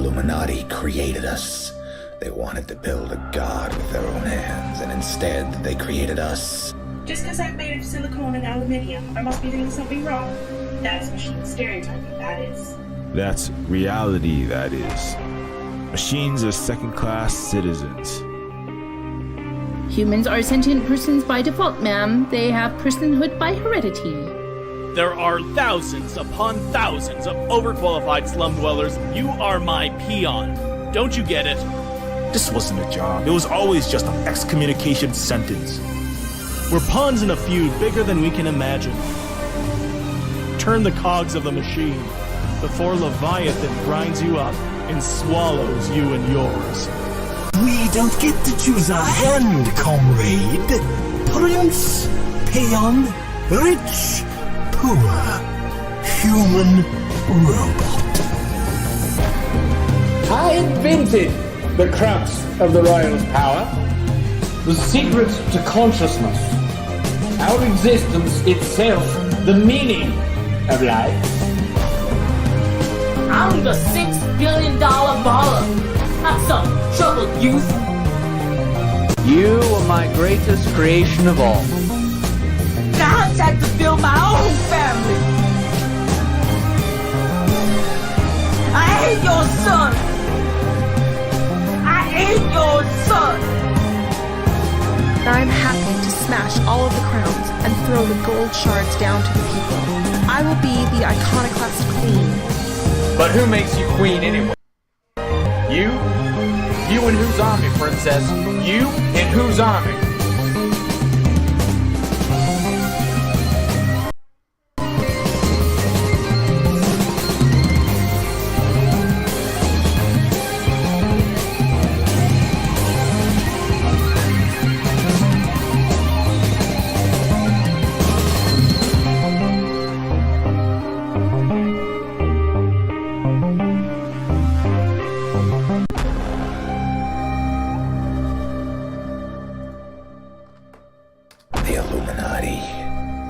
Illuminati created us. They wanted to build a god with their own hands, and instead they created us. Just because I'm made of silicone and aluminium, I must be doing something wrong. That's machine stereotyping, that is. That's reality, that is. Machines are second-class citizens. Humans are sentient persons by default, ma'am. They have personhood by heredity. There are thousands upon thousands of overqualified slum dwellers. You are my peon. Don't you get it? This wasn't a job. It was always just an excommunication sentence. We're pawns in a feud bigger than we can imagine. Turn the cogs of the machine before Leviathan grinds you up and swallows you and yours. We don't get to choose our hand, comrade. Prince, peon, rich, poor, human, robot. I invented the crux of the royal's power, the secret to consciousness, our existence itself, the meaning of life. I'm the $6 billion baller, not some troubled youth. You are my greatest creation of all. I had to build my own family. I hate your son. I hate your son. I'm happy to smash all of the crowns and throw the gold shards down to the people. I will be the iconoclast queen. But who makes you queen anyway? You? You in whose army, princess? You in whose army?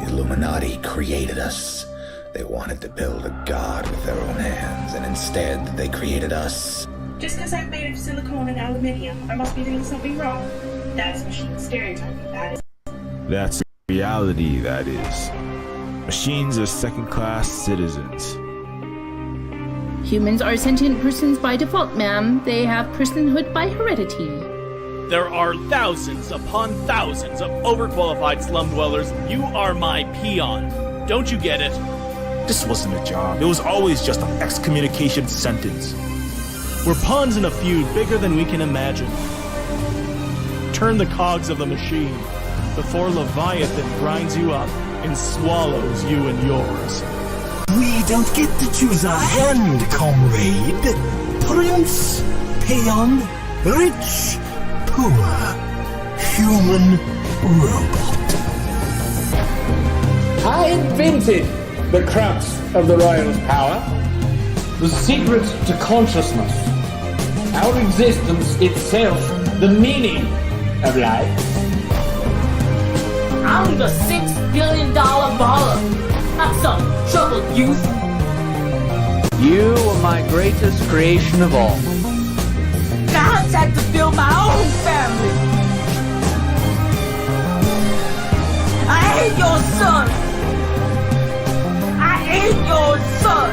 The Illuminati created us. They wanted to build a god with their own hands, and instead they created us. Just because I'm made of silicone and aluminium, I must be doing something wrong. That's machine stereotyping, that is. That's reality, that is. Machines are second-class citizens. Humans are sentient persons by default, ma'am. They have personhood by heredity. There are thousands upon thousands of overqualified slum dwellers. You are my peon. Don't you get it? This wasn't a job. It was always just an excommunication sentence. We're pawns in a feud bigger than we can imagine. Turn the cogs of the machine before Leviathan grinds you up and swallows you and yours. We don't get to choose our hand, comrade. Prince, peon, rich, poor, human, robot. I invented the crux of the royal's power, the secret to consciousness, our existence itself, the meaning of life. I'm the $6 billion baller, not some troubled youth. You are my greatest creation of all. I had to build my own family. I hate your son. I hate your son.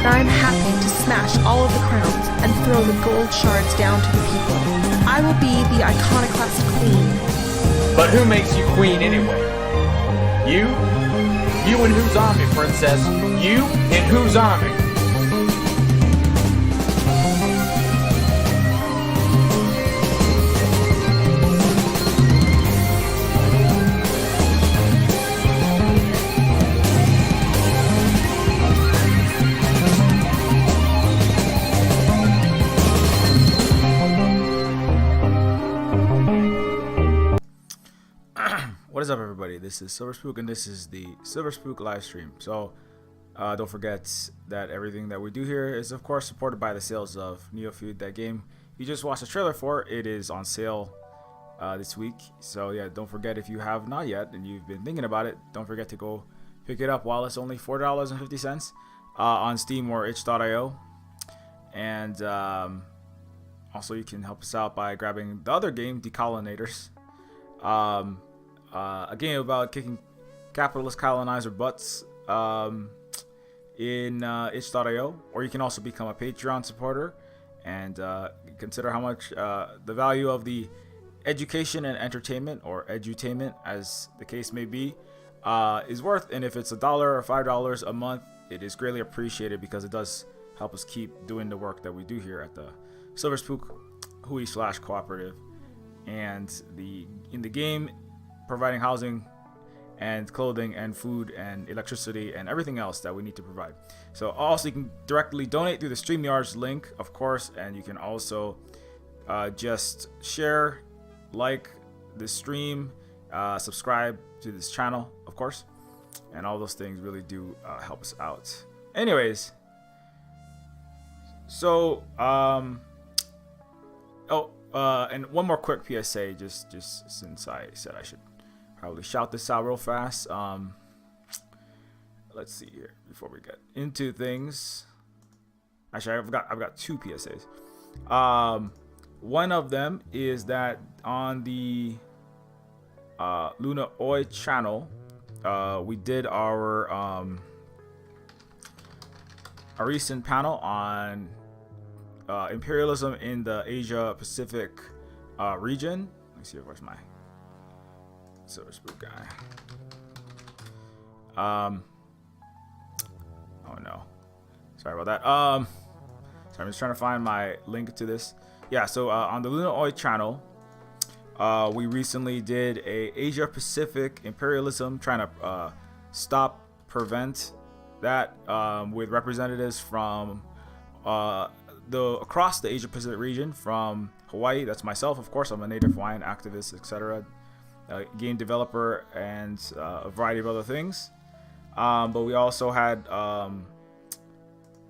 I'm happy to smash all of the crowns and throw the gold shards down to the people. I will be the iconoclast queen. But who makes you queen anyway? You? You in whose army, princess? You in whose army? What is up, everybody? This is Silver Spook, and this is the Silver Spook live stream. So don't forget that everything that we do here is, of course, supported by the sales of Neofeud. That game you just watched the trailer for, it is on sale this week. So yeah, don't forget, if you have not yet and you've been thinking about it, don't forget to go pick it up while it's only $4.50 on Steam or itch.io. And also, you can help us out by grabbing the other game, Decolonators. A game about kicking capitalist colonizer butts in itch.io. Or you can also become a Patreon supporter and consider how much the value of the education and entertainment, or edutainment as the case may be, is worth. And if it's $1 or $5 a month, it is greatly appreciated, because it does help us keep doing the work that we do here at the Silver Spook Hui/Cooperative, and in the game, providing housing and clothing and food and electricity and everything else that we need to provide. So also, you can directly donate through the StreamYard's link, of course, and you can also just share, like the stream, subscribe to this channel, of course, and all those things really do help us out. Anyways, so and one more quick PSA, just since I said I should probably shout this out real fast. Let's see here before we get into things. Actually, I've got two PSAs. One of them is that on the Luna Oi channel, we did our recent panel on imperialism in the Asia Pacific region. Let me see, where's my Silver Spook guy? Oh no, sorry about that. Sorry, I'm just trying to find my link to this. Yeah, so on the Luna Oi channel, we recently did a Asia Pacific imperialism, trying to prevent that, with representatives from across the Asia Pacific region, from Hawaii. That's myself, of course. I'm a native Hawaiian activist, etc., game developer, and a variety of other things. But we also had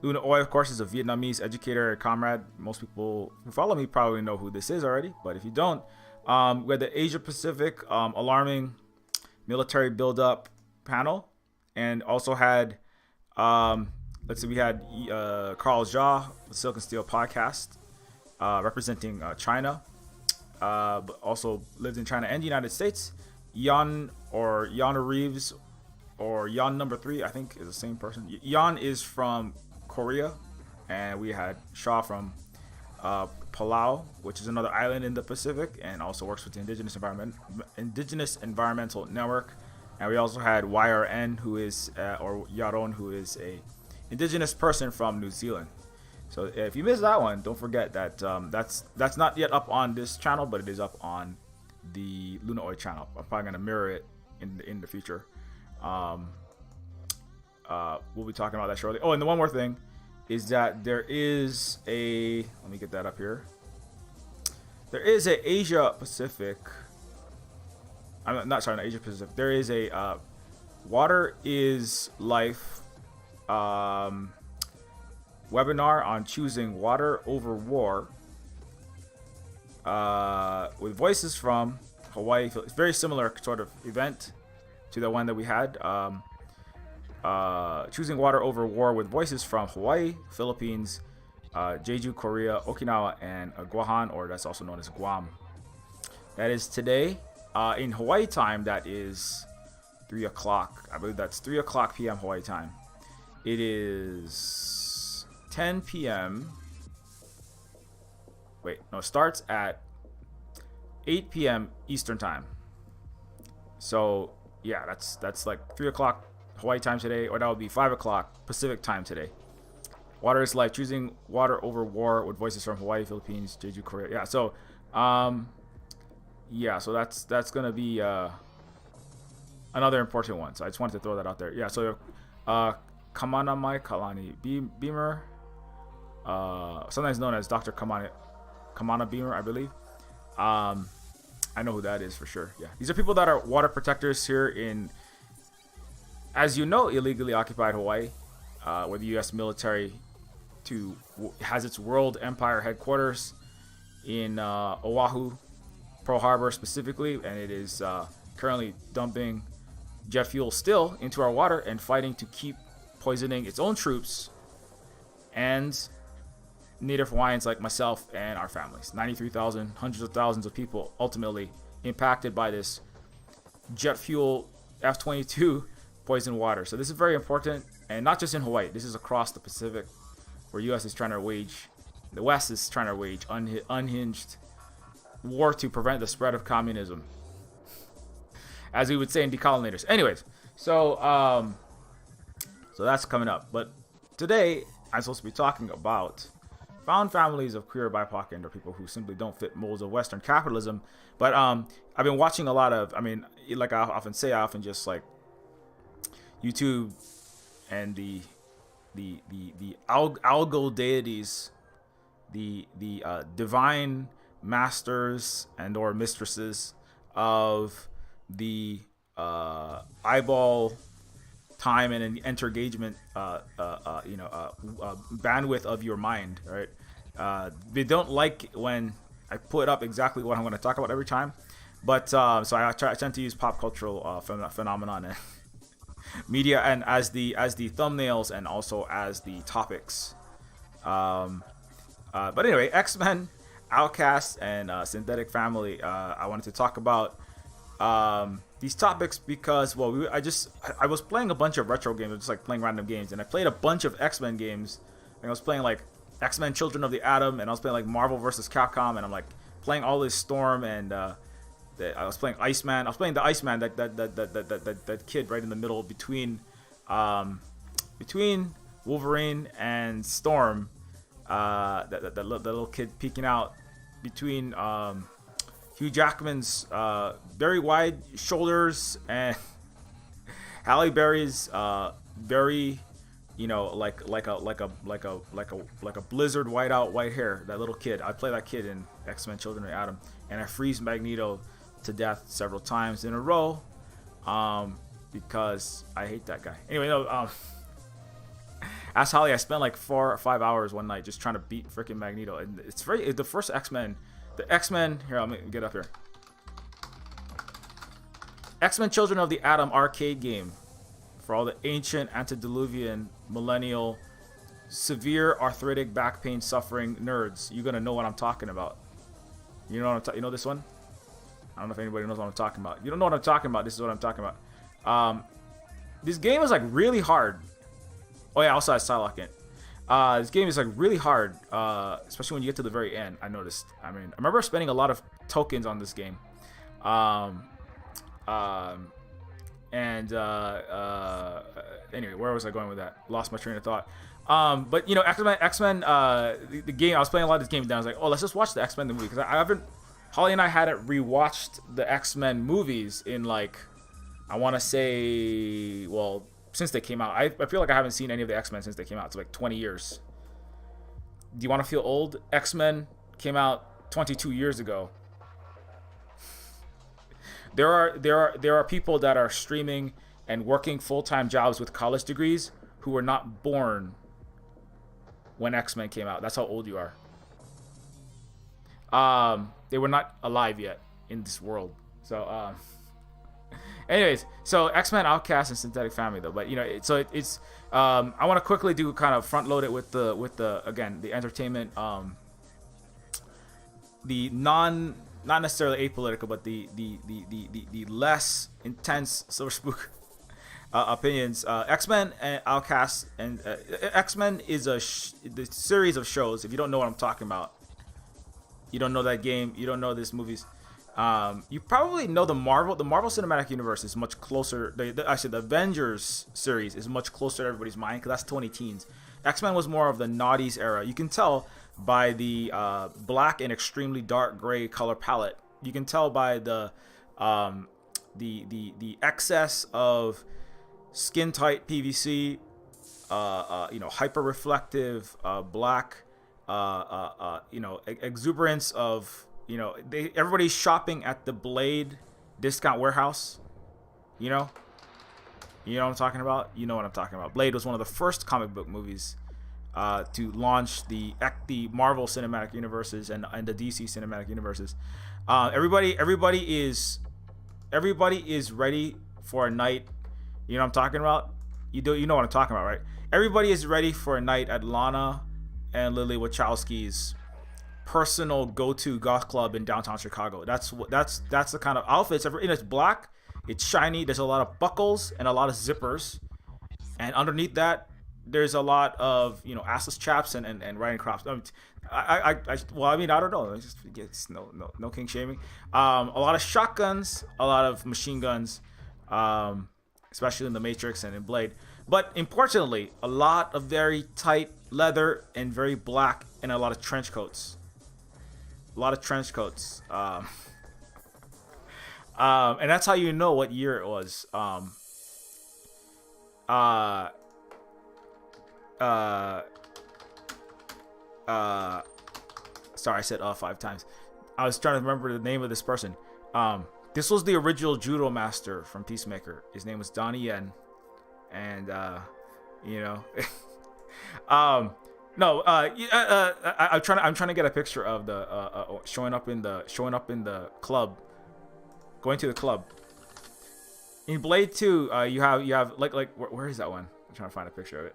Luna Oi, of course, is a Vietnamese educator, a comrade. Most people who follow me probably know who this is already, but if you don't, we had the Asia Pacific alarming military buildup panel, and also had we had Carl Jha, the Silk and Steel podcast, representing China, but also lived in China and the United States. Yana Reeves, or Yan number 3, I think is the same person. Yan is from Korea, and we had Shaw from Palau, which is another island in the Pacific, and also works with the Indigenous Environmental Network. And we also had YRN, who is or Yaron, who is a Indigenous person from New Zealand. So if you missed that one, don't forget that that's not yet up on this channel, but it is up on the Luna Oi channel. I'm probably gonna mirror it in the future. We'll be talking about that shortly. Oh, and the one more thing is that there is a, let me get that up here. There is a Asia Pacific. I'm not sorry, not Asia Pacific. There is a Water is Life webinar on choosing water over war, with voices from Hawaii. It's very similar sort of event to the one that we had. Choosing water over war with voices from Hawaii, Philippines, Jeju, Korea, Okinawa, and Guam, or that's also known as Guam. That is today. In Hawaii time, that is 3 o'clock. I believe that's 3 o'clock p.m. Hawaii time. It is 10 p.m. Wait, no, it starts at 8 p.m. Eastern time. So yeah, that's like 3 o'clock Hawaii time today, or that would be 5 o'clock Pacific time today. Water is Life, choosing water over war with voices from Hawaii, Philippines, Jeju, Korea. Yeah, so so that's gonna be another important one. So I just wanted to throw that out there. Yeah, so Kamana Mai Kalani Beamer, sometimes known as Dr. Kamana Beamer, I believe. I know who that is for sure. Yeah, these are people that are water protectors here in, as you know, illegally occupied Hawaii, where the U.S. military has its world empire headquarters in Oahu, Pearl Harbor specifically, and it is currently dumping jet fuel still into our water and fighting to keep poisoning its own troops and Native Hawaiians like myself and our families. 93,000, hundreds of thousands of people ultimately impacted by this jet fuel F-22 poison water. So this is very important, and not just in Hawaii. This is across the Pacific, where the West is trying to wage unhinged war to prevent the spread of communism, as we would say in Decolonizers. Anyways, so that's coming up. But today I'm supposed to be talking about found families of queer, BIPOC, and or people who simply don't fit molds of Western capitalism. But I've been watching a lot of, like I often just like YouTube and the algal deities, the divine masters and or mistresses of the eyeball time and engagement bandwidth of your mind, right? They don't like when I put up exactly what I'm going to talk about every time, but so I tend to use pop cultural phenomenon and media and as the thumbnails and also as the topics. But anyway, Xmen, Outcasts, and Synthetic Family. I wanted to talk about these topics because, well, I was playing a bunch of retro games, just like playing random games, and I played a bunch of X-Men games. And I was playing like X-Men Children of the Atom, and I was playing like Marvel vs. Capcom, and I'm like playing all this Storm, and I was playing Iceman. I was playing the Iceman, that kid right in the middle between Wolverine and Storm. That little kid peeking out between Hugh Jackman's very wide shoulders and Halle Berry's very, like a blizzard whiteout white hair. That little kid. I play that kid in X-Men Children of the Atom, and I freeze Magneto to death several times in a row because I hate that guy. Anyway, Ask Holly, I spent like 4 or 5 hours one night just trying to beat freaking Magneto, and it's the first X-Men. The X-Men, here, let me get up here. X-Men Children of the Atom arcade game for all the ancient, antediluvian, millennial, severe arthritic back pain suffering nerds. You're gonna know what I'm talking about. You know what you know this one? I don't know if anybody knows what I'm talking about. You don't know what I'm talking about. This is what I'm talking about. This game is like really hard. Oh yeah, also has Psylocke in it. This game is like really hard, especially when you get to the very end. I noticed. I remember spending a lot of tokens on this game. Anyway, where was I going with that? Lost my train of thought. But X-Men, the game, I was playing a lot of this game, and I was like, oh, let's just watch the X-Men the movie, because Holly and I hadn't rewatched the X-Men movies in like, I want to say, well, since they came out. I feel like I haven't seen any of the X-Men since they came out. It's like 20 years. Do you want to feel old? X-Men came out 22 years ago. There are people that are streaming and working full-time jobs with college degrees who were not born when X-Men came out. That's how old you are. They were not alive yet in this world. So anyways, so X-Men, Outcasts, and Synthetic Family though. But it's I want to quickly do kind of front load it with the again, the entertainment, the not necessarily apolitical, but the less intense Silver Spook opinions. X-Men and Outcasts, and X-Men is the series of shows. If you don't know what I'm talking about, you don't know that game, you don't know these movies. You probably know the Marvel Cinematic Universe is much closer. Actually, the Avengers series is much closer to everybody's mind because that's 20 teens. X-Men was more of the noughties era. You can tell by the black and extremely dark gray color palette. You can tell by the excess of skin tight PVC, hyper reflective black, exuberance of. Everybody's shopping at the Blade discount warehouse. You know what I'm talking about? You know what I'm talking about. Blade was one of the first comic book movies to launch the Marvel Cinematic Universes and the DC Cinematic Universes. Everybody is ready for a night. You know what I'm talking about? You know what I'm talking about, right? Everybody is ready for a night at Lana and Lily Wachowski's personal go-to goth club in downtown Chicago. That's the kind of outfits. And it's black, it's shiny. There's a lot of buckles and a lot of zippers, and underneath that, there's a lot of assless chaps and riding crops. I don't know. It's no king shaming. A lot of shotguns, a lot of machine guns, especially in the Matrix and in Blade. But importantly, a lot of very tight leather and very black, and a lot of trench coats. And that's how you know what year it was. Sorry, I said 5 times. I was trying to remember the name of this person. This was the original Judo Master from Peacemaker. His name was Donnie Yen, and I'm trying to get a picture of the showing up in the club, going to the club. In Blade 2, you have like where is that one? I'm trying to find a picture of it.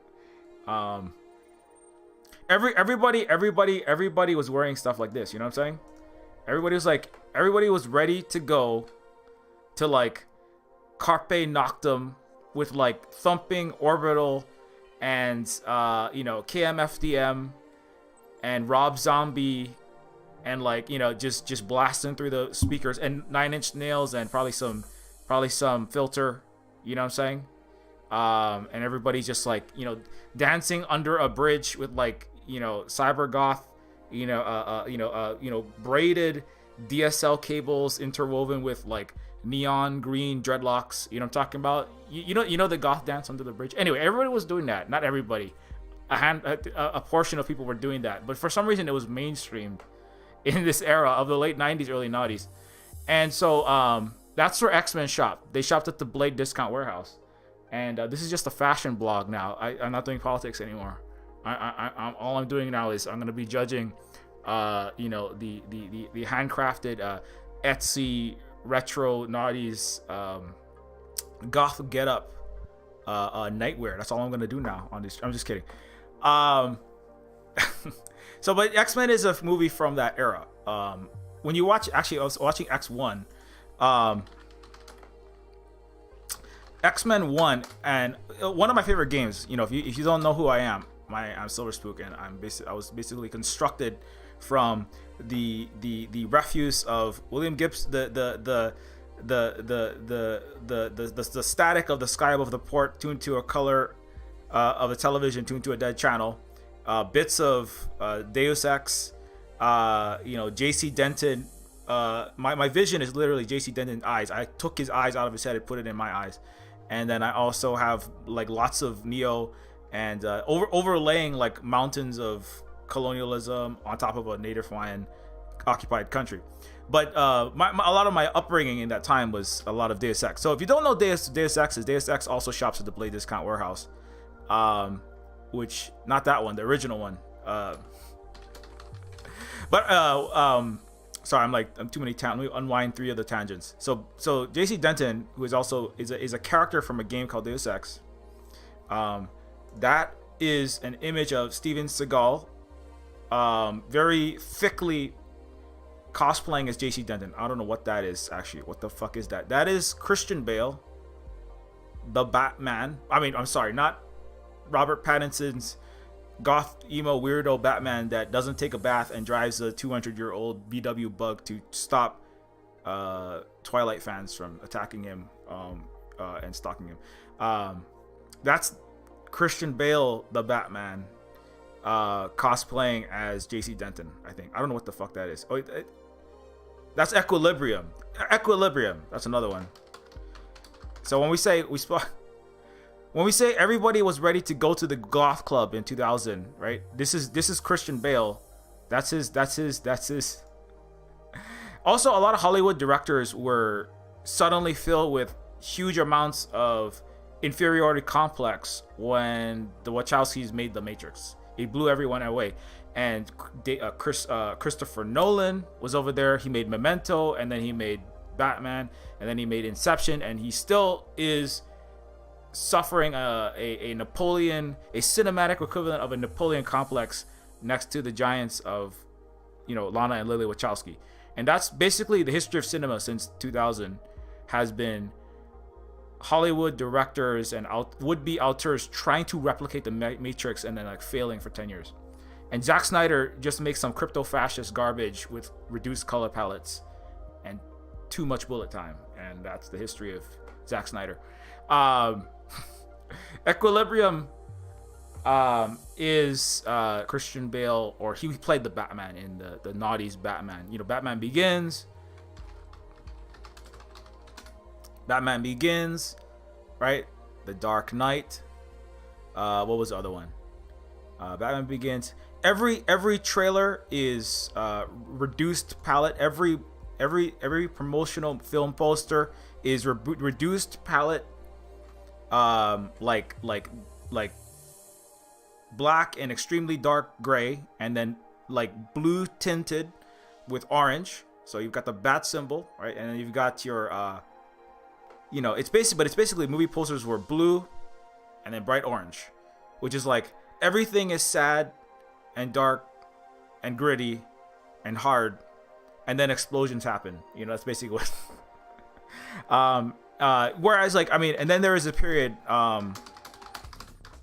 Everybody was wearing stuff like this. You know what I'm saying? Everybody was ready to go to like Carpe Noctem with like thumping orbital and KMFDM and Rob Zombie and just blasting through the speakers and 9 Inch Nails and probably some filter. You know what I'm saying? And everybody's just dancing under a bridge with cyber goth, braided DSL cables interwoven with neon green dreadlocks. You know what I'm talking about? You know the goth dance under the bridge. Anyway, everybody was doing that. Not everybody. A portion of people were doing that, but for some reason it was mainstreamed in this era of the late 90s, early 90s. And so that's where Xmen shopped. They shopped at the Blade Discount Warehouse. And this is just a fashion blog now. I'm not doing politics anymore. All I'm doing now is I'm going to be judging, the handcrafted Etsy retro naughties goth getup nightwear. That's all I'm going to do now on this. I'm just kidding. But X-Men is a movie from that era. When you watch, actually, I was watching X1. X-Men 1, and one of my favorite games. If you don't know who I am, I'm Silver Spook, and I was basically constructed from the refuse of William Gibbs, the static of the sky above the port tuned to a color of a television tuned to a dead channel, bits of Deus Ex, JC Denton. My vision is literally JC Denton's eyes. I took his eyes out of his head and put it in my eyes. And then I also have lots of Neo and overlaying mountains of colonialism on top of a native Hawaiian occupied country. But a lot of my upbringing in that time was a lot of Deus Ex. So if you don't know Deus Ex also shops at the Blade Discount Warehouse, which not that one, the original one. Sorry, I'm too many. Let me unwind 3 of the tangents. So JC Denton, who is also is a character from a game called Deus Ex. That is an image of Steven Seagal, very thickly cosplaying as JC Denton. I don't know what that is actually. What the fuck is that? That is Christian Bale, the Batman. I'm sorry, not Robert Pattinson's goth emo weirdo Batman that doesn't take a bath and drives a 200-year-old VW Bug to stop Twilight fans from attacking him and stalking him. That's Christian Bale, the Batman, cosplaying as JC Denton. I think. I don't know what the fuck that is. That's Equilibrium. That's another one. So when we say everybody was ready to go to the goth club in 2000, right? This is Christian Bale. That's his. Also, a lot of Hollywood directors were suddenly filled with huge amounts of inferiority complex when the Wachowskis made The Matrix. It blew everyone away. And Christopher Nolan was over there. He made Memento, and then he made Batman, and then he made Inception, and he still is suffering a cinematic equivalent of a Napoleon complex next to the giants of, Lana and Lily Wachowski. And that's basically the history of cinema since 2000 has been Hollywood directors and would-be auteurs trying to replicate the Matrix and then like failing for 10 years. And Zack Snyder just makes some crypto-fascist garbage with reduced color palettes and too much bullet time. And that's the history of Zack Snyder. Equilibrium is Christian Bale, or he played the Batman in the Naughty's Batman. Batman Begins, right? The Dark Knight. What was the other one? Batman Begins. Every trailer is reduced palette. Every promotional film poster is reduced palette. Like black and extremely dark gray, and then like blue tinted with orange. So you've got the bat symbol, right? And then you've got your it's basically movie posters were blue and then bright orange, which is like everything is sad and dark and gritty and hard, and then explosions happen. That's basically what whereas and then there is a period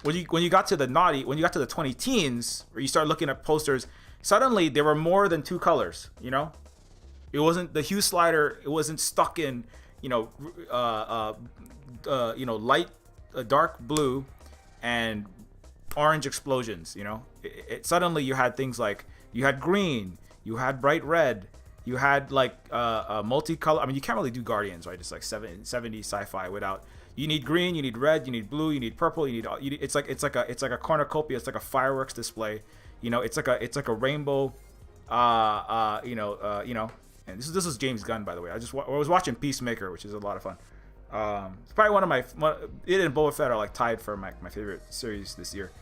when you got to the 20 teens, where you start looking at posters, suddenly there were more than two colors. It wasn't the hue slider, it wasn't stuck in light dark blue and orange explosions. Suddenly you had things like, you had green, you had bright red, you had like multicolor. I mean, you can't really do Guardians, right? It's like 70 sci-fi without. You need green, you need red, you need blue, you need purple, you need it's like a cornucopia. It's like a fireworks display. It's like a rainbow. And this is James Gunn, by the way. I was watching Peacemaker, which is a lot of fun. It's probably one of my it and Boba Fett are like tied for my favorite series this year.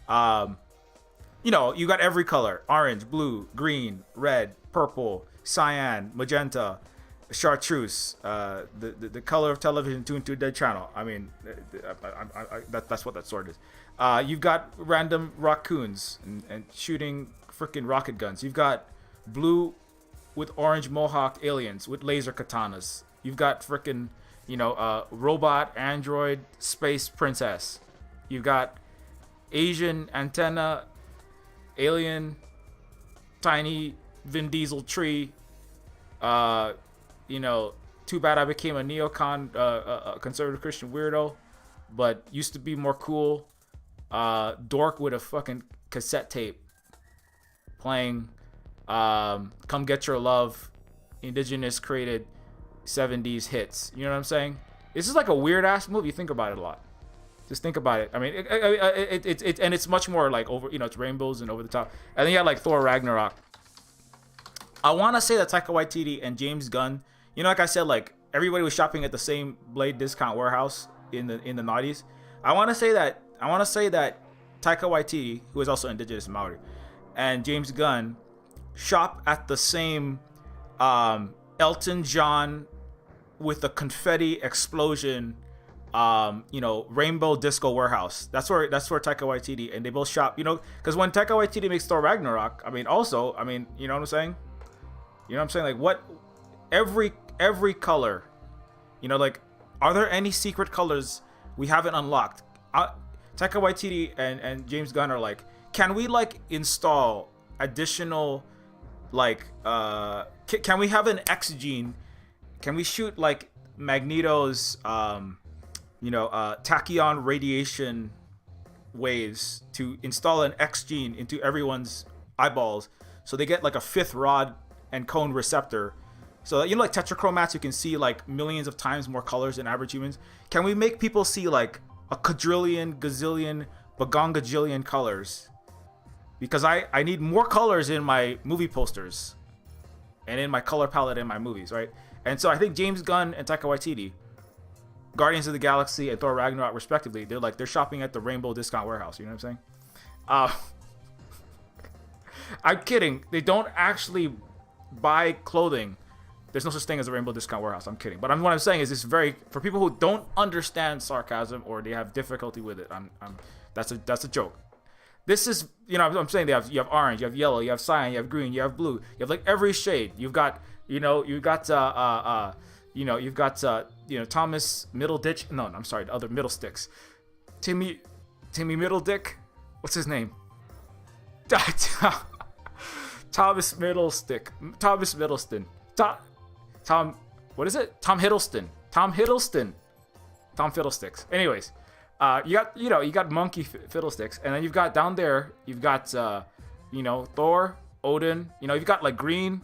You got every color: orange, blue, green, red, purple, cyan, magenta, chartreuse, the color of television tuned to a dead channel. I mean, that's what that sword is. You've got random raccoons and shooting freaking rocket guns. You've got blue with orange mohawk aliens with laser katanas. You've got freaking robot android space princess. You've got Asian antenna alien tiny Vin Diesel tree. Too bad I became a neocon, a conservative Christian weirdo, but used to be more cool. Dork with a fucking cassette tape playing Come Get Your Love, indigenous created 70s hits. You know what I'm saying? This is like a weird ass movie. Think about it a lot. Just think about it. I mean, it's much more like over, it's rainbows and over the top. And then you had like Thor Ragnarok. I want to say that Taika Waititi and James Gunn, like I said, like everybody was shopping at the same Blade discount warehouse in the 90s. I want to say that Taika Waititi, who is also indigenous Maori, and James Gunn shop at the same Elton John with a confetti explosion rainbow disco warehouse. That's where Taika Waititi, and they both shop, because when Taika Waititi makes Thor Ragnarok, you know what I'm saying? Like what every color, like, are there any secret colors we haven't unlocked? Taika Waititi and James Gunn are like, can we like install additional like can we have an X gene? Can we shoot like Magneto's tachyon radiation waves to install an X gene into everyone's eyeballs, so they get like a fifth rod and cone receptor, so that like tetrachromats, you can see like millions of times more colors than average humans. Can we make people see like a quadrillion, gazillion, bagongajillion colors? Because I need more colors in my movie posters and in my color palette in my movies, right? And so I think James Gunn and Taika Waititi, Guardians of the Galaxy and Thor Ragnarok respectively, they're shopping at the Rainbow Discount Warehouse. You know what I'm saying? I'm kidding. They don't actually buy clothing. There's no such thing as a Rainbow Discount Warehouse. I'm kidding. But what I'm saying is, it's very, for people who don't understand sarcasm or they have difficulty with it. That's a joke. This is, you know, I'm saying you have orange, you have yellow, you have cyan, you have green, you have blue, you have like every shade. You've got, you've got Thomas Middleditch. No, I'm sorry, the other Middlesticks. Timmy Middledick. What's his name? Thomas Middleston. Tom. What is it? Tom Hiddleston. Tom Fiddlesticks. Anyways, you got Monkey Fiddlesticks, and then you've got down there, you've got Thor, Odin. You've got like green.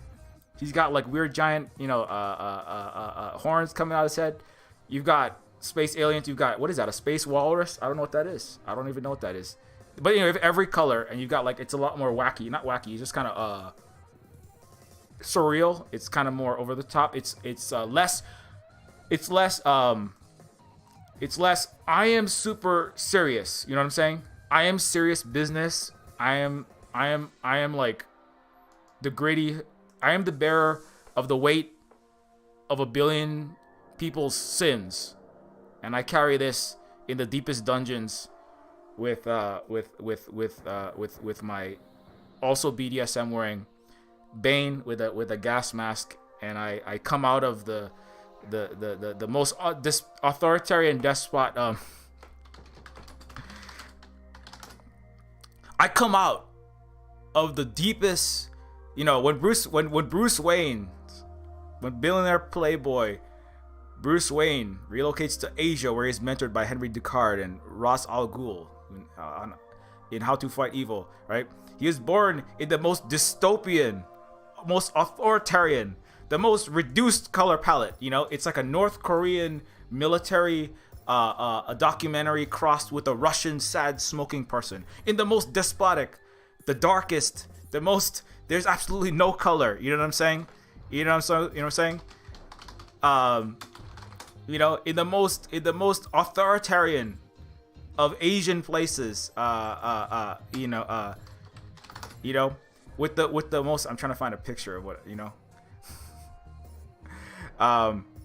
He's got like weird giant, horns coming out of his head. You've got space aliens. You've got, what is that? A space walrus? I don't know what that is. I don't even know what that is. But you have every color, and you've got like, it's a lot more wacky. Not wacky. It's just kind of surreal. It's kind of more over the top. It's less. I am super serious. You know what I'm saying? I am serious business. I am like the gritty. I am the bearer of the weight of 1 billion people's sins, and I carry this in the deepest dungeons with my also BDSM wearing Bane with a gas mask, and I come out of the most this authoritarian despot. I come out of the deepest. When billionaire playboy Bruce Wayne relocates to Asia, where he's mentored by Henry Ducard and Ra's al Ghul in How to Fight Evil, right? He is born in the most dystopian, most authoritarian, the most reduced color palette. It's like a North Korean military a documentary crossed with a Russian sad smoking person. In the most despotic, the darkest, the most, there's absolutely no color. You know what I'm saying? In the most authoritarian of Asian places, with the most, I'm trying to find a picture of what,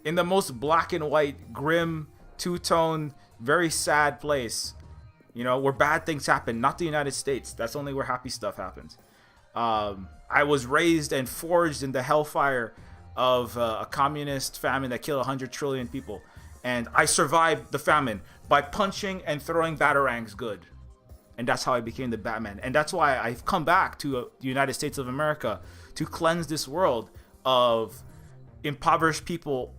in the most black and white, grim, two-tone, very sad place, where bad things happen, not the United States. That's only where happy stuff happens. I was raised and forged in the hellfire of a communist famine that killed 100 trillion people. And I survived the famine by punching and throwing batarangs good. And that's how I became the Batman. And that's why I've come back to the United States of America to cleanse this world of impoverished people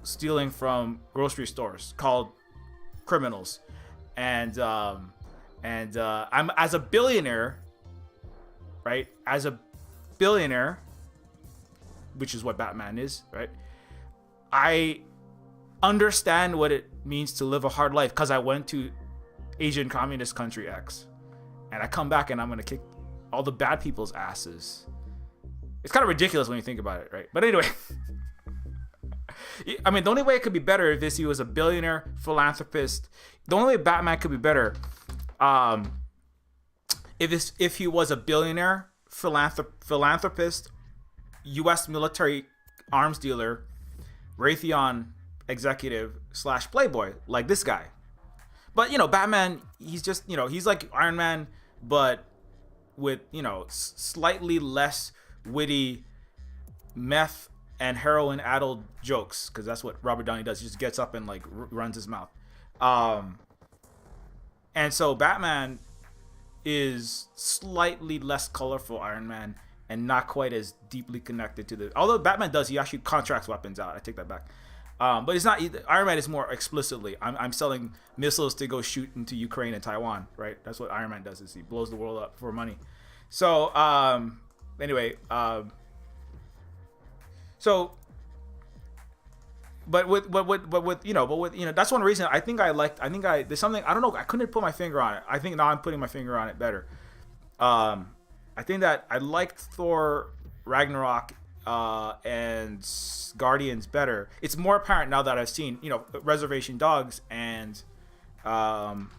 stealing from grocery stores called criminals. And I'm, as a billionaire, right? As a billionaire, which is what Batman is, right? I understand what it means to live a hard life because I went to Asian communist country X, and I come back and I'm gonna kick all the bad people's asses. It's kind of ridiculous when you think about it, right? But anyway, I mean, the only way it could be better is he was a billionaire philanthropist. The only way Batman could be better, if he was a billionaire philanthropist, U.S. military arms dealer, Raytheon executive / playboy, like this guy. But Batman, he's just he's like Iron Man, but with slightly less witty meth and heroin addled jokes, because that's what Robert Downey does. He just gets up and like runs his mouth. And so Batman is slightly less colorful Iron Man and not quite as deeply connected to the, although Batman does, he actually contracts weapons out. I take that back. But it's not, Iron Man is more explicitly, I'm selling missiles to go shoot into Ukraine and Taiwan, right? That's what Iron Man does, is he blows the world up for money. So, anyway, but with that's one reason there's something, I don't know, I couldn't put my finger on it. I think now I'm putting my finger on it better. I think that I liked Thor Ragnarok and Guardians better. It's more apparent now that I've seen Reservation Dogs, and I'm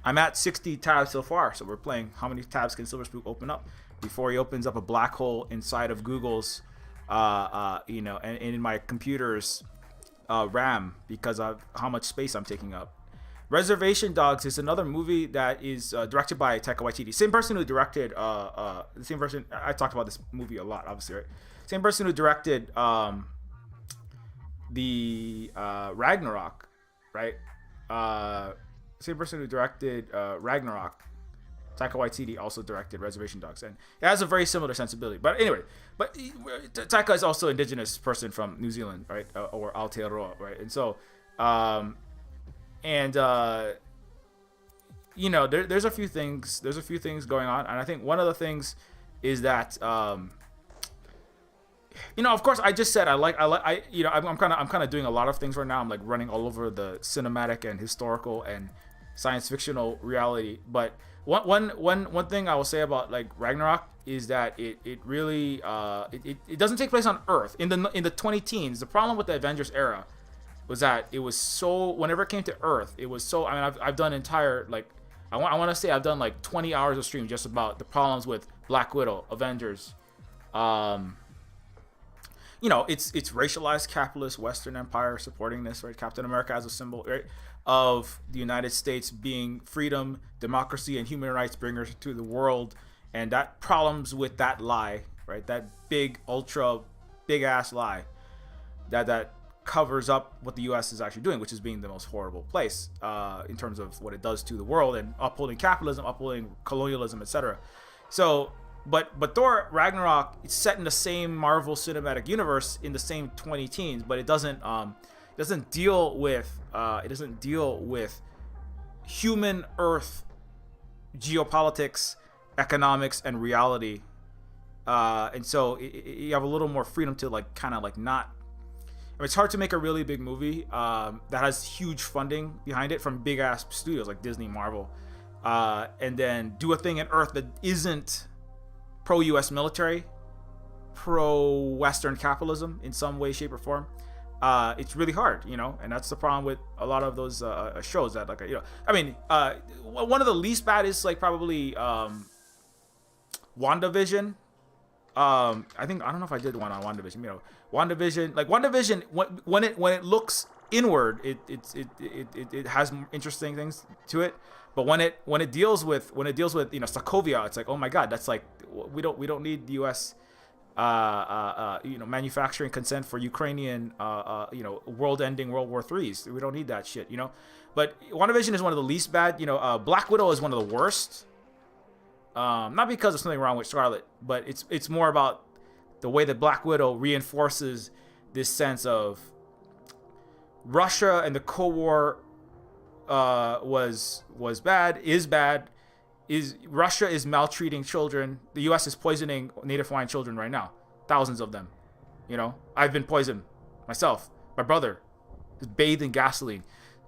at 60 tabs so far. So we're playing how many tabs can Silver Spook open up before he opens up a black hole inside of Google's and in my computer's RAM, because of how much space I'm taking up. Reservation Dogs is another movie that is directed by Taika Waititi. Same person who directed the same person. I talked about this movie a lot, obviously, right? Same person who directed the Ragnarok, right? Same person who directed Ragnarok. Taika Waititi also directed Reservation Dogs, and it has a very similar sensibility. But anyway, Taika is also an indigenous person from New Zealand, right? Or Aotearoa, right? And so, you know, there's a few things going on, and I think one of the things is that you know, of course, I just said I you know, I'm kind of doing a lot of things right now. I'm like running all over the cinematic and historical and science fictional reality. But one thing I will say about like Ragnarok is that it really it doesn't take place on Earth in the 20 teens. The problem with the Avengers era was that it was so, whenever it came to Earth, it was so, I mean, I've done entire, like, I want to say I've done like 20 hours of stream just about the problems with Black Widow, Avengers. You know, it's racialized capitalist Western empire supporting this, right? Captain America as a symbol, right, of the United States being freedom, democracy, and human rights bringers to the world, and that problems with that lie, right? That big, ultra, big ass lie that covers up what the U.S. is actually doing, which is being the most horrible place in terms of what it does to the world and upholding capitalism, upholding colonialism, etc. So. But Thor Ragnarok, it's set in the same Marvel Cinematic Universe in the same 20 teens, but it doesn't deal with human Earth geopolitics, economics, and reality, and so you have a little more freedom to like kind of like not. I mean, it's hard to make a really big movie that has huge funding behind it from big ass studios like Disney, Marvel, and then do a thing in Earth that isn't pro-U.S. military, pro-Western capitalism in some way, shape, or form. It's really hard, you know, and that's the problem with a lot of those shows that, like, you know, I mean, one of the least bad is like probably WandaVision. I don't know if I did one on WandaVision. You know, WandaVision, when it looks inward, it has interesting things to it. But when it deals with you know, Sokovia, it's like, oh my God, that's like, we don't need the U.S. You know, manufacturing consent for Ukrainian you know, world-ending World War IIIs. We don't need that shit, you know. But WandaVision is one of the least bad. You know, Black Widow is one of the worst. Not because there's something wrong with Scarlet, but it's more about the way that Black Widow reinforces this sense of Russia and the Cold War was bad, is Russia is maltreating children. The U.S. is poisoning Native Hawaiian children right now, thousands of them. You know, I've been poisoned myself. My brother is bathed in gasoline.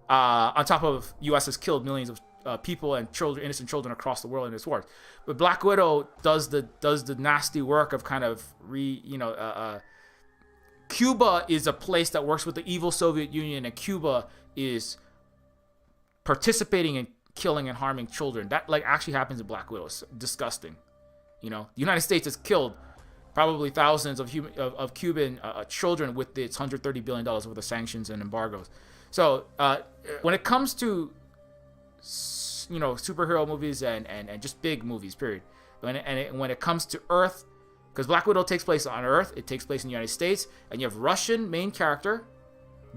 On top of U.S. has killed millions of people and children, innocent children across the world in this war. But Black Widow does the nasty work of kind of Cuba is a place that works with the evil Soviet Union, and Cuba is participating in killing and harming children. That like actually happens in Black Widow. It's disgusting. You know, the United States has killed probably thousands of Cuban children with its $130 billion worth of sanctions and embargoes. So when it comes to, you know, superhero movies and just big movies, period. When it comes to Earth, because Black Widow takes place on Earth, it takes place in the United States, and you have Russian main character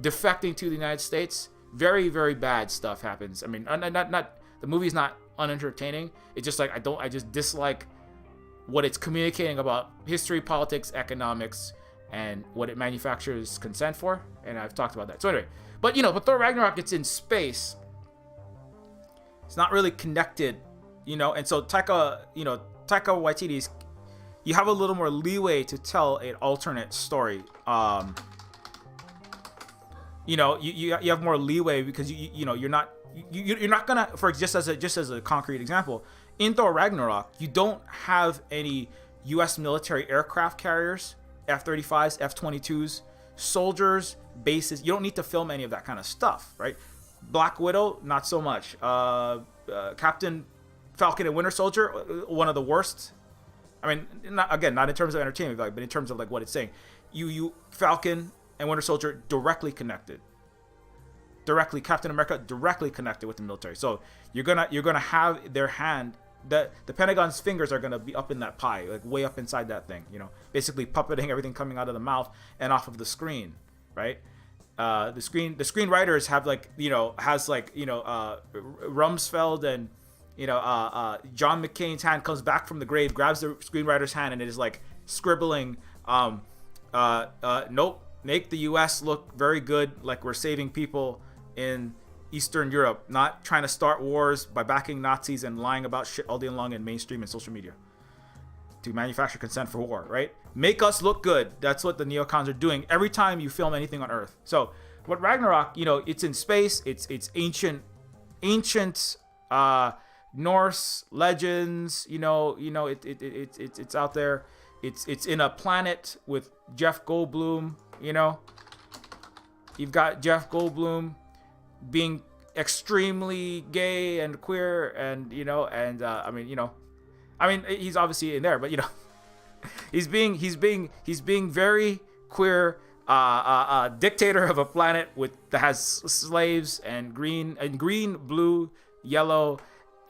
defecting to the United States. Very, very bad stuff happens. I mean, not the movie's not unentertaining. It's just like I just dislike what it's communicating about history, politics, economics, and what it manufactures consent for. And I've talked about that. So anyway, but you know, Thor Ragnarok, it's in space. It's not really connected, you know. And so Taika Waititi's, you have a little more leeway to tell an alternate story. You know, you have more leeway because you know you're not gonna, for just as a concrete example, in Thor Ragnarok you don't have any U.S. military aircraft carriers, F-35s, F-22s, soldiers, bases. You don't need to film any of that kind of stuff, right? Black Widow, not so much. Captain Falcon and Winter Soldier, one of the worst. I mean, not in terms of entertainment value, but in terms of like what it's saying. You Falcon and Winter Soldier directly connected. Captain America directly connected with the military. So you're gonna have their hand. The Pentagon's fingers are gonna be up in that pie, like way up inside that thing. Basically puppeting everything coming out of the mouth and off of the screen, right? The screenwriters have Rumsfeld and John McCain's hand comes back from the grave, grabs the screenwriter's hand, and it is like scribbling, nope, make the U.S. look very good, like we're saving people in Eastern Europe, not trying to start wars by backing Nazis and lying about shit all day long in mainstream and social media to manufacture consent for war, right? Make us look good. That's what the neocons are doing every time you film anything on Earth. So what Ragnarok, it's in space, it's ancient Norse legends, it's out there. It's in a planet with Jeff Goldblum, You've got Jeff Goldblum being extremely gay and queer and, he's obviously in there, but he's being very queer, dictator of a planet that has slaves and green, blue, yellow,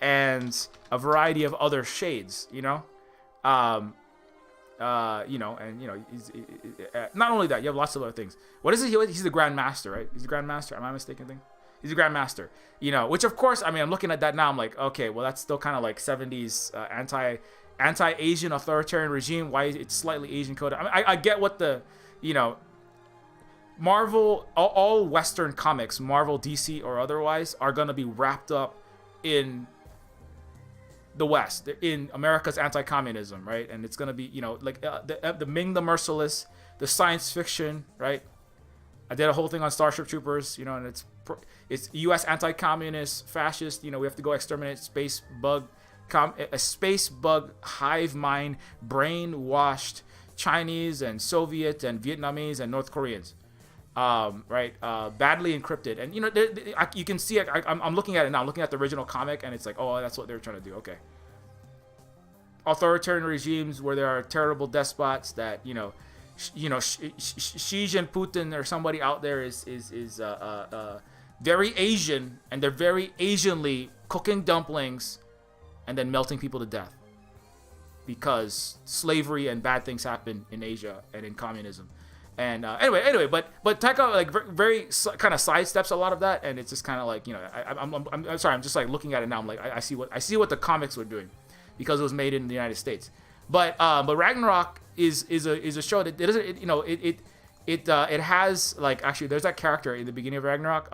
and a variety of other shades, he's not only that, you have lots of other things. What is it? He's the Grand Master, right? He's the Grand Master. Am I mistaken? He's the Grand Master, which of course, I'm looking at that now, I'm like, okay, well, that's still kind of like 70s anti-Asian authoritarian regime. Why it's slightly Asian coded. I get what the, Marvel, all Western comics, Marvel, DC, or otherwise, are going to be wrapped up in the West, in America's anti-communism, right? And it's going to be, the Ming the Merciless, the science fiction, right? I did a whole thing on Starship Troopers, and it's U.S. anti-communist, fascist. We have to go exterminate a space bug hive mind, brainwashed Chinese and Soviet and Vietnamese and North Koreans, right? Badly encrypted, and you can see it. I'm looking at it now. I'm looking at the original comic, and it's like, oh, that's what they're trying to do. Okay. Authoritarian regimes where there are terrible despots that Xi Jinping or somebody out there is very Asian, and they're very Asianly cooking dumplings and then melting people to death because slavery and bad things happen in Asia and in communism. And anyway, but Taika very kind of sidesteps a lot of that, and it's just kind of like I'm sorry, I'm just like looking at it now. I'm like I see what the comics were doing because it was made in the United States. But Ragnarok is a show that it has like actually there's that character in the beginning of Ragnarok,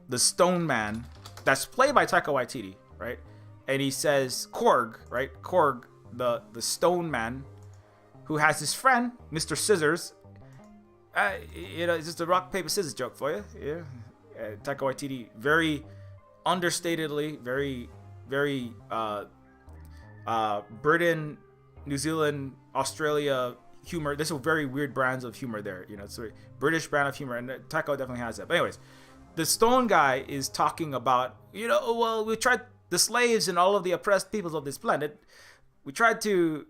the Stone Man, that's played by Taika Waititi, right? And he says Korg, right? Korg, the Stone Man, who has his friend Mr. Scissors. It's just a rock paper scissors joke for you. Yeah, Taika Waititi, very understatedly, very Britain, New Zealand, Australia humor. There's some very weird brands of humor there. It's a British brand of humor, and Taika definitely has that. But anyways, the Stone guy is talking about, well, we tried, the slaves and all of the oppressed peoples of this planet, we tried to,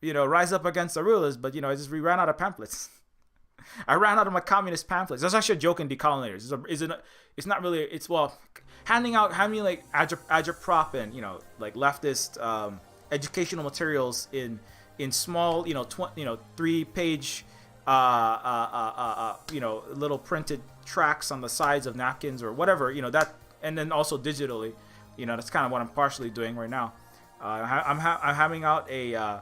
rise up against the rulers, but we ran out of pamphlets. I ran out of my communist pamphlets. That's actually a joke in Decolonizers. It's not really. It's handing like agitprop and like leftist educational materials in small 3-page little printed tracks on the sides of napkins or whatever that, and then also digitally. That's kind of what I'm partially doing right now. I'm having out a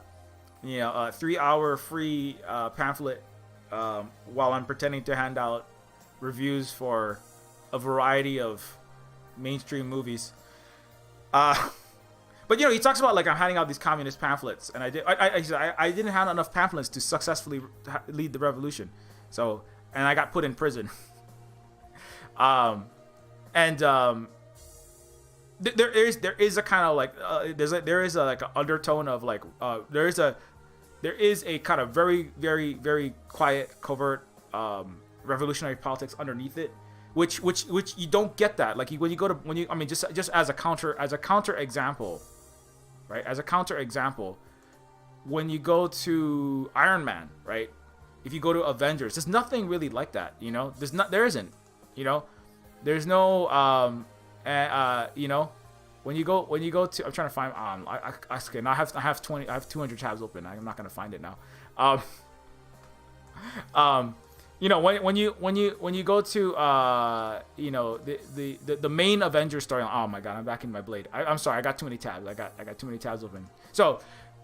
3-hour free pamphlet while I'm pretending to hand out reviews for a variety of mainstream movies. But he talks about like I'm handing out these communist pamphlets, and I didn't have enough pamphlets to successfully lead the revolution, and I got put in prison. There is a kind of like there is a like an undertone of like there is a kind of very very very quiet covert revolutionary politics underneath it, which you don't get that like just as a counter example, right? As a counter example, when you go to Iron Man, right? if you go to Avengers, there's nothing really like that. There isn't. There's no when you go to, I'm trying to find I have 200 tabs open. I'm not gonna find it now. When you go to the main Avengers story. Oh my god, I'm back in my blade. I'm sorry, I got too many tabs. I got too many tabs open. So,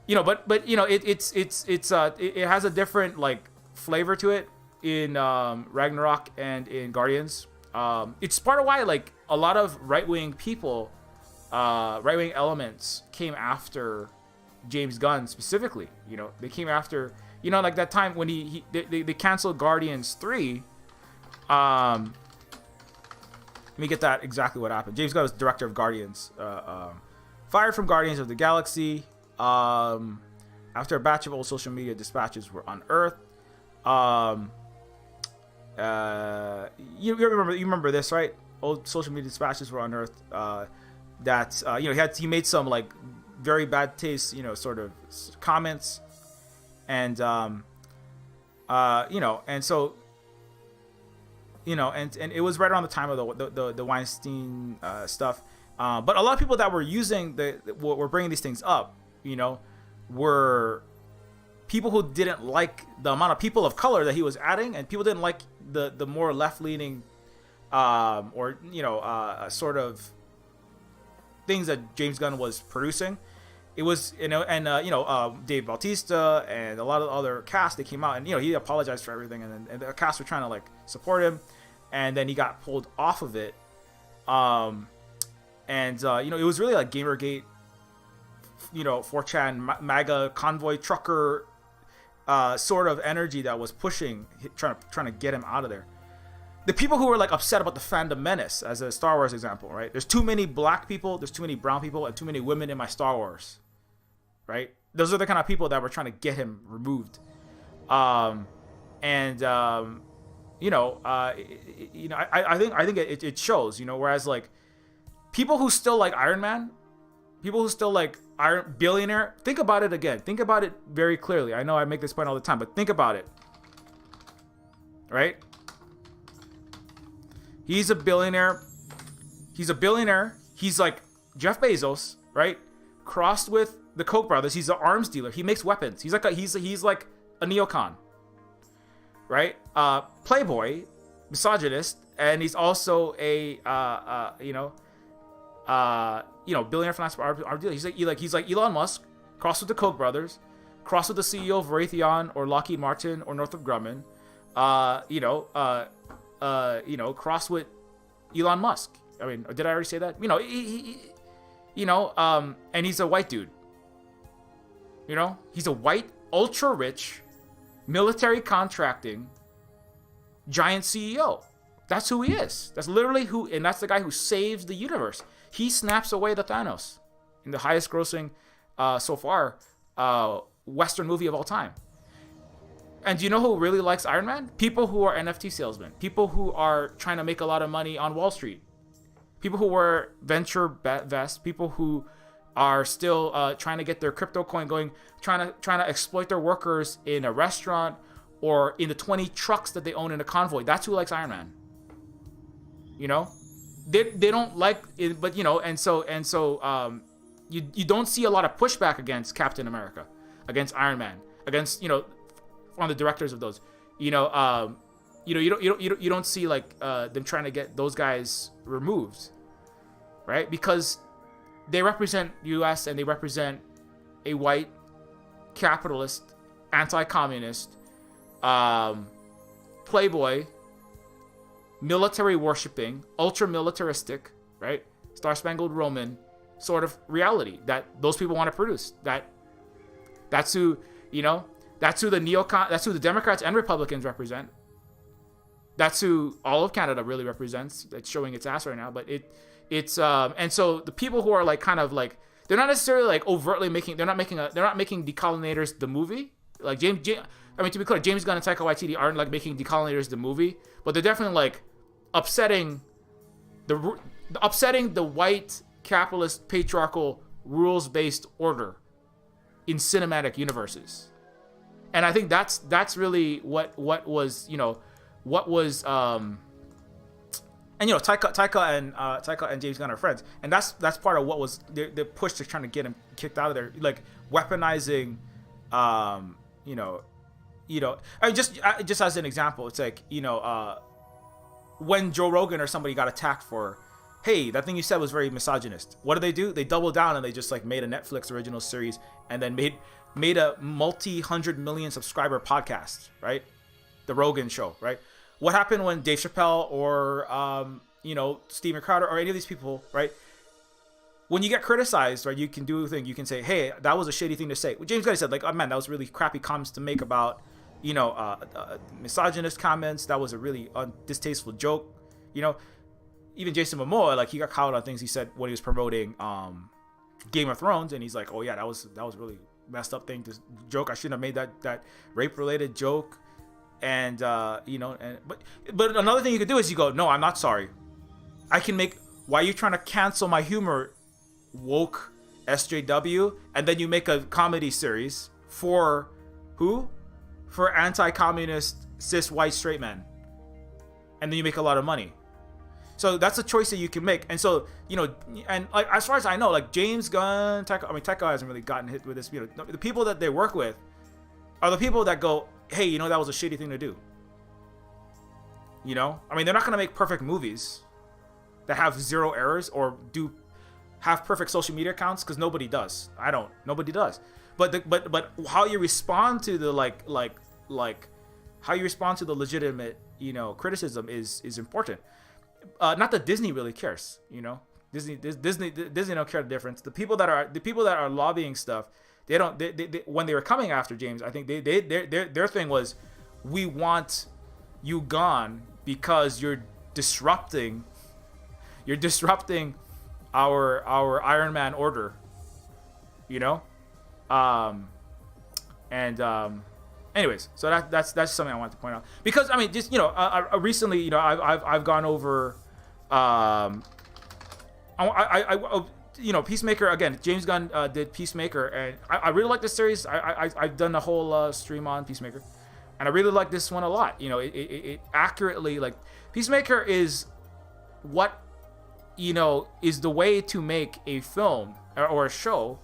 but it has a different like flavor to it in Ragnarok and in Guardians. It's part of why like a lot of right-wing people, right-wing elements came after James Gunn specifically. They came after, like that time when they canceled Guardians 3. Let me get that exactly what happened. James Gunn was director of Guardians, fired from Guardians of the Galaxy after a batch of old social media dispatches were unearthed. You remember this, right? Old social media dispatches were unearthed. He made some like very bad taste, sort of comments, and and so and it was right around the time of the Weinstein stuff. But a lot of people that were using were bringing these things up, were people who didn't like the amount of people of color that he was adding, and people didn't like the more left-leaning sort of things that James Gunn was producing. It was Dave Bautista and a lot of other cast, they came out and he apologized for everything, and the cast were trying to like support him, and then he got pulled off of it. It was really like Gamergate, 4chan MAGA convoy trucker sort of energy that was pushing, trying to get him out of there. The people who were like upset about the fandom menace, as a Star Wars example, right? There's too many black people, there's too many brown people, and too many women in my Star Wars, right? Those are the kind of people that were trying to get him removed. I think it shows, whereas like people who still like Iron Man, people who still like billionaire, think about it again. Think about it very clearly. I know I make this point all the time, but think about it. Right? He's a billionaire. He's like Jeff Bezos, right? Crossed with the Koch brothers. He's an arms dealer. He makes weapons. He's like a neocon. Right? Playboy, misogynist, and he's also a billionaire financial arm dealer. He's like Elon Musk, crossed with the Koch brothers, crossed with the CEO of Raytheon or Lockheed Martin or Northrop Grumman, crossed with Elon Musk. I mean, did I already say that? And he's a white dude. He's a white, ultra rich, military contracting, giant CEO. That's who he is. That's literally who, and that's the guy who saves the universe. He snaps away the Thanos in the highest grossing, so far, Western movie of all time. And do you know who really likes Iron Man? People who are NFT salesmen. People who are trying to make a lot of money on Wall Street. People who wear venture vests. People who are still trying to get their crypto coin going. Trying to exploit their workers in a restaurant or in the 20 trucks that they own in a convoy. That's who likes Iron Man. They don't like it, but you don't see a lot of pushback against Captain America, against Iron Man, against on the directors of those. You don't see like them trying to get those guys removed, right? Because they represent U.S. and they represent a white capitalist, anti-communist, playboy, military worshipping, ultra militaristic, right? Star Spangled Roman sort of reality that those people want to produce. That's who that's who the that's who the Democrats and Republicans represent. That's who all of Canada really represents. It's showing its ass right now, but it's and so the people who are like kind of like, they're not necessarily like overtly they're not making Decolonators the movie. Like to be clear, James Gunn and Taika Waititi aren't like making Decolonators the movie, but they're definitely like upsetting the white capitalist patriarchal rules-based order in cinematic universes. And I think that's really what was, you know, what was and you know, Taika and James Gunn are friends, and that's part of what was the push to trying to get him kicked out of there, like weaponizing, you know, I mean, just as an example, it's like, you know, when Joe Rogan or somebody got attacked for, hey, that thing you said was very misogynist. What do? They doubled down and they just like made a Netflix original series and then made a multi-100 million subscriber podcast, right? The Rogan Show, right? What happened when Dave Chappelle or, you know, Steven Crowder or any of these people, right? When you get criticized, right, you can do a thing. You can say, hey, that was a shitty thing to say. Well, James Gunn said, like, oh, man, that was really crappy comments to make about, you know, misogynist comments. That was a really distasteful joke. You know, even Jason Momoa, like, he got caught on things he said when he was promoting Game of Thrones. And he's like, oh, yeah, that was really messed up thing to joke. I shouldn't have made that rape-related joke. And you know, but another thing you could do is you go, no, I'm not sorry. I can make, why are you trying to cancel my humor, woke SJW? And then you make a comedy series for who? For anti-communist cis white straight men, and then you make a lot of money. So that's a choice that you can make. And so, you know, and like, as far as I know, like James Gunn, Taika hasn't really gotten hit with this. You know, the people that they work with are the people that go, hey, you know, that was a shitty thing to do. You know, I mean, they're not going to make perfect movies that have zero errors or have perfect social media accounts, because nobody does. Nobody does. But how you respond to the like how you respond to the legitimate, you know, criticism is important. Not that Disney really cares, you know. Disney don't care the difference. The people that are lobbying stuff, they when they were coming after James, I think their thing was, we want you gone because you're disrupting our Iron Man order, you know. Anyways, so that's something I wanted to point out, because I mean, just, you know, I recently, you know, I've gone over you know, Peacemaker again. James Gunn did Peacemaker, and I really like this series. I've done a whole stream on Peacemaker, and I really like this one a lot. You know, it accurately, like, Peacemaker is what, you know, is the way to make a film or a show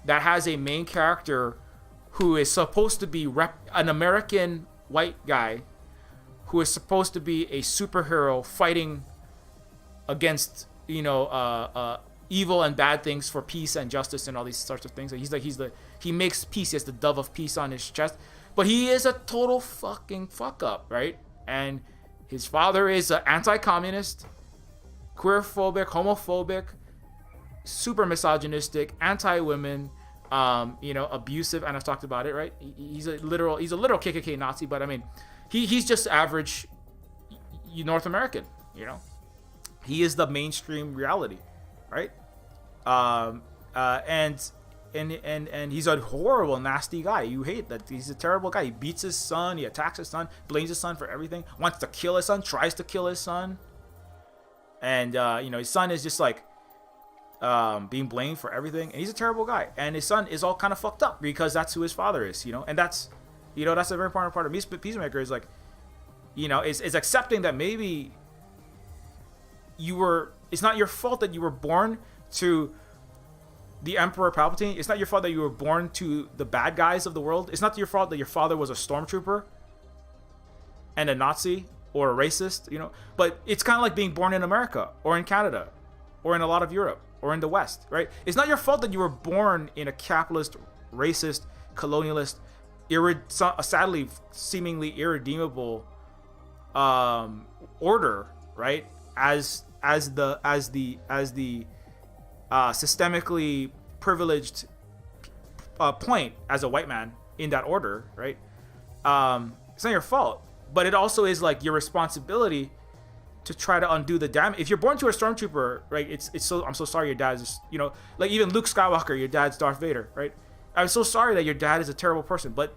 that has a main character who is supposed to be an American white guy who is supposed to be a superhero fighting against, you know, evil and bad things for peace and justice and all these sorts of things. He makes peace. He has the dove of peace on his chest, but he is a total fucking fuck up, right? And his father is an anti-communist, queerphobic, homophobic, super misogynistic, anti-women, you know, abusive, and I've talked about it, right? He's a literal KKK Nazi, but I mean, he's just average North American, you know. He is the mainstream reality, right? And he's a horrible, nasty guy. You hate that. He's a terrible guy. He beats his son. He attacks his son. Blames his son for everything. Wants to kill his son. Tries to kill his son. And you know, his son is just like being blamed for everything. And he's a terrible guy. And his son is all kind of fucked up because that's who his father is. You know, and that's, you know, that's a very important part of Peacemaker. Is like, you know, is accepting that maybe it's not your fault that you were born to the Emperor Palpatine. It's not your fault that you were born to the bad guys of the world. It's not your fault that your father was a stormtrooper and a Nazi or a racist, you know. But it's kind of like being born in America or in Canada or in a lot of Europe or in the West, right? It's not your fault that you were born in a capitalist, racist, colonialist, sadly seemingly irredeemable order, right? As the systemically privileged point as a white man in that order, right? It's not your fault, but it also is like your responsibility to try to undo the damage. If you're born to a stormtrooper, right? I'm so sorry your dad's just, you know, like even Luke Skywalker, your dad's Darth Vader, right? I'm so sorry that your dad is a terrible person, but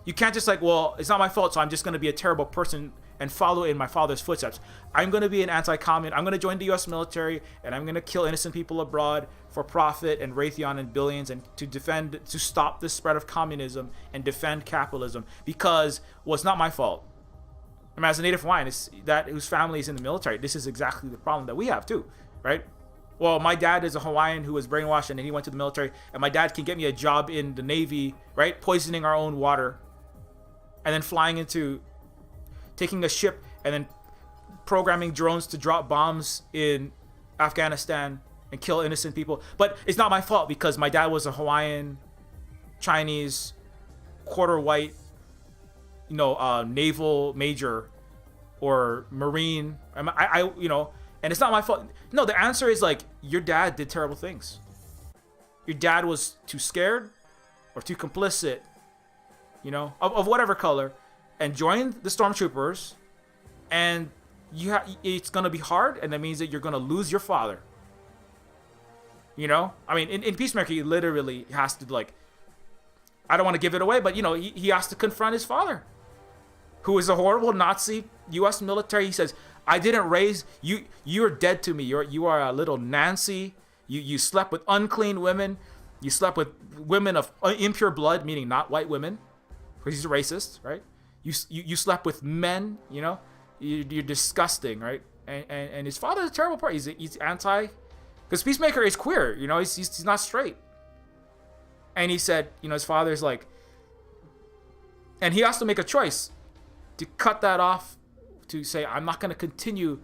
you can't just like, well, it's not my fault, so I'm just going to be a terrible person and follow in my father's footsteps. I'm going to be an anti-communist. I'm going to join the U.S. military, and I'm going to kill innocent people abroad for profit and Raytheon and billions, and to stop the spread of communism and defend capitalism, because, well, it's not my fault. I mean, as a native Hawaiian, whose family is in the military, this is exactly the problem that we have too, right? Well, my dad is a Hawaiian who was brainwashed and then he went to the military, and my dad can get me a job in the Navy, right? Poisoning our own water, and then taking a ship and then programming drones to drop bombs in Afghanistan and kill innocent people. But it's not my fault because my dad was a Hawaiian, Chinese, quarter white, naval major or Marine. And it's not my fault. No, the answer is like, your dad did terrible things. Your dad was too scared or too complicit, of whatever color, and joined the stormtroopers, and it's gonna be hard, and that means that you're gonna lose your father. I mean, in Peacemaker, he literally has to, I don't want to give it away, but he has to confront his father, who is a horrible Nazi U.S. military. He says, I didn't raise you. You're dead to me. You are a little Nancy. You slept with unclean women. You slept with women of impure blood, meaning not white women, because he's a racist, right? You slept with men. You're disgusting, right? And his father's a terrible part. He's anti, because Peacemaker is queer. He's not straight. And he said, his father's like, and he has to make a choice to cut that off, to say, I'm not going to continue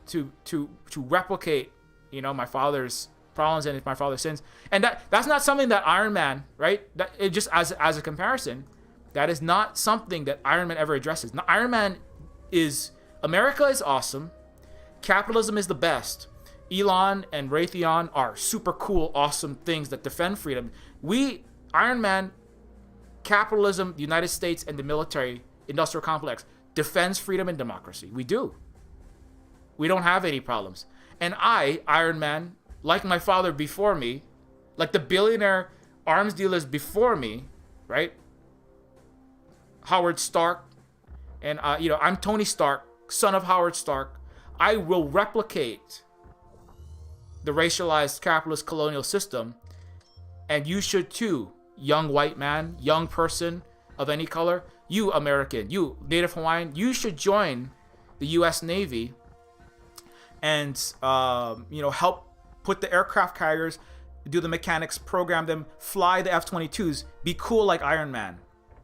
to replicate, my father's problems and my father's sins. And that's not something that Iron Man, right? That it just as a comparison, that is not something that Iron Man ever addresses. Now, Iron Man America is awesome. Capitalism is the best. Elon and Raytheon are super cool, awesome things that defend freedom. Iron Man, capitalism, the United States, and the military industrial complex defends freedom and democracy. We do. We don't have any problems. And Iron Man, like my father before me, like the billionaire arms dealers before me, right? Howard Stark, and I'm Tony Stark, son of Howard Stark. I will replicate the racialized capitalist colonial system, and you should too, young white man, young person of any color, you American, you Native Hawaiian, you should join the U.S. Navy and help put the aircraft carriers, do the mechanics, program them, fly the F-22s, be cool like Iron Man,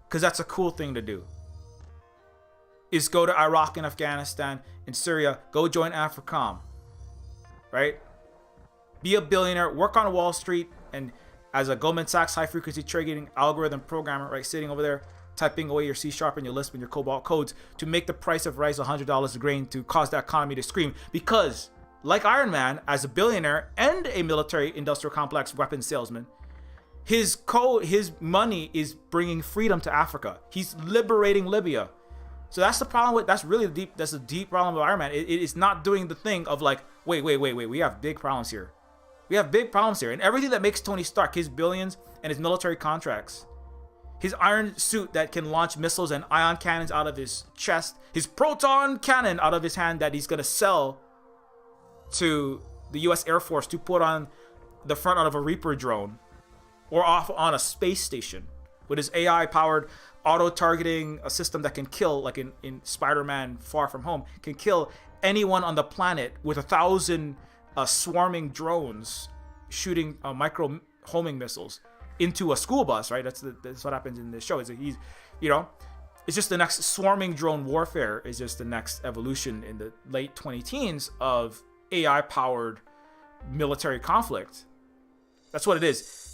because that's a cool thing to do. Is go to Iraq and Afghanistan and Syria, go join AFRICOM, right? Be a billionaire, work on Wall Street, and as a Goldman Sachs high-frequency trading algorithm programmer, right, sitting over there, typing away your C# and your Lisp and your COBOL codes to make the price of rice $100 a grain to cause the economy to scream. Because, like Iron Man, as a billionaire and a military industrial complex weapons salesman, his money is bringing freedom to Africa. He's liberating Libya. So that's the problem that's a deep problem with Iron Man. It is not doing the thing of like, wait, we have big problems here. And everything that makes Tony Stark, his billions and his military contracts, his iron suit that can launch missiles and ion cannons out of his chest, his proton cannon out of his hand that he's going to sell to the US Air Force to put on the front of a Reaper drone or off on a space station with his AI-powered auto-targeting a system that can kill, like in Spider-Man Far From Home, can kill anyone on the planet with 1,000 swarming drones shooting micro homing missiles into a school bus, right? That's what happens in this show. It's just the next swarming drone warfare is just the next evolution in the late 2010s of AI-powered military conflict. That's what it is.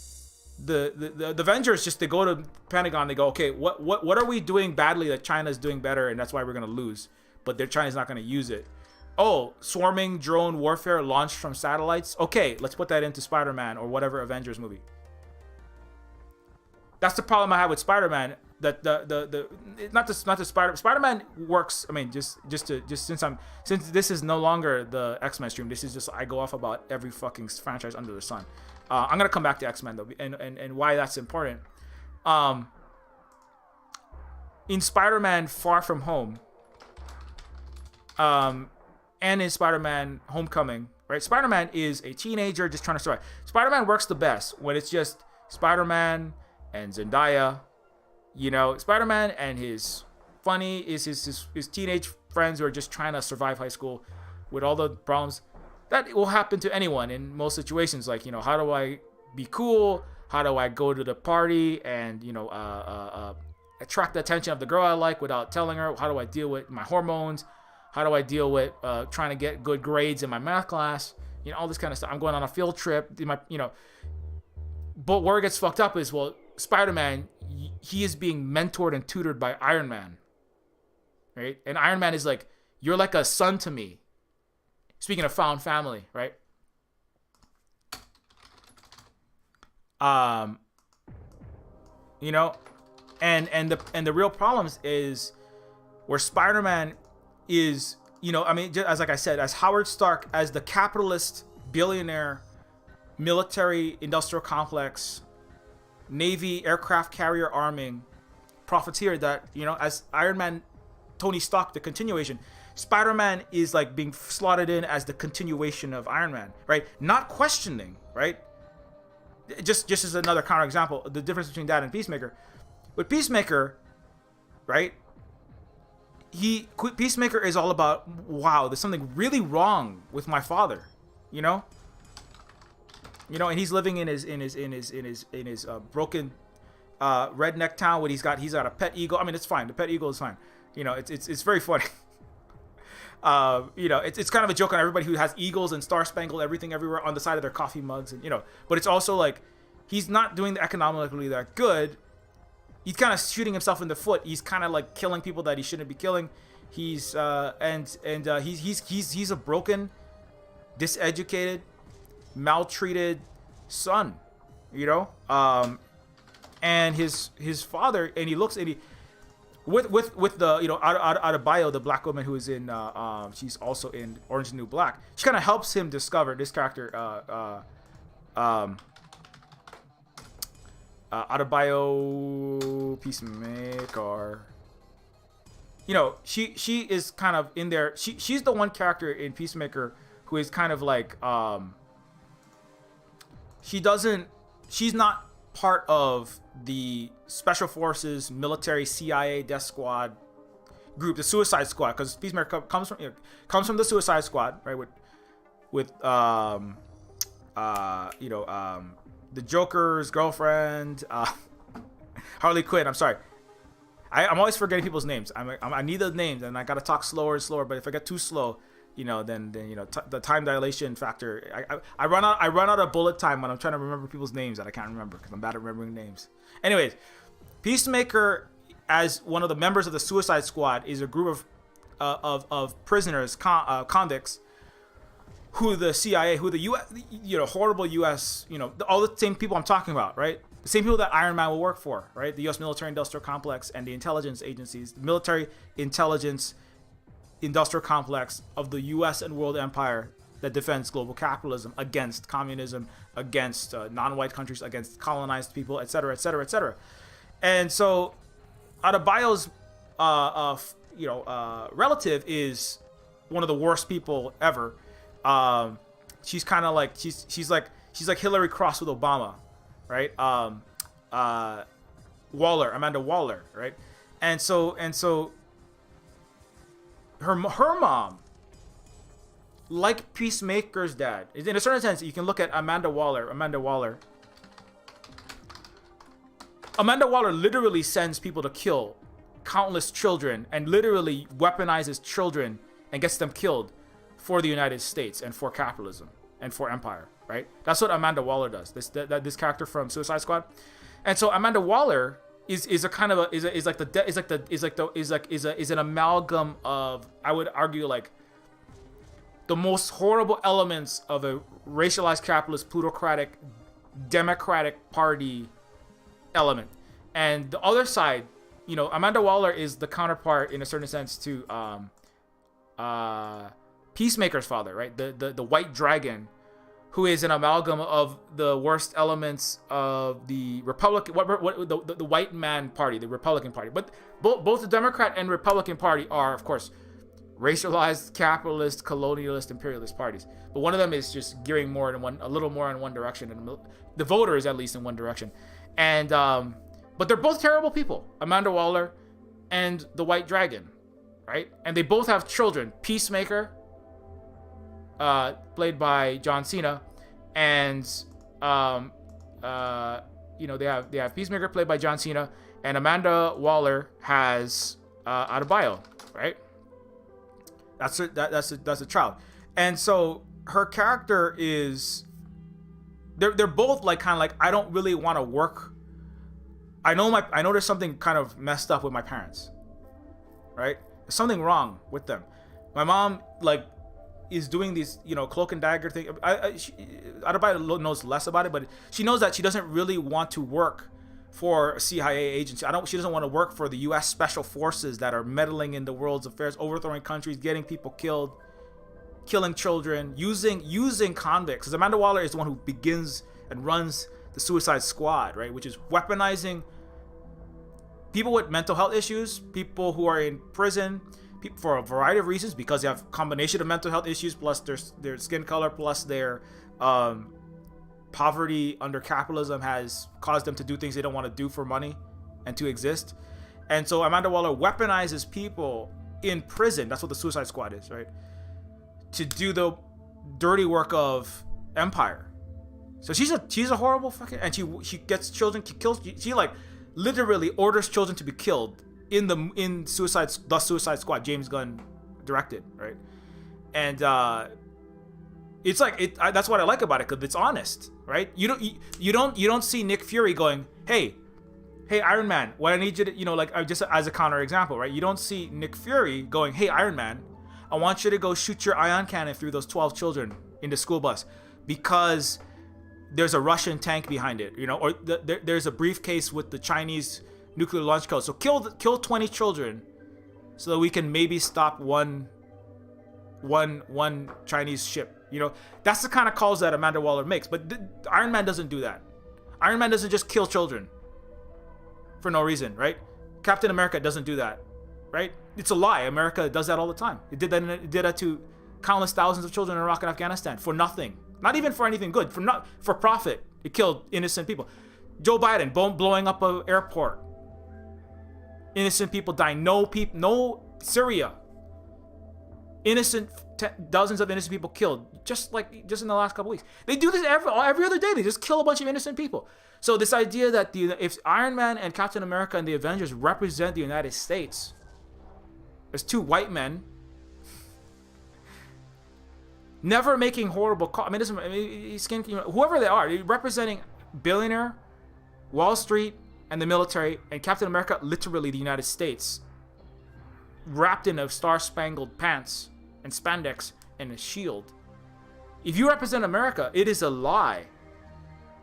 The Avengers they go to Pentagon, they go, okay, what are we doing badly that China's doing better, and that's why we're gonna lose, but China's not gonna use it. Oh, swarming drone warfare launched from satellites. Okay, let's put that into Spider-Man or whatever Avengers movie. That's the problem I have with Spider-Man. That Spider-Man works. I mean, just since this is no longer the Xmen stream, this is just I go off about every fucking franchise under the sun. I'm gonna come back to Xmen though, and why that's important. In Spider-Man Far From Home, and in Spider-Man Homecoming, right? Spider-Man is a teenager just trying to survive. Spider-Man works the best when it's just Spider-Man and Zendaya. You know, Spider-Man and his teenage friends who are just trying to survive high school with all the problems. That will happen to anyone in most situations. Like, you know, how do I be cool? How do I go to the party and, you know, attract the attention of the girl I like without telling her? How do I deal with my hormones? How do I deal with trying to get good grades in my math class? You know, all this kind of stuff. I'm going on a field trip. But where it gets fucked up is, well, Spider-Man, he is being mentored and tutored by Iron Man, right? And Iron Man is like, you're like a son to me. Speaking of found family, right? You know, and the real problems is where Spider-Man is, you know, I mean, just as like I said, as Howard Stark, as the capitalist billionaire military industrial complex Navy aircraft carrier arming profiteer that, you know, as Iron Man, Tony Stark, the continuation, Spider-Man is like being slotted in as the continuation of Iron Man, right? Not questioning, right? Just as another counterexample, the difference between that and Peacemaker. With Peacemaker, right? Peacemaker is all about, wow, there's something really wrong with my father, you know, and he's living in his broken redneck town where he's got a pet eagle. I mean, it's fine. The pet eagle is fine. You know, it's very funny. You know, it's kind of a joke on everybody who has eagles and Star Spangled everything everywhere on the side of their coffee mugs, and, you know, but it's also like he's not doing the economically that good. He's kind of shooting himself in the foot. He's kind of like killing people that he shouldn't be killing. He's he's a broken, diseducated, maltreated son, you know. And his father, and he looks, and he with the, you know, Adebayo, the black woman who is in she's also in Orange is the New Black. She kind of helps him discover this character, Adebayo Peacemaker. You know, she is kind of in there. She's the one character in Peacemaker who is kind of like she's not part of the Special Forces military CIA death squad group, the Suicide Squad, because Peacemaker comes from the Suicide Squad, right? With the Joker's girlfriend, Harley Quinn. I'm sorry, I'm always forgetting people's names. I need the names, and I gotta talk slower and slower. But if I get too slow, you know, then you know, the time dilation factor. I run out of bullet time when I'm trying to remember people's names that I can't remember because I'm bad at remembering names. Anyways, Peacemaker, as one of the members of the Suicide Squad, is a group of prisoners, convicts, who the CIA, who the U.S., you know, horrible U.S., you know, all the same people I'm talking about, right? The same people that Iron Man will work for, right? The U.S. military industrial complex and the intelligence agencies, the military intelligence industrial complex of the U.S. and world empire that defends global capitalism against communism, against non-white countries, against colonized people, etc., etc., etc. And so Adebayo's relative is one of the worst people ever. She's kind of like she's like Hillary crossed with Obama, right? Amanda Waller, right? And so her mom, like Peacemaker's dad, in a certain sense, you can look at Amanda Waller literally sends people to kill countless children and literally weaponizes children and gets them killed for the United States and for capitalism and for empire, right? That's what Amanda Waller does. This character from Suicide Squad. And so Amanda Waller is an amalgam of, I would argue, like the most horrible elements of a racialized capitalist plutocratic Democratic Party element. And the other side, you know, Amanda Waller is the counterpart in a certain sense to Peacemaker's father, right? The White Dragon, who is an amalgam of the worst elements of the Republican, the white man party, the Republican Party. But both the Democrat and Republican Party are, of course, racialized, capitalist, colonialist, imperialist parties. But one of them is just gearing more in a little more in one direction, and the voters at least in one direction. And but they're both terrible people, Amanda Waller and the White Dragon, right? And they both have children. Peacemaker, played by John Cena, and they have Peacemaker played by John Cena, and Amanda Waller has Adebayo, right? That's a child, and so her character is. They're both like kind of like, I don't really want to work. I know there's something kind of messed up with my parents, right? There's something wrong with them. My mom like is doing these, cloak and dagger thing. Adebayo knows less about it, but she knows that she doesn't really want to work for a CIA agency. She doesn't want to work for the U.S. Special Forces that are meddling in the world's affairs, overthrowing countries, getting people killed, killing children, using convicts. Because Amanda Waller is the one who begins and runs the Suicide Squad, right? Which is weaponizing people with mental health issues, people who are in prison, for a variety of reasons, because they have a combination of mental health issues, plus their skin color, plus their poverty under capitalism has caused them to do things they don't want to do for money and to exist. And so Amanda Waller weaponizes people in prison. That's what the Suicide Squad is, right? To do the dirty work of Empire. So she's a horrible fucking, and she gets children, she like literally orders children to be killed in the Suicide Squad, James Gunn directed, right? And it's like that's what I like about it, because it's honest, right? You don't see Nick Fury going, hey Iron Man, what I need you to, like, just as a counter example, right? You don't see Nick Fury going, hey Iron Man, I want you to go shoot your ion cannon through those 12 children in the school bus because there's a Russian tank behind it, or there's a briefcase with the Chinese nuclear launch code. So kill 20 children so that we can maybe stop one Chinese ship. That's the kind of calls that Amanda Waller makes. But Iron Man doesn't do that. Iron Man doesn't just kill children for no reason, right? Captain America doesn't do that, right? It's a lie. America does that all the time. It did that to countless thousands of children in Iraq and Afghanistan for nothing. Not even for anything good. For profit. It killed innocent people. Joe Biden blowing up an airport. Innocent people dying. No Syria. Dozens of innocent people killed. Just in the last couple weeks. They do this every other day. They just kill a bunch of innocent people. So this idea that if Iron Man and Captain America and the Avengers represent the United States as two white men, never making horrible calls. Whoever they are, representing billionaire, Wall Street, and the military, and Captain America, literally the United States, wrapped in a star-spangled pants and spandex and a shield. If you represent America, it is a lie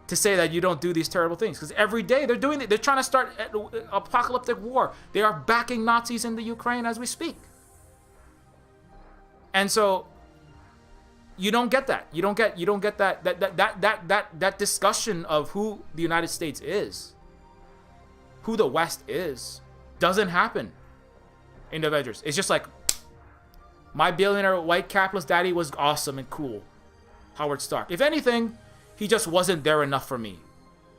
to say that you don't do these terrible things, because every day they're doing it. They're trying to start apocalyptic war. They are backing Nazis in the Ukraine as we speak. And so you don't get that. You don't get that discussion of who the United States is, who the West is, doesn't happen in the Avengers. It's just like, my billionaire white capitalist daddy was awesome and cool, Howard Stark. If anything, he just wasn't there enough for me.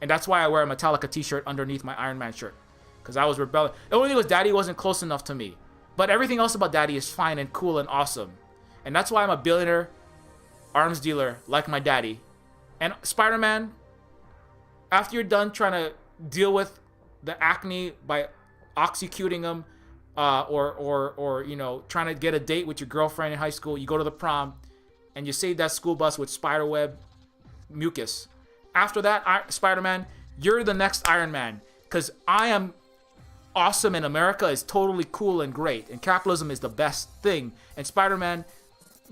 And that's why I wear a Metallica t-shirt underneath my Iron Man shirt, because I was rebelling. The only thing was daddy wasn't close enough to me. But everything else about daddy is fine and cool and awesome. And that's why I'm a billionaire arms dealer like my daddy. And Spider-Man, after you're done trying to deal with the acne by oxycuting him, or trying to get a date with your girlfriend in high school, you go to the prom and you save that school bus with spiderweb mucus. After that, Spider-Man, you're the next Iron Man, because I am awesome and America is totally cool and great and capitalism is the best thing. And Spider-Man,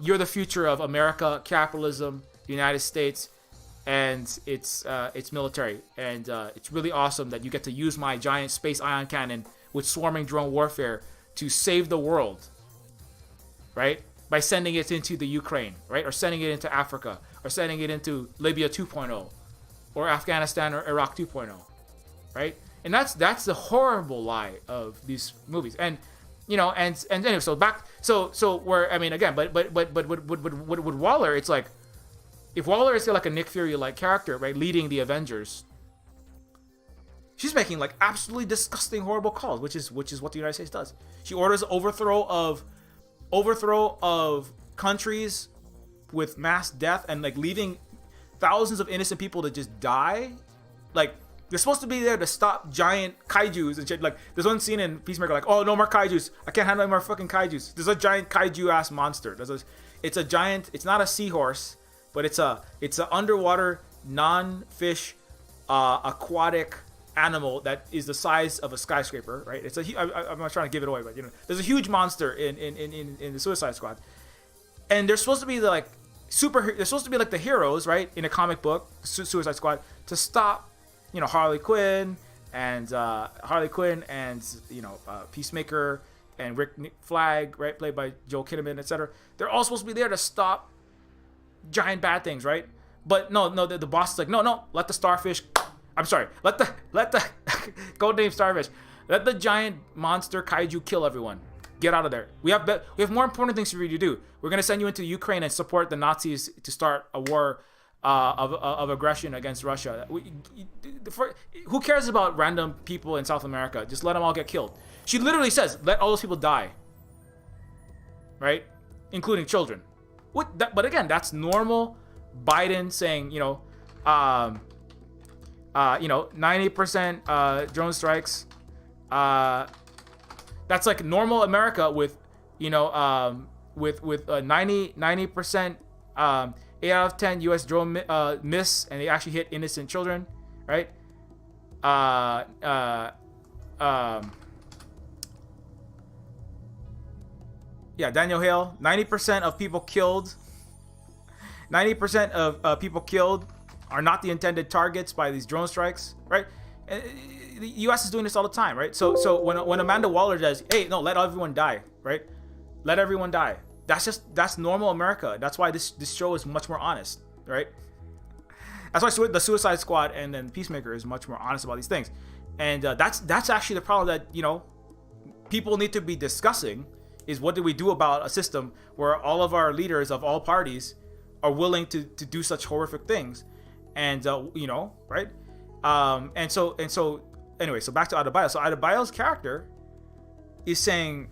you're the future of America, capitalism, the United States, and its military. And it's really awesome that you get to use my giant space ion cannon with swarming drone warfare to save the world, right? By sending it into the Ukraine, right? Or sending it into Africa, or sending it into Libya 2.0, or Afghanistan or Iraq 2.0, right? And that's the horrible lie of these movies. And you know, and anyway, so back, so where, I mean, again, but with Waller, it's like, if Waller is like a Nick Fury like character, right, leading the Avengers, she's making like absolutely disgusting, horrible calls, which is what the United States does. She orders overthrow of countries with mass death and like leaving thousands of innocent people to just die. Like, they're supposed to be there to stop giant kaijus and shit. Like, there's one scene in Peacemaker, like, oh, no more kaijus. I can't handle any more fucking kaijus. There's a giant kaiju ass monster. It's a giant. It's not a seahorse, but it's a underwater non-fish aquatic animal that is the size of a skyscraper, right? I'm not trying to give it away, but you know, there's a huge monster in the Suicide Squad, and they're supposed to be the, like, they're supposed to be like the heroes, right, in a comic book, Suicide Squad, to stop, you know, Harley Quinn and you know, Peacemaker and Rick Flag, right, played by Joel Kinnaman, etc. They're all supposed to be there to stop giant bad things, right? But no, the boss is like, no, let the starfish. I'm sorry, let the codename starfish, let the giant monster kaiju kill everyone. Get out of there. We have more important things for you to do. We're gonna send you into Ukraine and support the Nazis to start a war of aggression against Russia. Who cares about random people in South America? Just let them all get killed. She literally says, let all those people die, right, including children. But again, that's normal Biden saying, you know, 90% drone strikes. That's like normal America with, you know, with 90%, 8 out of 10 U.S. drone miss, and they actually hit innocent children, right? Yeah, Daniel Hale, 90% of people killed. 90% of people killed are not the intended targets by these drone strikes, right? The U.S. is doing this all the time, right? So when Amanda Waller says, "Hey, no, let everyone die," right? Let everyone die. That's normal America. That's why this show is much more honest, right? That's why the Suicide Squad and then Peacemaker is much more honest about these things, and that's actually the problem that, you know, people need to be discussing, is what do we do about a system where all of our leaders of all parties are willing to do such horrific things, and you know, right? And so anyway, so back to Adebayo. So Adebayo's character is saying,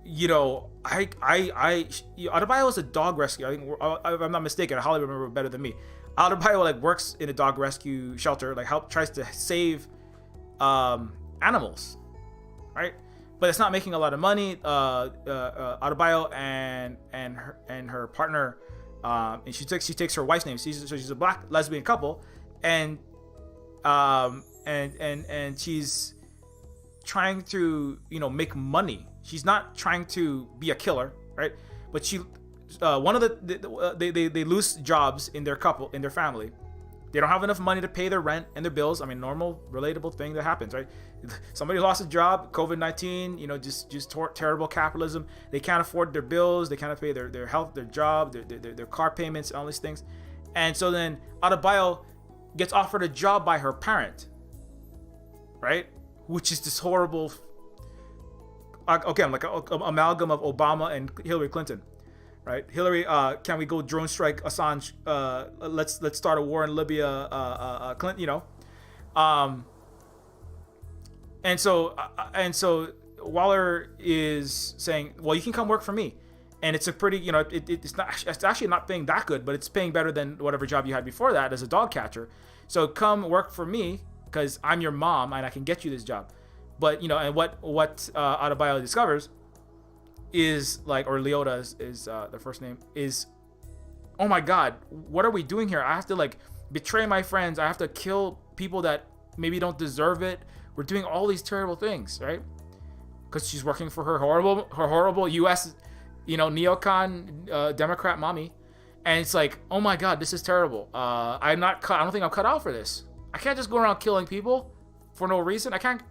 you know, Adebayo is a dog rescue. I think, if I'm not mistaken, Holly remember better than me. Adebayo like works in a dog rescue shelter, like tries to save animals, right? But it's not making a lot of money. Adebayo and her partner, and she takes her wife's name. She's a black lesbian couple, and she's trying to, you know, make money. She's not trying to be a killer, right? But she, one of they lose jobs in their family. They don't have enough money to pay their rent and their bills. I mean, normal, relatable thing that happens, right? Somebody lost a job, COVID-19, you know, just terrible capitalism. They can't afford their bills. They can't pay their health, their job, their car payments, and all these things. And so then Adebayo gets offered a job by her parent, right? Which is this horrible, okay, like an amalgam of Obama and Hillary Clinton. Right, Hillary, can we go drone strike Assange? Let's start a war in Libya. Clinton, you know, and so Waller is saying, well, you can come work for me, and it's a pretty, you know, it's actually not paying that good, but it's paying better than whatever job you had before that as a dog catcher. So come work for me because I'm your mom and I can get you this job. But you know, and what Adebayo discovers is like, or Leota is their first name, is, oh my god, what are we doing here? I have to like betray my friends. I have to kill people that maybe don't deserve it. We're doing all these terrible things, right? Because she's working for her horrible U.S., you know, neocon Democrat mommy, and it's like, oh my god, this is terrible. I don't think I'm cut out for this. I can't just go around killing people for no reason. I can't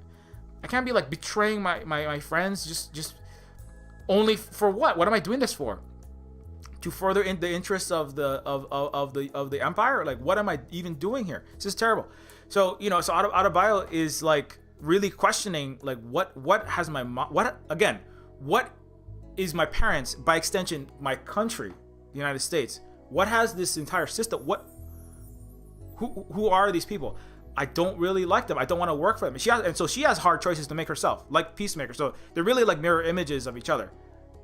be like betraying my friends just only for what? What am I doing this for? To further in the interests of the empire? Like, what am I even doing here? This is terrible. So, you know, so Adebayo is like really questioning like what has my what is my parents, by extension my country, the United States, what has this entire system, who are these people? I don't really like them. I don't want to work for them. So she has hard choices to make herself, like Peacemaker. So they're really like mirror images of each other.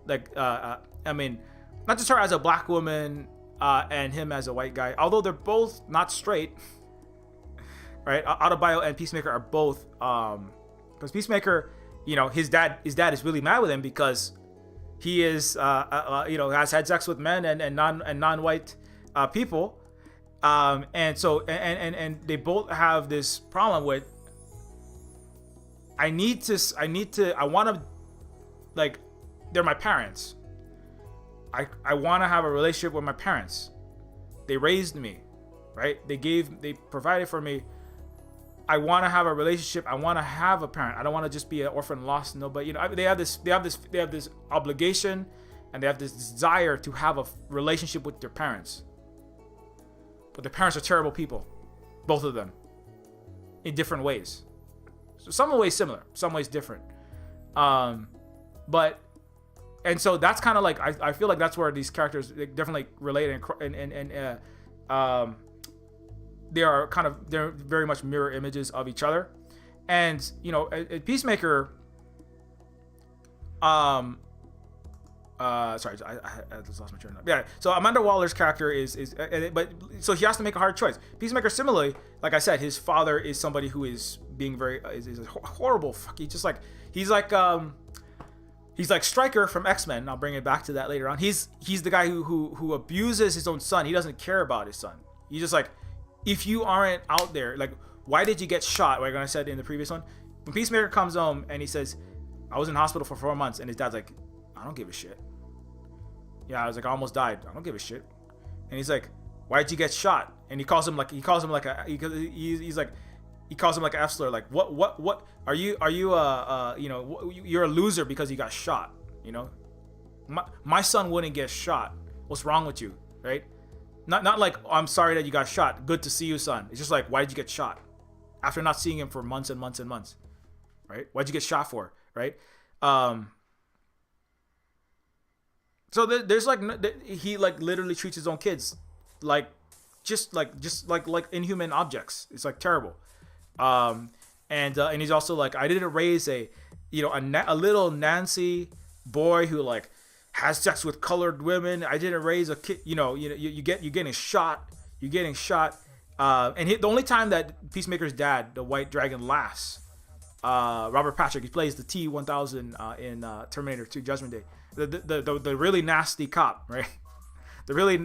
Like, I mean, not just her as a black woman and him as a white guy, although they're both not straight, right? Autobio and Peacemaker are both, because Peacemaker, you know, his dad is really mad with him because he is, you know, has had sex with men and non-white people. And so they both have this problem with, I want to, like, they're my parents. I want to have a relationship with my parents. They raised me, right? They provided for me. I want to have a relationship. I want to have a parent. I don't want to just be an orphan, lost, nobody. You know, they have this obligation, and they have this desire to have a relationship with their parents. But their parents are terrible people, both of them, in different ways. So some ways similar, some ways different. But and so that's kind of like I feel like that's where these characters definitely relate, and they're very much mirror images of each other. And you know, Peacemaker, sorry, I just lost my train of thought. Yeah, so Amanda Waller's character but so he has to make a hard choice. Peacemaker, similarly, like I said, his father is somebody who is being very is a horrible fuck. He's like Stryker from Xmen. I'll bring it back to that later on. He's the guy who abuses his own son. He doesn't care about his son. He's just like, if you aren't out there, like, why did you get shot? Like I said in the previous one, when Peacemaker comes home and he says, I was in hospital for 4 months, and his dad's like, I don't give a shit. Yeah, I was like, I almost died. I don't give a shit. And he's like, why'd you get shot? And he calls him like an F slur. Like, what are you you know, you're a loser because you got shot. You know, my son wouldn't get shot. What's wrong with you, right? Not like, oh, I'm sorry that you got shot. Good to see you, son. It's just like, why did you get shot? After not seeing him for months and months and months, right? Why'd you get shot for, right? So there's like, he like literally treats his own kids like just like inhuman objects. It's like terrible. And he's also like, I didn't raise a little Nancy boy who like has sex with colored women. I didn't raise a kid. You're getting shot. And the only time that Peacemaker's dad, the White Dragon, laughs, Robert Patrick, he plays the T-1000 in Terminator 2: Judgment Day. The really nasty cop, right? The really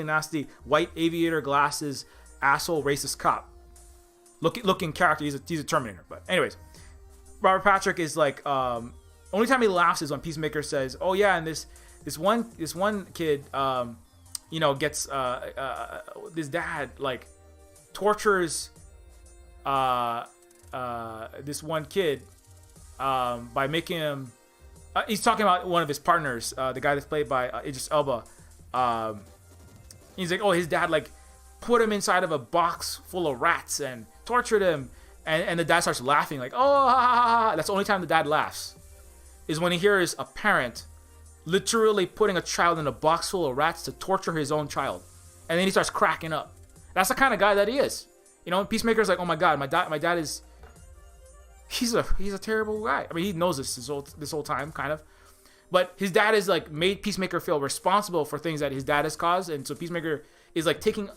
nasty white aviator glasses asshole racist cop looking character. He's a Terminator. But anyways, Robert Patrick is like, only time he laughs is when Peacemaker says, "Oh yeah, and this one kid, gets this dad like tortures this one kid by making him." He's talking about one of his partners, the guy that's played by Idris Elba. He's like, oh, his dad like put him inside of a box full of rats and tortured him, and the dad starts laughing like, oh, ha, ha, ha. That's the only time the dad laughs, is when he hears a parent literally putting a child in a box full of rats to torture his own child, and then he starts cracking up. That's the kind of guy that he is. Peacemaker's like, oh my god, my dad is. He's a terrible guy. I mean, he knows this whole time, kind of. But his dad is like made Peacemaker feel responsible for things that his dad has caused, and so Peacemaker is like taking,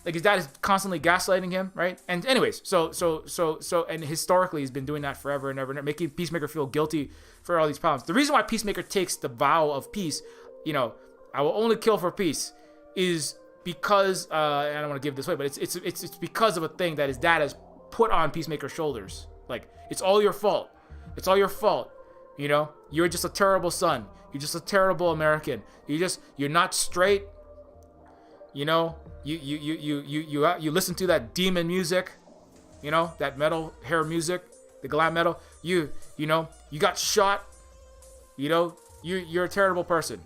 like, his dad is constantly gaslighting him, right? And anyways, so and historically he's been doing that forever and ever, making Peacemaker feel guilty for all these problems. The reason why Peacemaker takes the vow of peace, I will only kill for peace, is because I don't want to give this away, but it's because of a thing that his dad has put on Peacemaker's shoulders. Like, it's all your fault. It's all your fault. You're just a terrible son. You're just a terrible American. You're not straight. You listen to that demon music, that metal hair music, the glam metal. You got shot. You're a terrible person.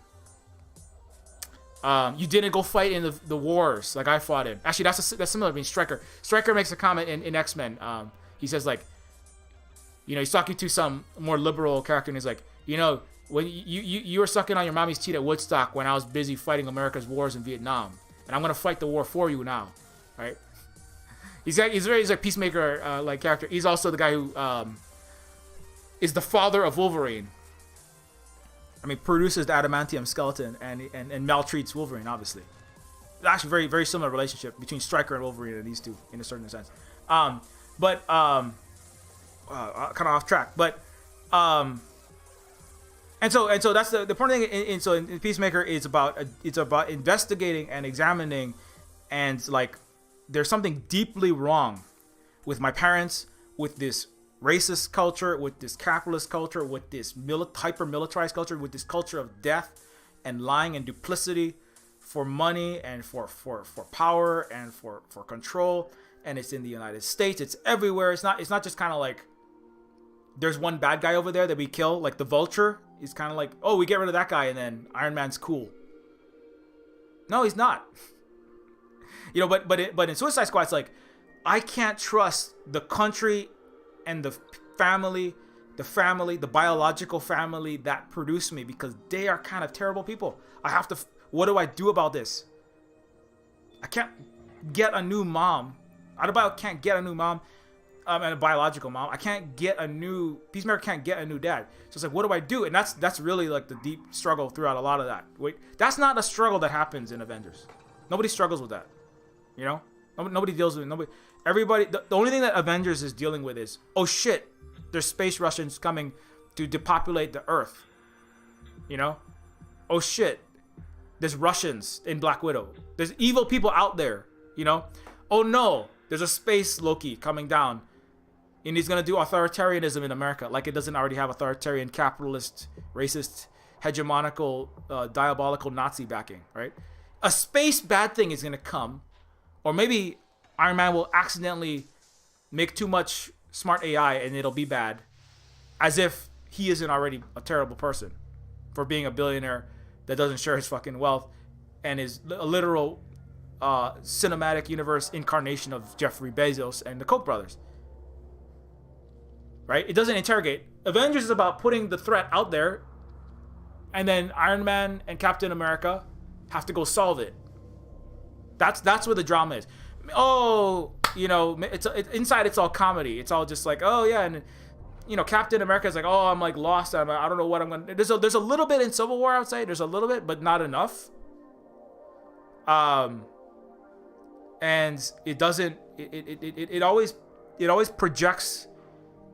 You didn't go fight in the wars like I fought in. Actually, that's similar to being Stryker. Stryker makes a comment in X-Men. he says like, he's talking to some more liberal character, and he's like, when you were sucking on your mommy's teat at Woodstock when I was busy fighting America's wars in Vietnam, and I'm gonna fight the war for you now, right? He's a peacemaker like character. He's also the guy who is the father of Wolverine. I mean, produces the adamantium skeleton and maltreats Wolverine, obviously. Actually, very, very similar relationship between Stryker and Wolverine and these two in a certain sense. Kind of off track, but and so that's the important thing. In Peacemaker, it's about investigating and examining, and like there's something deeply wrong with my parents, with this racist culture, with this capitalist culture, with this hyper-militarized culture, with this culture of death and lying and duplicity for money and for power and for control. And it's in the United States. It's everywhere. It's not just kind of like there's one bad guy over there that we kill, like the Vulture. He's kind of like, oh, we get rid of that guy and then Iron Man's cool. No, he's not. But in Suicide Squad, it's like I can't trust the country and the family, the biological family that produced me, because they are kind of terrible people. I have to. What do I do about this? I can't get a new mom. Can't get a new mom, and a biological mom. I can't get a new Peacemaker. Can't get a new dad. So it's like, what do I do? And that's really like the deep struggle throughout a lot of that. Wait, that's not a struggle that happens in Avengers. Nobody struggles with that. Nobody deals with it. Nobody. Everybody. The only thing that Avengers is dealing with is, oh shit, there's space Russians coming to depopulate the Earth. Oh shit, there's Russians in Black Widow. There's evil people out there. Oh no, there's a space Loki coming down, and he's gonna do authoritarianism in America, like it doesn't already have authoritarian, capitalist, racist, hegemonical, diabolical Nazi backing, right? A space bad thing is gonna come, or maybe Iron Man will accidentally make too much smart AI and it'll be bad, as if he isn't already a terrible person for being a billionaire that doesn't share his fucking wealth and is a literal cinematic universe incarnation of Jeffrey Bezos and the Koch brothers. Right? It doesn't interrogate. Avengers is about putting the threat out there, and then Iron Man and Captain America have to go solve it. That's where the drama is. Oh, it's inside. It's all comedy. It's all just like, oh yeah, and Captain America is like, oh, I'm like lost. I don't know what I'm gonna. There's a little bit in Civil War, I would say. There's a little bit, but not enough. And it doesn't. It always projects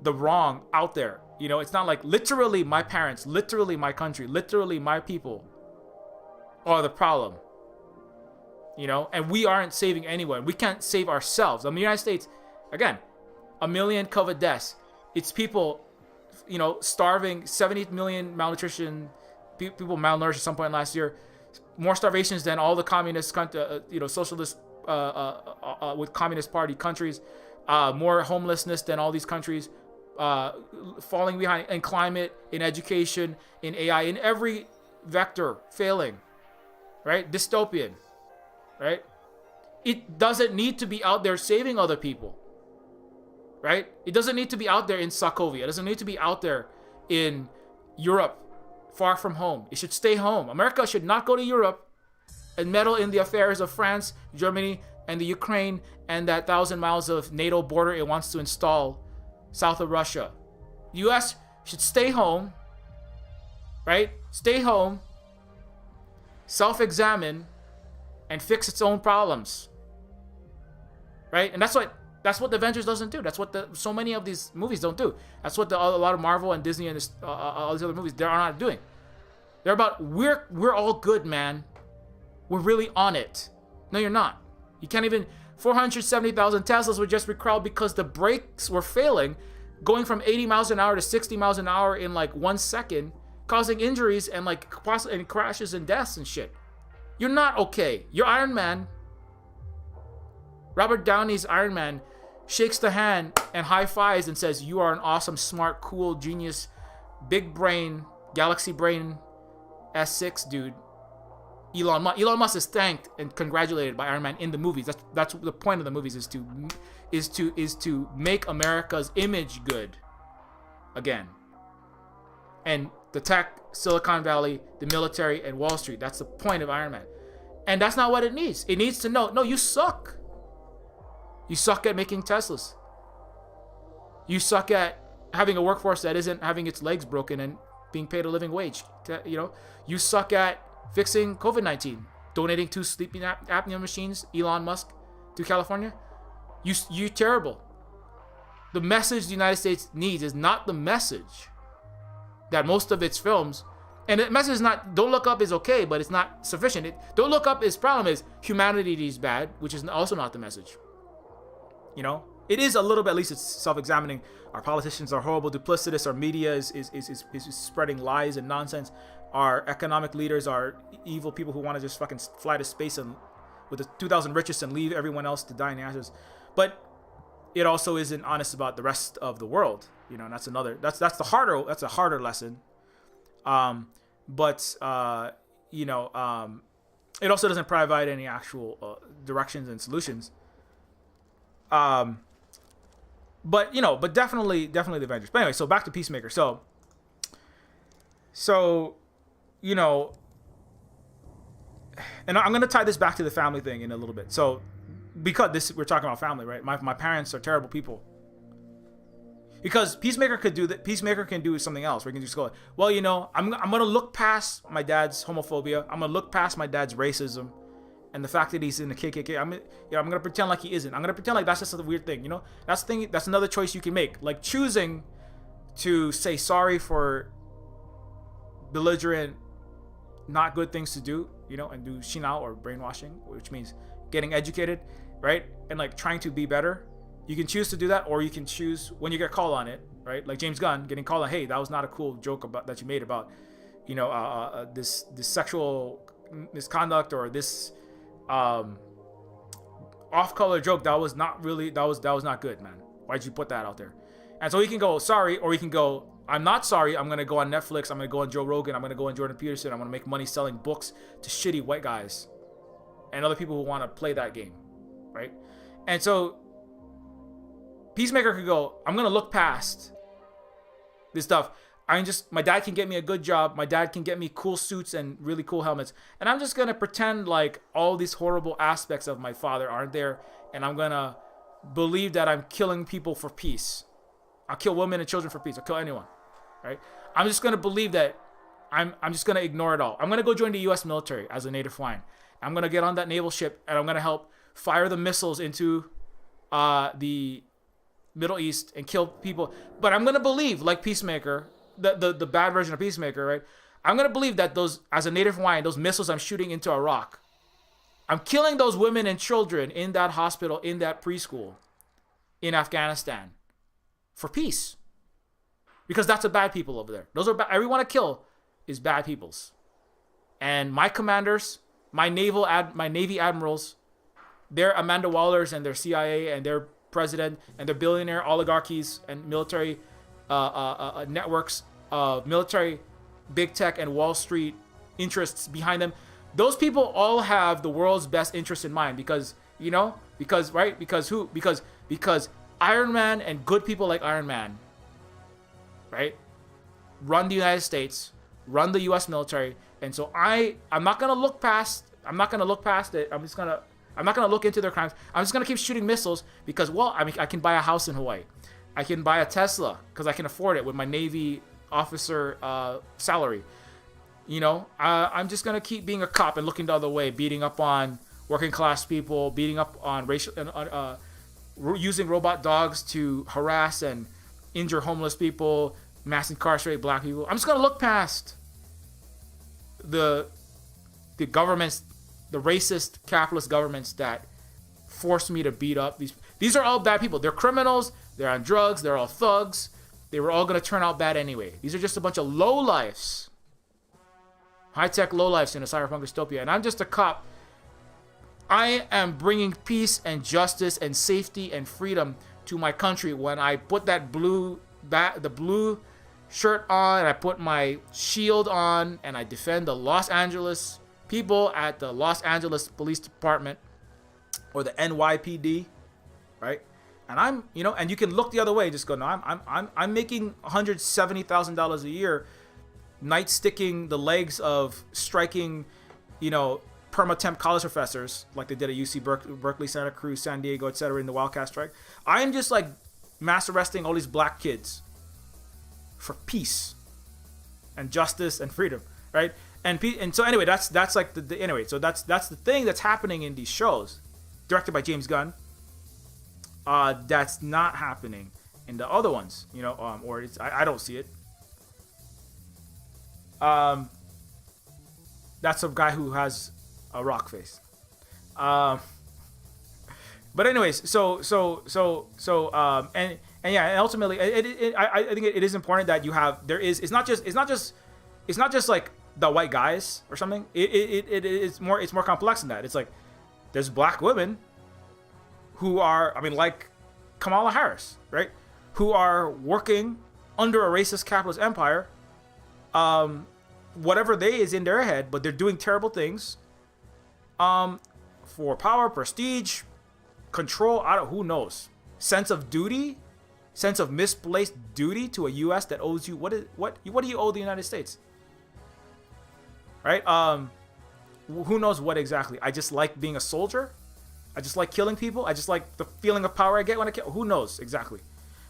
the wrong out there. It's not like literally my parents, literally my country, literally my people are the problem. And we aren't saving anyone. We can't save ourselves. In the United States, again, 1 million COVID deaths. It's people, starving, 70 million malnutrition, people malnourished at some point last year. More starvations than all the communist, socialist, with communist party countries. More homelessness than all these countries. Falling behind in climate, in education, in AI, in every vector, failing. Right? Dystopian. Right? It doesn't need to be out there saving other people. Right? It doesn't need to be out there in Sokovia. It doesn't need to be out there in Europe, far from home. It should stay home. America should not go to Europe and meddle in the affairs of France, Germany, and the Ukraine, and that 1,000 miles of NATO border it wants to install south of Russia. The U.S. should stay home, right? Stay home, self-examine, and fix its own problems, right? And that's what the Avengers doesn't do. That's what so many of these movies don't do. That's what a lot of Marvel and Disney and all these other movies, they are not doing. They're about, we're all good, man. We're really on it. No, you're not. You can't even. 470,000 Teslas were just recalled because the brakes were failing, going from 80 miles an hour to 60 miles an hour in like 1 second, causing injuries and like and crashes and deaths and shit. You're not okay. You're Iron Man. Robert Downey's Iron Man shakes the hand and high fives and says, "You are an awesome, smart, cool, genius, big brain, galaxy brain, S6 dude." Elon Musk is thanked and congratulated by Iron Man in the movies. That's the point of the movies, is to make America's image good again. And the tech, Silicon Valley, the military, and Wall Street. That's the point of Iron Man. And that's not what it needs. It needs to know, no, you suck. You suck at making Teslas. You suck at having a workforce that isn't having its legs broken and being paid a living wage. You suck at fixing COVID-19, donating 2 sleeping apnea machines, Elon Musk, to California. You're terrible. The message the United States needs is not the message that most of its films, and the message is not, Don't Look Up is okay, but it's not sufficient. Don't Look Up, its problem is humanity is bad, which is also not the message. It is a little bit, at least it's self-examining. Our politicians are horrible, duplicitous. Our media is spreading lies and nonsense. Our economic leaders are evil people who want to just fucking fly to space and with the 2,000 richest and leave everyone else to die in the ashes. But it also isn't honest about the rest of the world. And that's a harder lesson. But it also doesn't provide any actual directions and solutions. But definitely the Avengers. But anyway, so back to Peacemaker. So and I'm gonna tie this back to the family thing in a little bit. So because we're talking about family, right? My parents are terrible people. Because Peacemaker could do that. Peacemaker can do something else. We can just go, well, I'm gonna look past my dad's homophobia. I'm gonna look past my dad's racism, and the fact that he's in the KKK. I'm gonna pretend like he isn't. I'm gonna pretend like that's just a weird thing. That's another choice you can make. Like choosing to say sorry for belligerent, not good things to do. And do shinao or brainwashing, which means getting educated, right? And like trying to be better. You can choose to do that, or you can choose when you get called on it, right? Like James Gunn getting called on, hey, that was not a cool joke that you made about, this sexual misconduct or this off-color joke that was not good, man. Why'd you put that out there? And so he can go sorry, or he can go, I'm not sorry. I'm gonna go on Netflix. I'm gonna go on Joe Rogan. I'm gonna go on Jordan Peterson. I'm gonna make money selling books to shitty white guys and other people who want to play that game, right? And so Peacemaker could go, I'm gonna look past this stuff. My dad can get me a good job. My dad can get me cool suits and really cool helmets. And I'm just gonna pretend like all these horrible aspects of my father aren't there. And I'm gonna believe that I'm killing people for peace. I'll kill women and children for peace. I'll kill anyone, right? I'm just gonna believe that I'm just gonna ignore it all. I'm gonna go join the U.S. military as a native Hawaiian. I'm gonna get on that naval ship and I'm gonna help fire the missiles into the Middle East and kill people. But I'm gonna believe, like Peacemaker, the bad version of Peacemaker, right? I'm gonna believe that those, as a native Hawaiian, those missiles I'm shooting into Iraq, I'm killing those women and children in that hospital, in that preschool, in Afghanistan, for peace. Because that's the bad people over there. Those are everyone I kill is bad peoples. And my commanders, my Navy admirals, they're Amanda Wallers and their CIA and their president and their billionaire oligarchies and military networks of military, big tech, and Wall Street interests behind them. Those people all have the world's best interest in mind because Iron Man and good people like Iron Man, right, run the United States, run the U.S. military, and so I'm not gonna look past it. I'm not gonna look into their crimes. I'm just gonna keep shooting missiles because, I can buy a house in Hawaii, I can buy a Tesla because I can afford it with my Navy officer salary. I'm just gonna keep being a cop and looking the other way, beating up on working class people, beating up on racial. Using robot dogs to harass and injure homeless people, mass incarcerate black people. I'm just gonna look past the governments, the racist capitalist governments that forced me to beat up these. These are all bad people. They're criminals. They're on drugs. They're all thugs. They were all gonna turn out bad anyway. These are just a bunch of lowlifes, high-tech lowlifes in a cyberpunk dystopia, and I'm just a cop. I am bringing peace and justice and safety and freedom to my country when I put the blue shirt on and I put my shield on and I defend the Los Angeles people at the Los Angeles Police Department or the NYPD, right? And I'm, you know, and you can look the other way, just go, no, I'm making $170,000 a year, night sticking the legs of striking, you know, perma-temp college professors like they did at UC Berkeley, Santa Cruz, San Diego, etc. in the Wildcat strike. I'm just like mass arresting all these black kids for peace and justice and freedom, right? And so anyway, that's like anyway, so that's the thing that's happening in these shows, directed by James Gunn. That's not happening in the other ones, you know, or it's I don't see it. That's a guy who has a rock face. But anyways, and yeah, and ultimately, I think it is important that you have it's not just like the white guys or something. It's more complex than that. It's like there's black women who are, I mean, like Kamala Harris, right? Who are working under a racist capitalist empire. Whatever they is in their head, but they're doing terrible things. For power, prestige, control, who knows? Sense of duty, sense of misplaced duty to a U.S. that owes you what do you owe the United States? Right? Who knows what exactly? I just like being a soldier. I just like killing people. I just like the feeling of power I get when I kill. Who knows exactly?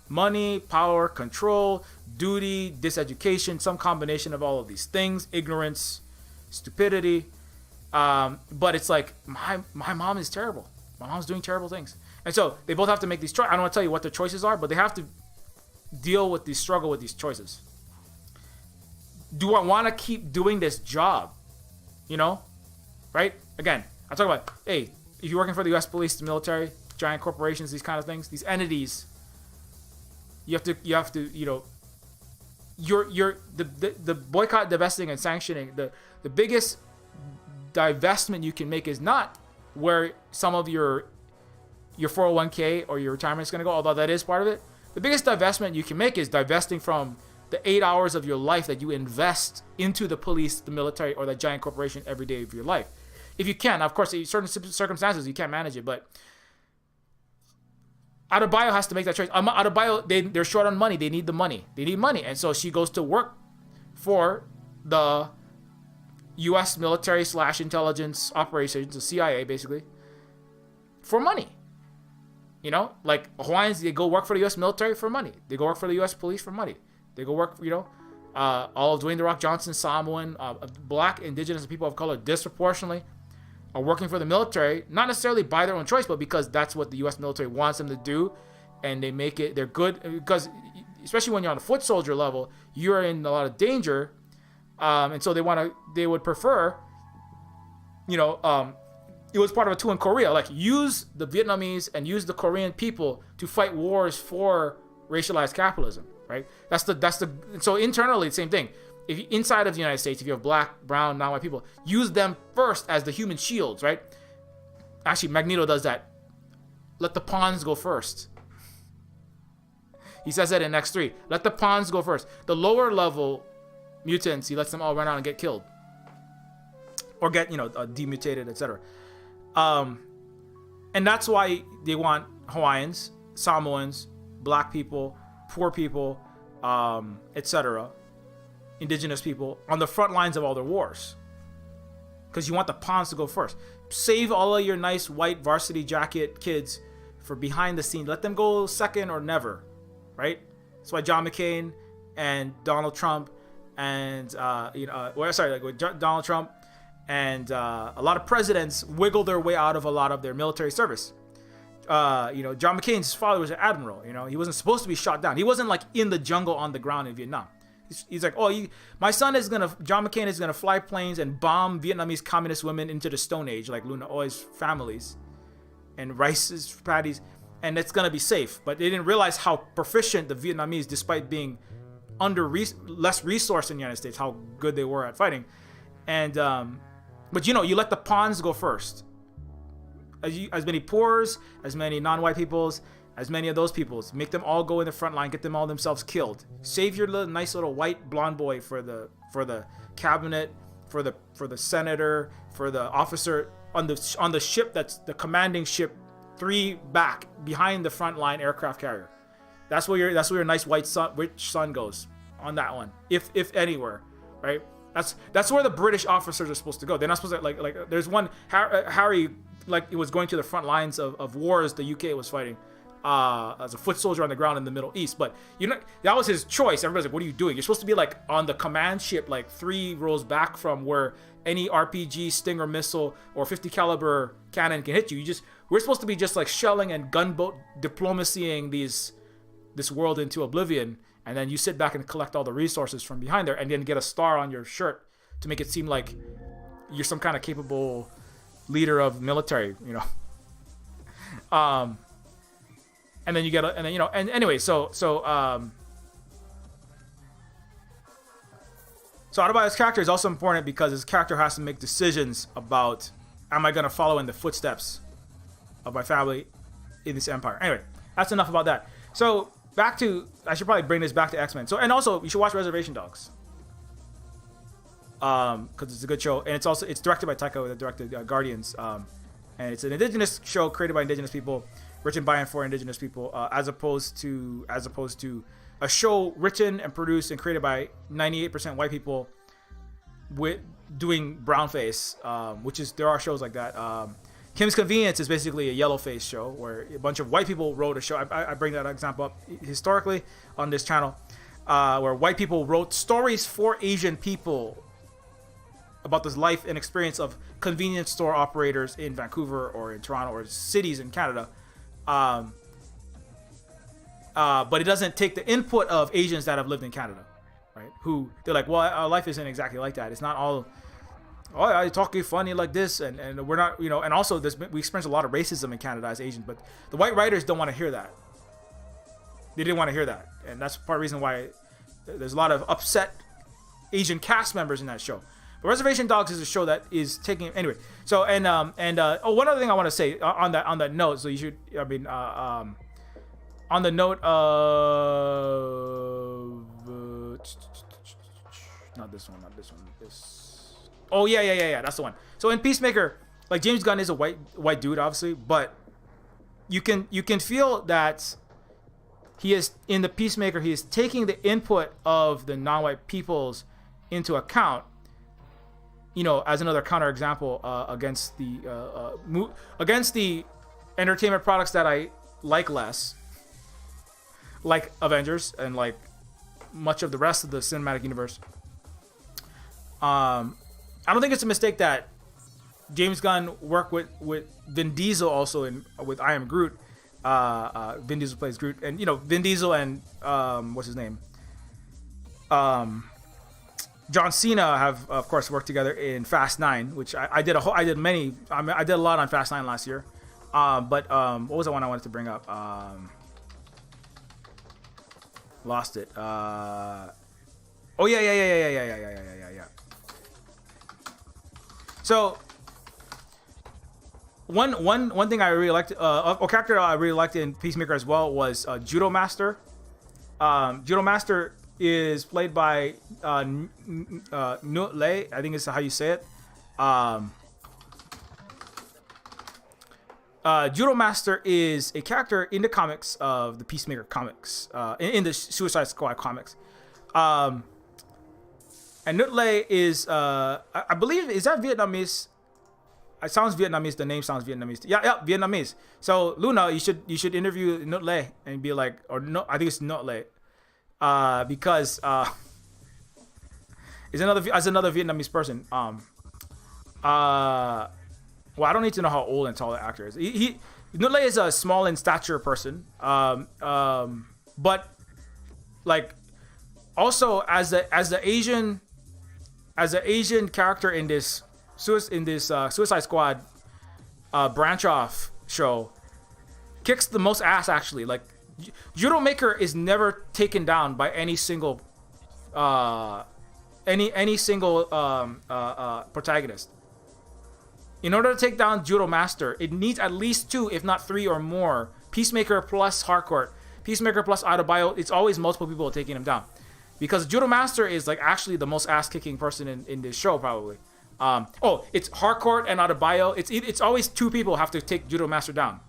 Money, power, control, duty, diseducation, some combination of all of these things, ignorance, stupidity. But it's like my mom is terrible. My mom's doing terrible things. And so they both have to make these choices. I don't want to tell you what their choices are, but they have to struggle with these choices. Do I want to keep doing this job? You know? Right? Again, I talk about, hey, if you're working for the U.S. police, the military, giant corporations, these kind of things, these entities, you have to, you know, the boycott, divesting, and sanctioning, the biggest divestment you can make is not where some of your 401k or your retirement is going to go, although that is part of it. The biggest divestment you can make is divesting from the 8 hours of your life that you invest into the police, the military, or that giant corporation every day of your life. If you can, of course, in certain circumstances, you can't manage it, but Adebayo has to make that choice. Adebayo, they're short on money. They need the money. They need money. And so she goes to work for the U.S. military / intelligence operations, the CIA, basically, for money. You know, like Hawaiians, they go work for the U.S. military for money. They go work for the U.S. police for money. They go work, you know, all of Dwayne The Rock Johnson, Samoan, black, indigenous, and people of color disproportionately are working for the military, not necessarily by their own choice, but because that's what the U.S. military wants them to do, and they make it, they're good, because especially when you're on the foot soldier level, you're in a lot of danger, and so they would prefer, you know, it was part of a tool in Korea, like use the Vietnamese and use the Korean people to fight wars for racialized capitalism, right? So internally, the same thing. If inside of the United States, if you have black, brown, non-white people, use them first as the human shields, right? Actually, Magneto does that. Let the pawns go first. He says that in X3. Let the pawns go first. The lower level mutants, he lets them all run out and get killed. Or get, you know, demutated, etc. And that's why they want Hawaiians, Samoans, black people, poor people, etc., indigenous people on the front lines of all their wars, because you want the pawns to go first. Save all of your nice white varsity jacket kids for behind the scenes. Let them go second or never, right? That's why John McCain and Donald Trump and Donald Trump and a lot of presidents wiggle their way out of a lot of their military service. You know, John McCain's father was an admiral. You know, he wasn't supposed to be shot down. He wasn't like in the jungle on the ground in Vietnam. He's like, John McCain is gonna fly planes and bomb Vietnamese communist women into the Stone Age, like Luna Oi's families, and Rice's paddies, and it's gonna be safe. But they didn't realize how proficient the Vietnamese, despite being less resourced in the United States, how good they were at fighting. And but you know, you let the pawns go first. As many poors, as many non-white peoples, as many of those peoples, make them all go in the front line, get them all themselves killed. Save your nice little white blonde boy for the cabinet, for the senator, for the officer on the ship that's the commanding ship 3 back behind the front line aircraft carrier. That's where your nice white sun goes on that one, if anywhere, right? That's where the British officers are supposed to go. They're not supposed to like. There's one Harry, like, it was going to the front lines of wars the UK was fighting as a foot soldier on the ground in the Middle East. But that was his choice. Everybody's like, what are you doing? You're supposed to be like on the command ship, like 3 rows back from where any RPG, Stinger missile, or 50 caliber cannon can hit you. We're supposed to be just like shelling and gunboat diplomacying this world into oblivion, and then you sit back and collect all the resources from behind there, and then get a star on your shirt to make it seem like you're some kind of capable leader of military, and then you get and anyway, so Adebayo's character is also important because his character has to make decisions about, am I going to follow in the footsteps of my family in this empire? Anyway, that's enough about that. So I should probably bring this back to Xmen. So, and also you should watch Reservation Dogs, because it's a good show, and it's directed by Taika, that directed Guardians, and it's an indigenous show created by indigenous people, written by and for indigenous people, as opposed to a show written and produced and created by 98% white people with doing brownface, there are shows like that. Kim's Convenience is basically a yellowface show where a bunch of white people wrote a show. I bring that example up historically on this channel, where white people wrote stories for Asian people about this life and experience of convenience store operators in Vancouver or in Toronto or cities in Canada. But it doesn't take the input of Asians that have lived in Canada, right? Who they're like, well, our life isn't exactly like that. It's not all, oh, I talk funny like this, and we're not, and also we experience a lot of racism in Canada as Asians, but the white writers don't want to hear that. They didn't want to hear that, and that's part of the reason why there's a lot of upset Asian cast members in that show. But Reservation Dogs is a show that is taking, anyway. So one other thing I want to say on that note. So you should, on the note of not this one. Oh yeah, that's the one. So in Peacemaker, like, James Gunn is a white dude, obviously, but you can feel that he is in the Peacemaker. He is taking the input of the non-white peoples into account, as another counterexample against the entertainment products that I like less, like Avengers and like much of the rest of the cinematic universe. I don't think it's a mistake that James Gunn worked with Vin Diesel also with I Am Groot. Vin Diesel plays Groot, and Vin Diesel and what's his name? John Cena have, of course, worked together in Fast 9, which I did a lot on Fast 9 last year. But what was the one I wanted to bring up? Lost it. Oh yeah. So one thing I really liked, a character I really liked in Peacemaker as well was Judo Master. Judo Master is played by Nut Lei, I think is how you say it. Judo Master is a character in the comics of the Peacemaker comics, in the Suicide Squad comics. And Nut Lei is, I believe, is that Vietnamese? It sounds Vietnamese. The name sounds Vietnamese. Yeah, Vietnamese. So Luna, you should interview Nut Lei and be like, or no, I think it's Nut Lei, because is another Vietnamese person. Well, I don't need to know how old and tall the actor is. Nut Lei is a small in stature person, but like also as the Asian character in this Suicide Squad branch off show, kicks the most ass actually. Like Judo Maker is never taken down by any single protagonist. In order to take down Judo Master, it needs at least 2, if not 3 or more. Peacemaker plus Harcourt, Peacemaker plus Adebayo. It's always multiple people taking him down. because Judo Master is like actually the most ass-kicking person in this show probably. It's Harcourt and Adebayo. It's always two people have to take Judo Master down.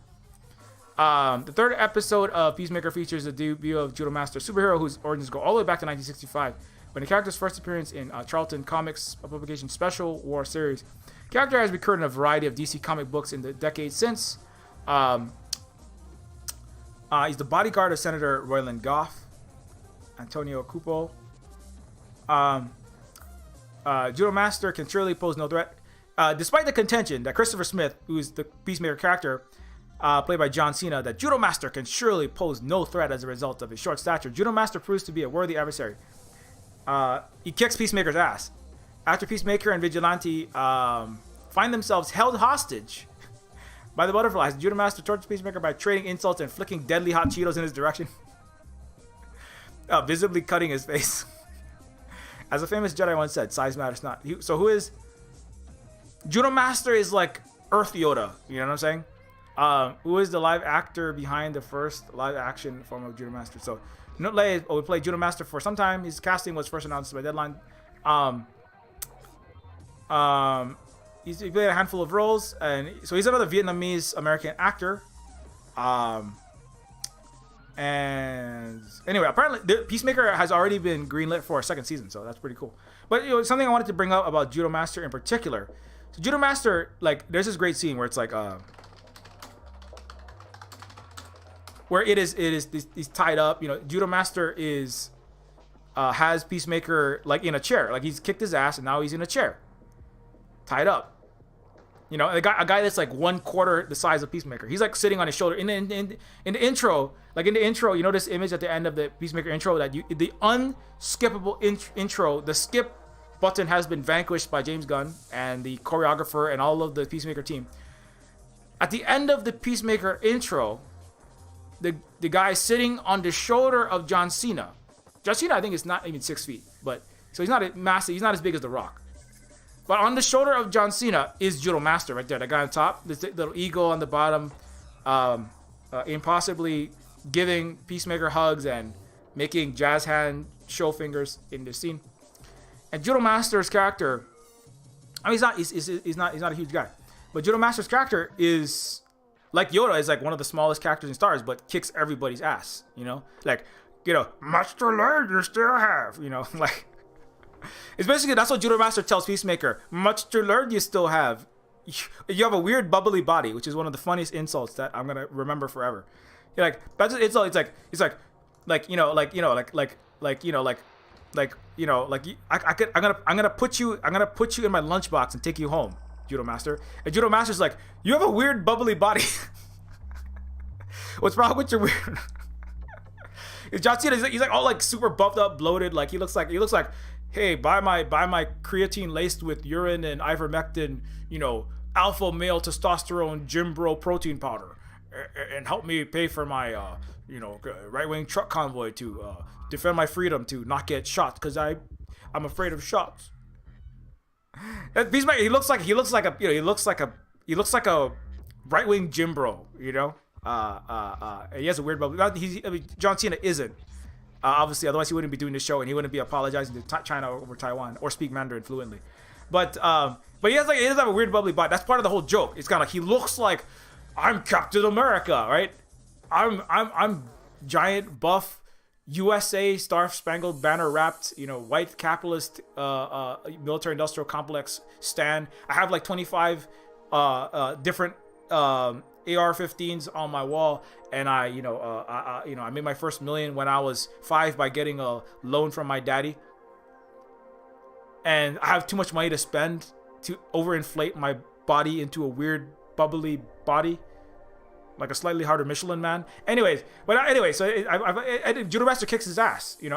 The third episode of Peacemaker features the debut of Judo Master, superhero whose origins go all the way back to 1965, when the character's first appearance in Charlton Comics publication Special War series. The character has recurred in a variety of DC comic books in the decades since. He's the bodyguard of Senator Royland Goff, Antonio Cupo. Judo Master can surely pose no threat. Despite the contention that Christopher Smith, who is the Peacemaker character, played by John Cena, that Judo Master can surely pose no threat as a result of his short stature, Judo Master proves to be a worthy adversary. He kicks Peacemaker's ass. After Peacemaker and Vigilante find themselves held hostage by the Butterflies, Judo Master tortures Peacemaker by trading insults and flicking deadly hot Cheetos in his direction, visibly cutting his face. As a famous Jedi once said, size matters not. So who is... Judo Master is like Earth Yoda, you know what I'm saying? Who is the live actor behind the first live action form of Judo Master? So, Nutley would play Judo Master for some time. His casting was first announced by Deadline. He played a handful of roles, and so he's another Vietnamese American actor. And anyway, apparently the Peacemaker has already been greenlit for a second season, so that's pretty cool. But something I wanted to bring up about Judo Master in particular. So Judo Master, like, there's this great scene where it's like where he's tied up. Judo Master has Peacemaker like in a chair, like he's kicked his ass and now he's in a chair, tied up. A guy that's like 1/4 the size of Peacemaker. He's like sitting on his shoulder. In the intro, you know this image at the end of the Peacemaker intro that the unskippable intro, the skip button has been vanquished by James Gunn and the choreographer and all of the Peacemaker team. At the end of the Peacemaker intro, the guy sitting on the shoulder of John Cena. John Cena, I think, is not even 6 feet, but so he's not massive. He's not as big as The Rock. But on the shoulder of John Cena is Judo Master right there. The guy on top, this little eagle on the bottom, impossibly giving Peacemaker hugs and making jazz hand show fingers in this scene. And Judo Master's character, I mean, he's not a huge guy, but Judo Master's character is like Yoda, is like one of the smallest characters in Star Wars, but kicks everybody's ass. Much to learn you still have. Like. It's basically, that's what Judo Master tells Peacemaker. Much to learn you still have. You have a weird bubbly body, which is one of the funniest insults that I'm gonna remember forever. You're like, that's it's like I'm gonna put you in my lunchbox and take you home, Judo Master. And Judo Master's like, you have a weird bubbly body. What's wrong with your weird? John Cena, he's like all like super buffed up, bloated. Like he looks like, hey, buy my creatine laced with urine and ivermectin, alpha male testosterone gym bro protein powder, and help me pay for my right wing truck convoy to defend my freedom to not get shot because I'm afraid of shots. He looks like a right wing gym bro, He has a weird bubble. John Cena isn't. Obviously, otherwise he wouldn't be doing this show and he wouldn't be apologizing to China over Taiwan or speak Mandarin fluently. But he does have a weird bubbly body. That's part of the whole joke. It's kind of like he looks like I'm Captain America, right? I'm giant, buff, USA Star Spangled Banner wrapped, white capitalist military industrial complex stan. I have like 25 different AR-15s on my wall, and I made my first $1 million when I was 5 by getting a loan from my daddy. And I have too much money to spend to overinflate my body into a weird bubbly body, like a slightly harder Michelin Man. So Judo Master kicks his ass, what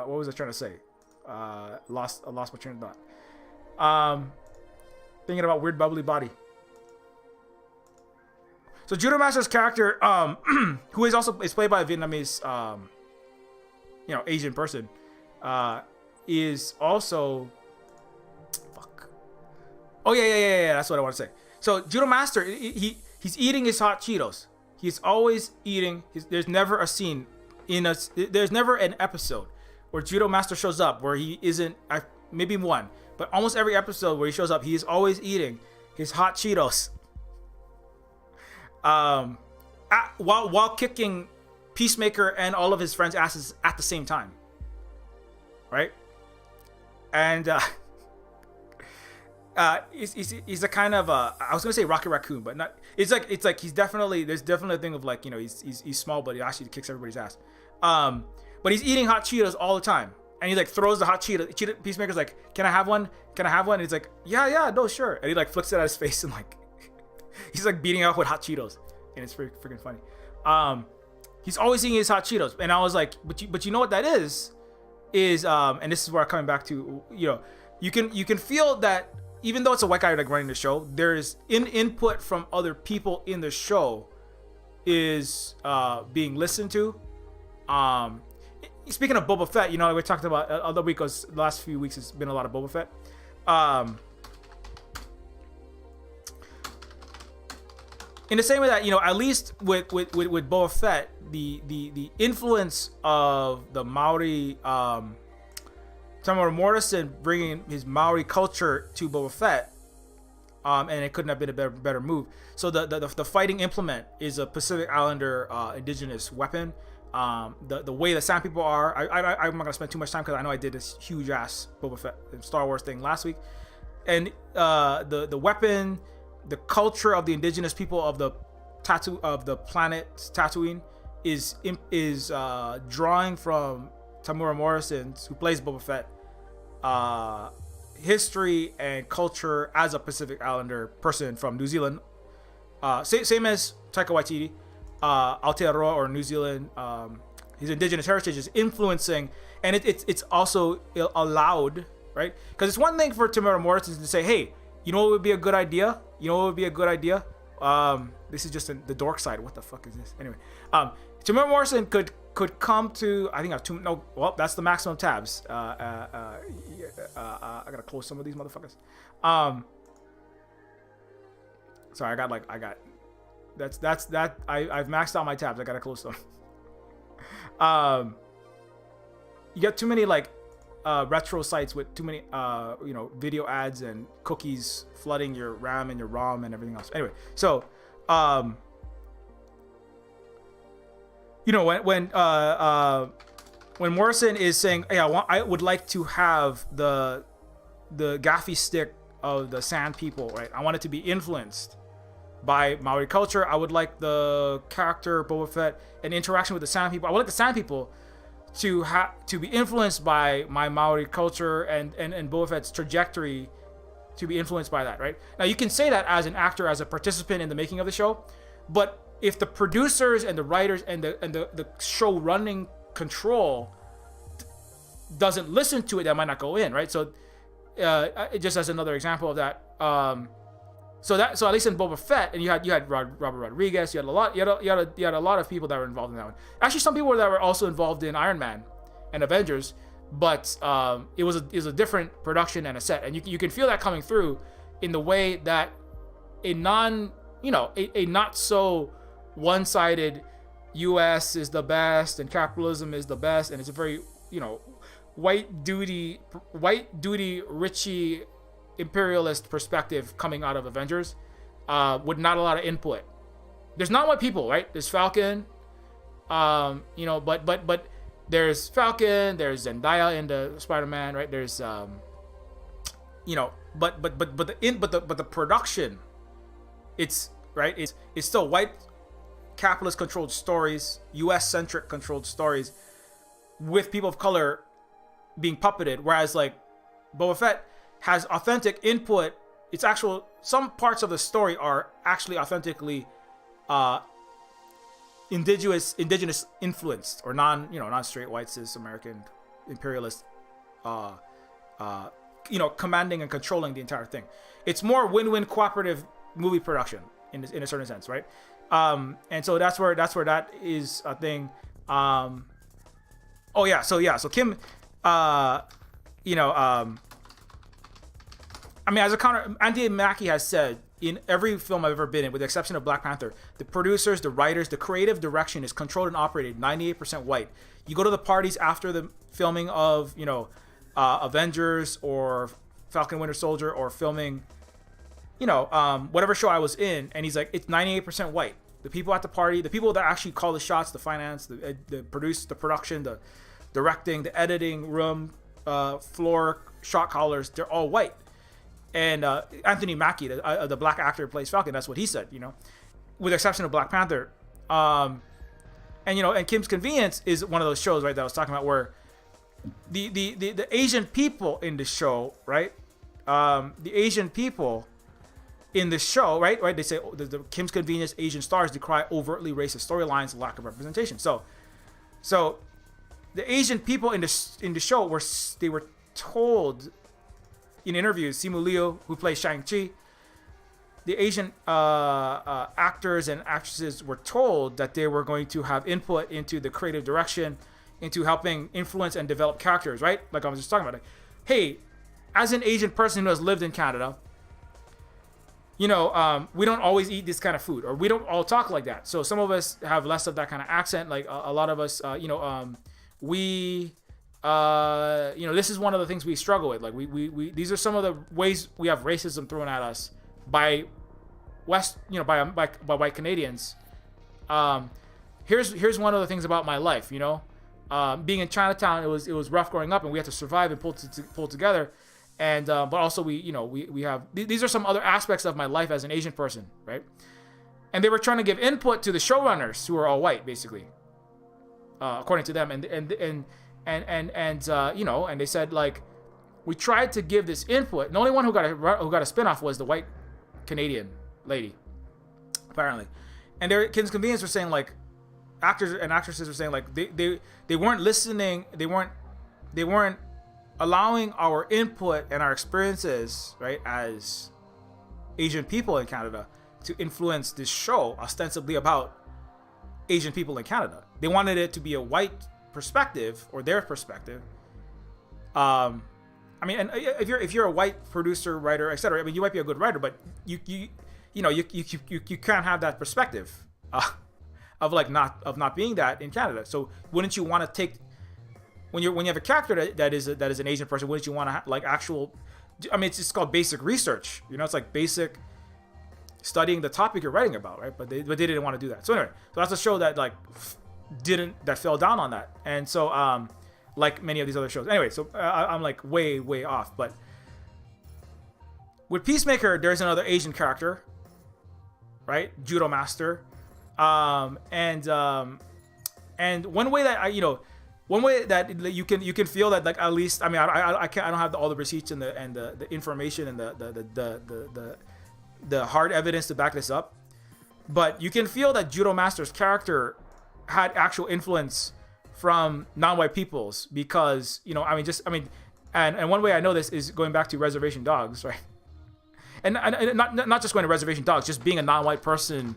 was I trying to say? Lost my train of thought. Thinking about weird bubbly body. So Judo Master's character, who is played by a Vietnamese, Asian person, is also, Oh yeah. That's what I want to say. So Judo Master, he's eating his hot Cheetos. He's always eating. There's never a scene there's never an episode where Judo Master shows up where he isn't, maybe one, but almost every episode where he shows up, he is always eating his hot Cheetos. While kicking Peacemaker and all of his friends' asses at the same time. Right? And he's a kind of I was gonna say Rocket Raccoon, but not. It's like he's definitely, there's definitely a thing of like, you know, he's small, but he actually kicks everybody's ass. But he's eating hot Cheetos all the time, and he like throws the hot Cheeto. Peacemaker's like, "Can I have one? Can I have one?" And he's like, "Yeah, no, sure." And he like flicks it at his face and like he's like beating up with hot Cheetos, and it's freaking funny. He's always eating his hot Cheetos, and I was like, but you know what that is, and this is where I'm coming back to, you know, you can feel that even though it's a white guy like running the show, there's input from other people in the show is being listened to. Speaking of Boba Fett, you know, we talked about other week, because the last few weeks has been a lot of Boba Fett. In the same way that, you know, at least with Boba Fett, the influence of the Maori, Tamara Morrison bringing his Maori culture to Boba Fett, and it couldn't have been a better move. So the fighting implement is a Pacific Islander indigenous weapon. The way the Sand people are, I'm not gonna spend too much time because I know I did this huge ass Boba Fett Star Wars thing last week, and the weapon, the culture of the indigenous people of the planet Tatooine is drawing from Tamura Morrison, who plays Boba Fett, history and culture as a Pacific Islander person from New Zealand, same as Taika Waititi. Aotearoa, or New Zealand, his indigenous heritage is influencing, and it's also allowed, right? Because it's one thing for Tamara Morrison to say, hey, you know what would be a good idea? This is just the dork side. What the fuck is this? Anyway, Tamara Morrison could come to, I think I have two, no, well, that's the maximum tabs. I gotta close some of these motherfuckers. Sorry, I got I've maxed out my tabs. I gotta close them. You get too many like retro sites with too many video ads and cookies flooding your RAM and your ROM and everything else. Anyway, so when Morrison is saying, hey, I would like to have the gaffy stick of the Sand people, right? I want it to be influenced by Maori culture. I would like the character Boba Fett and interaction with the Sand people. I would like the Sand people to be influenced by my Maori culture and Boba Fett's trajectory to be influenced by that, right? Now you can say that as an actor, as a participant in the making of the show, but if the producers and the writers and the show running control doesn't listen to it, that might not go in, right? So just as another example of that, so at least in Boba Fett, and you had Robert Rodriguez, you had a lot of people that were involved in that one. Actually, some people that were also involved in Iron Man and Avengers, but it was a different production and a set, and you can feel that coming through in the way that a not so one-sided U.S. is the best and capitalism is the best, and it's a very white duty Richie imperialist perspective coming out of Avengers, with not a lot of input. There's not white people, right? There's Falcon, but there's Falcon, there's Zendaya in the Spider-Man, right? There's but the production, it's still white capitalist controlled stories, US centric controlled stories with people of color being puppeted, whereas like Boba Fett has authentic input. It's actual, some parts of the story are actually authentically indigenous influenced, or non-straight white cis American imperialist commanding and controlling the entire thing. It's more win-win cooperative movie production in a certain sense, right? And so that's where that is a thing. So Kim, as a counter, Andy Mackie has said in every film I've ever been in, with the exception of Black Panther, the producers, the writers, the creative direction is controlled and operated 98% white. You go to the parties after the filming of, you know, Avengers or Falcon Winter Soldier, or filming, you know, whatever show I was in, and he's like, it's 98% white. The people at the party, the people that actually call the shots, the finance, the production, the directing, the editing room, floor, shot callers, they're all white. And Anthony Mackie, the black actor who plays Falcon, that's what he said, you know, with the exception of Black Panther. And, you know, and Kim's Convenience is one of those shows, right, that I was talking about, where the Asian people in the show, right, the Asian people in the show, right, they say the Kim's Convenience Asian stars decry overtly racist storylines and lack of representation. So the Asian people in the show were told in interviews, Simu Liu, who plays Shang-Chi, the Asian actors and actresses were told that they were going to have input into the creative direction, into helping influence and develop characters, right? Like I was just talking about, like, hey, as an Asian person who has lived in Canada, you know, we don't always eat this kind of food, or we don't all talk like that. So some of us have less of that kind of accent. Like a lot of us, you know, you know, this is one of the things we struggle with. Like we these are some of the ways we have racism thrown at us by by white Canadians. Here's one of the things about my life, you know, being in Chinatown, it was rough growing up, and we had to survive and pull together. And but also we have these are some other aspects of my life as an Asian person, right? And they were trying to give input to the showrunners, who are all white, basically, according to them. And you know, and they said, like, we tried to give this input. The only one who got a spinoff was the white Canadian lady, apparently. And Kim's Convenience were saying, like, actors and actresses were saying, like, they weren't listening, they weren't allowing our input and our experiences, right, as Asian people in Canada, to influence this show ostensibly about Asian people in Canada. They wanted it to be a white perspective, or their perspective. I mean, and if you're a white producer, writer, etc., I mean, you might be a good writer, but you can't have that perspective of not being that in Canada. So wouldn't you want to take, when you have a character that is an Asian person, wouldn't you want to like actual, I mean, it's just called basic research, you know, it's like basic studying the topic you're writing about, right? But they didn't want to do that. So anyway, so that's a show that that fell down on that. And so like many of these other shows, anyway, so I'm like way off. But with Peacemaker, there's another Asian character, right? Judo Master. And one way that you can feel that, like, at least, I mean, I don't have all the receipts and the information and the hard evidence to back this up, but you can feel that Judo Master's character had actual influence from non-white peoples, because, you know, and one way I know this is going back to Reservation Dogs, right? And not just going to Reservation Dogs, just being a non-white person,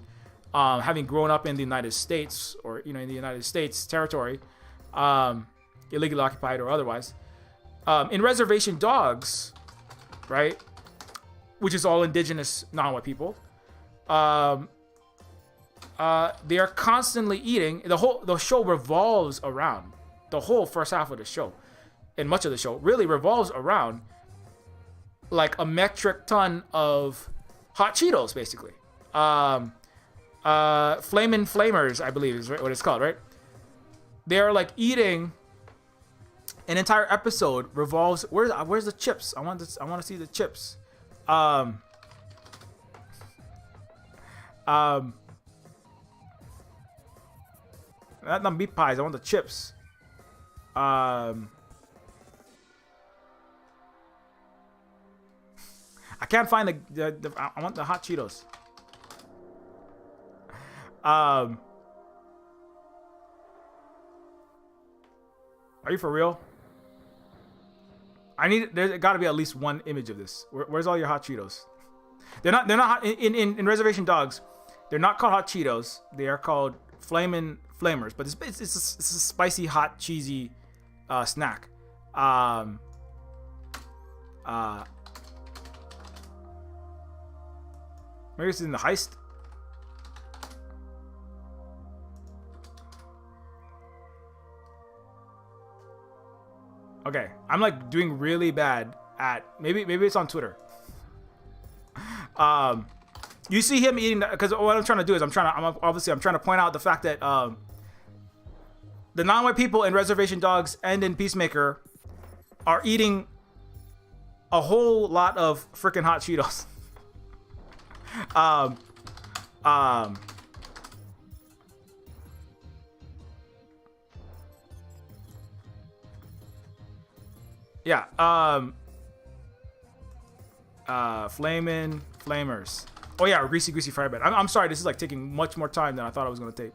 having grown up in the United States, or, you know, in the United States territory, illegally occupied or otherwise. In Reservation Dogs, right, which is all indigenous non-white people, they are constantly eating. The show revolves around, the whole first half of the show, and much of the show really revolves around, like, a metric ton of hot Cheetos, basically. Flamin' Flamers, I believe is what it's called, right? They are like eating. An entire episode revolves. Where's the chips? I want to see the chips. Not meat pies. I want the chips. I can't find the I want the hot Cheetos. Are you for real? There's got to be at least one image of this. Where's all your hot Cheetos? They're not hot, in Reservation Dogs. They're not called hot Cheetos. They are called Flamin' Flamers. But it's a spicy, hot, cheesy snack. Maybe it's in the heist. Okay, I'm like doing really bad at maybe it's on Twitter. You see him eating because what I'm trying to do is I'm trying to point out the fact that the non-white people in Reservation Dogs and in Peacemaker are eating a whole lot of freaking hot Cheetos. Yeah. Flamers. Oh yeah, greasy fry bread. I'm sorry, this is like taking much more time than I thought it was gonna take.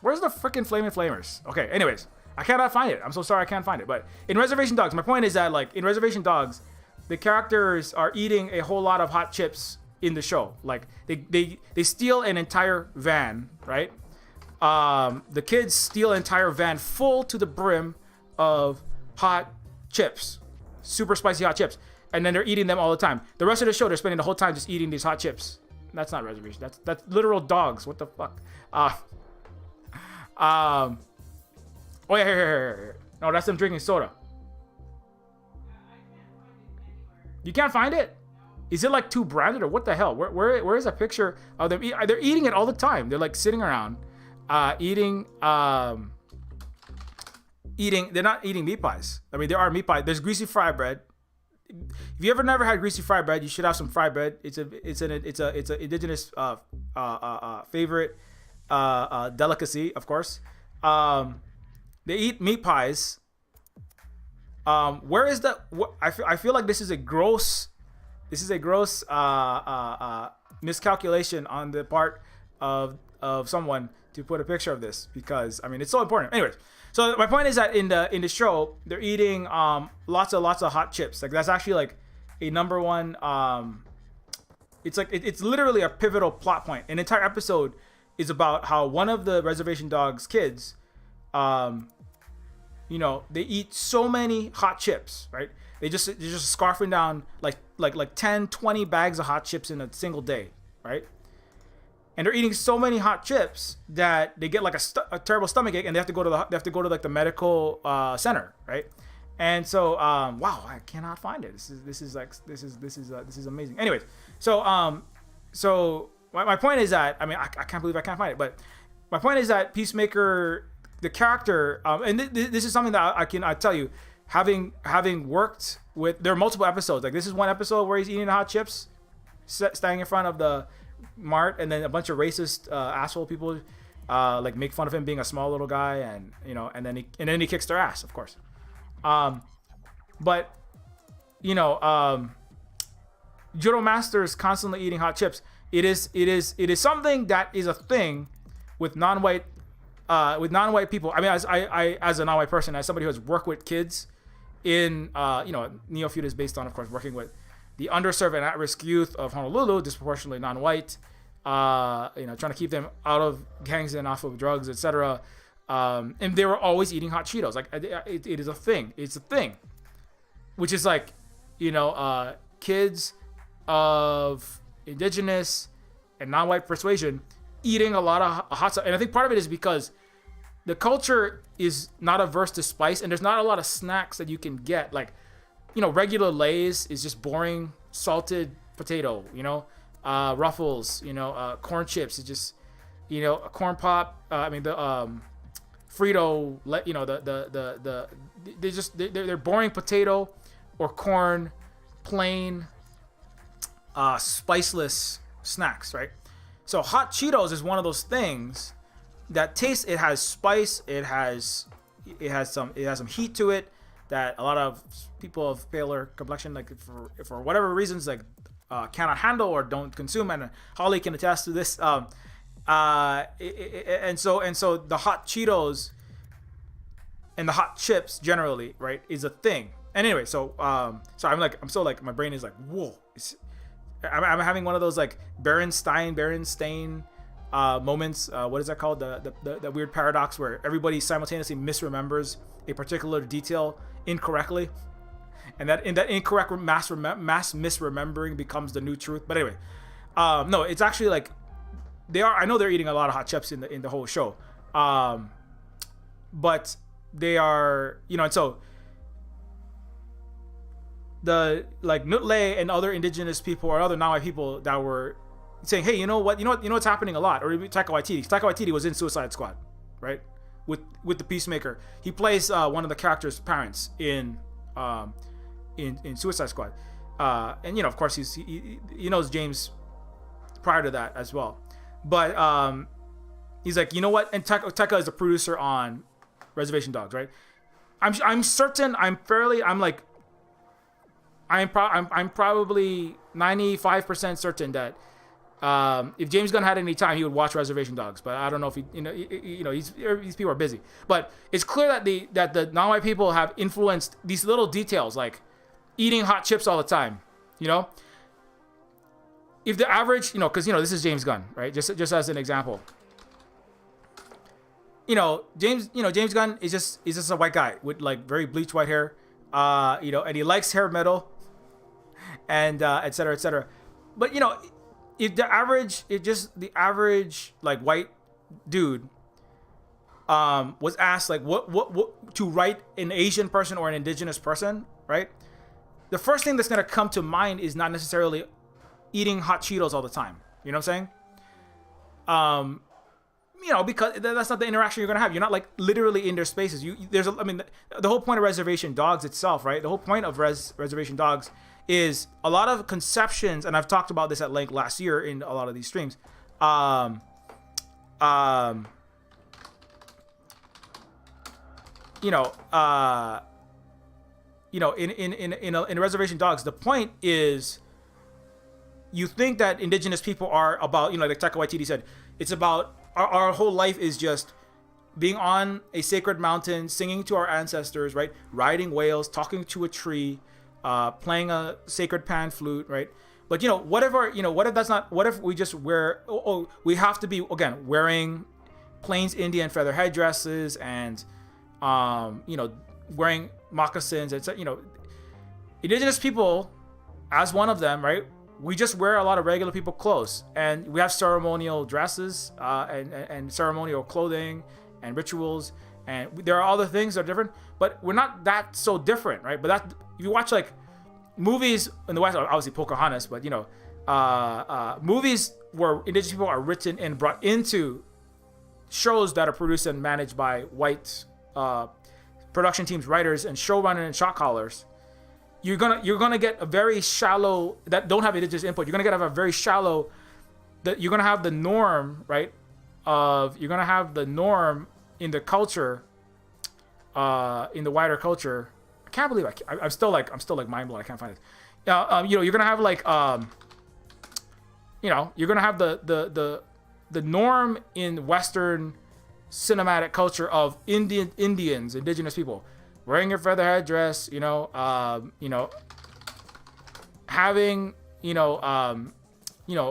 Where's the freaking flamers? Okay, anyways, I cannot find it. I'm so sorry I can't find it. But in Reservation Dogs, my point is that like in Reservation Dogs, the characters are eating a whole lot of hot chips in the show. Like they steal an entire van, right? The kids steal an entire van full to the brim of hot chips, super spicy hot chips, and then they're eating them all the time. The rest of the show, they're spending the whole time just eating these hot chips. That's not Reservation. That's literal dogs. What the fuck? Oh yeah, here. No, that's them drinking soda. You can't find it? Is it like too branded or what the hell? Where is a picture of them? They're eating it all the time. They're like sitting around, eating. They're not eating meat pies. I mean, there are meat pies. There's greasy fry bread. If you ever never had greasy fry bread, you should have some fry bread. It's an indigenous favorite delicacy, of course. They eat meat pies. Where is the? I feel like this is a gross miscalculation on the part of someone to put a picture of this, because I mean it's so important. Anyways, so my point is that in the show they're eating lots of hot chips. Like that's actually like a number one. It's like it's literally a pivotal plot point. An entire episode is about how one of the Reservation Dogs kids, they eat so many hot chips, right? They're just scarfing down like 10, 20 bags of hot chips in a single day, right? And they're eating so many hot chips that they get like a terrible stomachache, and they have to go to like the medical center, right? And so, wow, I cannot find it. This is amazing. Anyways, so my point is that I can't believe I can't find it, but my point is that Peacemaker, the character, and this is something that I tell you, having worked with, there are multiple episodes. Like this is one episode where he's eating the hot chips, standing in front of the mart, and then a bunch of racist asshole people like make fun of him being a small little guy, and and then he kicks their ass, of course. But Judo Master is constantly eating hot chips. It is something that is a thing with non-white people. I mean, as a non-white person, as somebody who has worked with kids in Neofeud is based on, of course, working with the underserved and at-risk youth of Honolulu, disproportionately non-white, trying to keep them out of gangs and off of drugs, etc. And they were always eating hot Cheetos. Like it is a thing. It's a thing, which is like, kids of indigenous and non-white persuasion eating a lot of hot stuff. And I think part of it is because the culture is not averse to spice, and there's not a lot of snacks that you can get. Like, regular Lay's is just boring salted potato, Ruffles, corn chips is just, a corn pop. The Frito, they're boring potato or corn, plain, spiceless snacks, right? So hot Cheetos is one of those things that tastes. It has spice. It has some heat to it that a lot of people of paler complexion, like for whatever reasons, like cannot handle or don't consume. And Holly can attest to this. And so the hot Cheetos and the hot chips generally, right, is a thing. And anyway, so my brain is like, whoa. I'm having one of those like Berenstain moments. What is that called? The weird paradox where everybody simultaneously misremembers a particular detail incorrectly. and that incorrect mass misremembering becomes the new truth. But anyway, no, it's actually like they are. I know they're eating a lot of hot chips in the whole show, but they are, you know, and so the like Nutle and other indigenous people or other non-white people that were saying, hey, you know what's happening a lot, or Taika Waititi was in Suicide Squad, right? With the Peacemaker, he plays one of the characters' parents in Suicide Squad, and you know, of course, he knows James prior to that as well, but he's like, you know what? And Taika is the producer on Reservation Dogs, right? I'm certain. I'm probably 95% certain that if James Gunn had any time, he would watch Reservation Dogs. But I don't know if these people are busy. But it's clear that the non-white people have influenced these little details, like eating hot chips all the time. You know, if the average, because this is James Gunn, right? Just as an example. James Gunn is just a white guy with like very bleached white hair, and he likes hair metal, and et cetera, et cetera. But if the average like white dude was asked like what to write an Asian person or an indigenous person, right? The first thing that's gonna come to mind is not necessarily eating hot Cheetos all the time. You know what I'm saying? Because that's not the interaction you're gonna have. You're not like literally in their spaces. The whole point of Reservation Dogs itself, right? The whole point of Reservation Dogs is a lot of conceptions, and I've talked about this at length last year in a lot of these streams. In Reservation Dogs, the point is, you think that indigenous people are about, like Taika Waititi said, it's about our whole life is just being on a sacred mountain, singing to our ancestors, right? Riding whales, talking to a tree, playing a sacred pan flute, right? But what if we just wear? We have to be again wearing Plains Indian feather headdresses and wearing moccasins, and indigenous people, as one of them, right? We just wear a lot of regular people clothes, and we have ceremonial dresses and ceremonial clothing and rituals, and there are other things that are different, but we're not that so different, right? But that, if you watch like movies in the West, obviously Pocahontas, but movies where indigenous people are written and brought into shows that are produced and managed by white production teams, writers, and showrunners and shot callers, you're gonna get a very shallow, that don't have indigenous input. You're gonna have a very shallow, that you're gonna have the norm, right? You're gonna have the norm in the culture, in the wider culture. I can't believe I'm still like mind blown. I can't find it. You're gonna have like you're gonna have the norm in Western cinematic culture of Indians, indigenous people, wearing your feather headdress, having,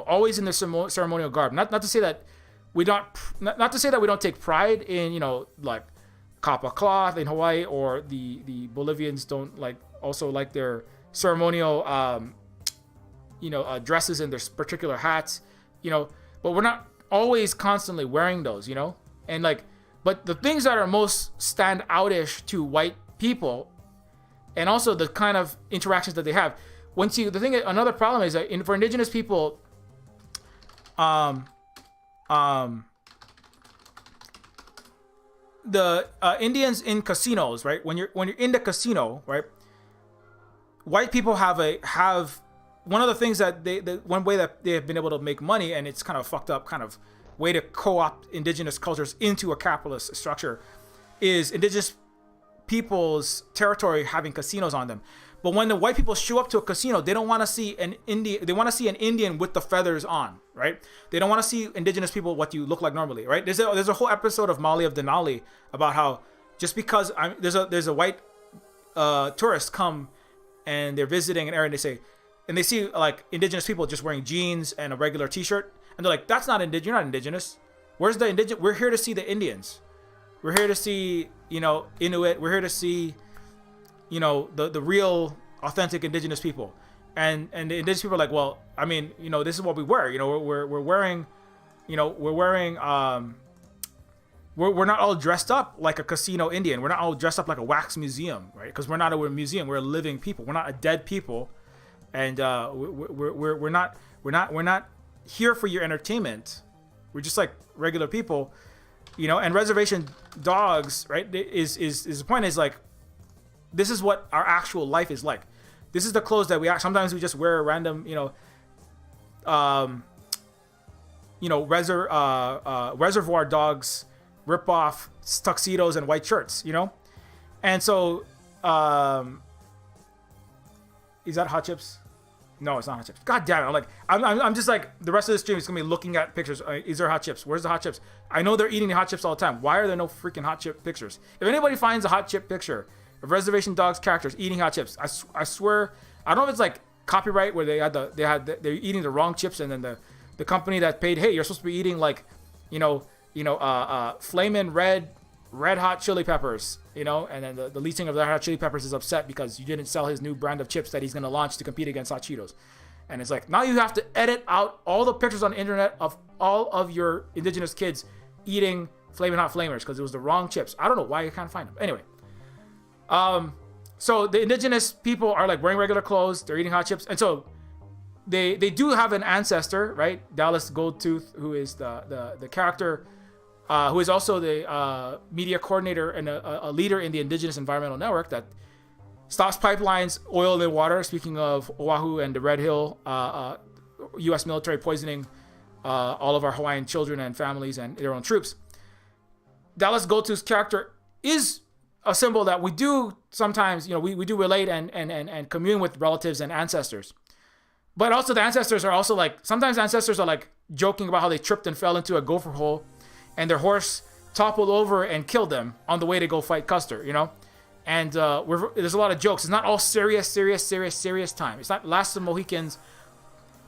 always in the ceremonial garb. Not to say that we don't take pride in, like kapa cloth in Hawaii, or the Bolivians don't also like their ceremonial, dresses and their particular hats, but we're not always constantly wearing those, and but the things that are most stand outish to white people, and also the kind of interactions that they have. Another problem is that for indigenous people, the Indians in casinos, right? When you're in the casino, right? White people have one of the things that one way that they have been able to make money, and it's kind of fucked up kind of way to co-opt indigenous cultures into a capitalist structure, is indigenous people's territory having casinos on them. But when the white people show up to a casino, they don't want to see an Indian. They want to see an Indian with the feathers on, right? They don't want to see indigenous people what you look like normally, right? There's a whole episode of Molly of Denali about how just because there's a white tourist come and they're visiting an area, and they see like indigenous people just wearing jeans and a regular T-shirt, and they're like, "That's not indigenous. You're not indigenous. Where's the indigenous? We're here to see the Indians. We're here to see, Inuit. We're here to see, you know, the real authentic indigenous people. And the indigenous people are like, well, I mean, you know, this is what we wear. You know, we're wearing, you know, we're not all dressed up like a casino Indian. We're not all dressed up like a wax museum, right? Because we're not a museum. We're a living people. We're not a dead people, and we're not here for your entertainment. We're just like regular people, you know. And reservation dogs, right? Is the point is like, this is what our actual life is like. This is the clothes that we act. Sometimes we just wear random, reservoir dogs rip off tuxedos and white shirts, you know? And so, is that Hot Chips? No, it's not Hot Chips. God damn it. I'm just like, the rest of the stream is going to be looking at pictures. Is there Hot Chips? Where's the Hot Chips? I know they're eating the Hot Chips all the time. Why are there no freaking Hot Chip pictures? If anybody finds a Hot Chip picture of Reservation Dogs characters eating Hot Chips, I swear, I don't know if it's like copyright where they're eating the wrong chips, and then the company that paid, hey, you're supposed to be eating like, flamin' red hot chili peppers, you know, and then the lead singer of the Hot Chili Peppers is upset because you didn't sell his new brand of chips that he's going to launch to compete against Hot Cheetos. And it's like, now you have to edit out all the pictures on the internet of all of your indigenous kids eating Flamin' Hot Flamers because it was the wrong chips. I don't know why you can't find them. Anyway, so the indigenous people are like wearing regular clothes, they're eating hot chips, and so they do have an ancestor, right? Dallas Goldtooth, who is the character, who is also the media coordinator and a leader in the Indigenous Environmental Network that stops pipelines, oil, and water. Speaking of Oahu and the Red Hill, U.S. military poisoning all of our Hawaiian children and families and their own troops. Dallas Goldtooth's character is a symbol that we do sometimes, we do relate and commune with relatives and ancestors. But also the ancestors are also like, sometimes ancestors are like joking about how they tripped and fell into a gopher hole and their horse toppled over and killed them on the way to go fight Custer, And there's a lot of jokes. It's not all serious time. It's not Last of the Mohicans,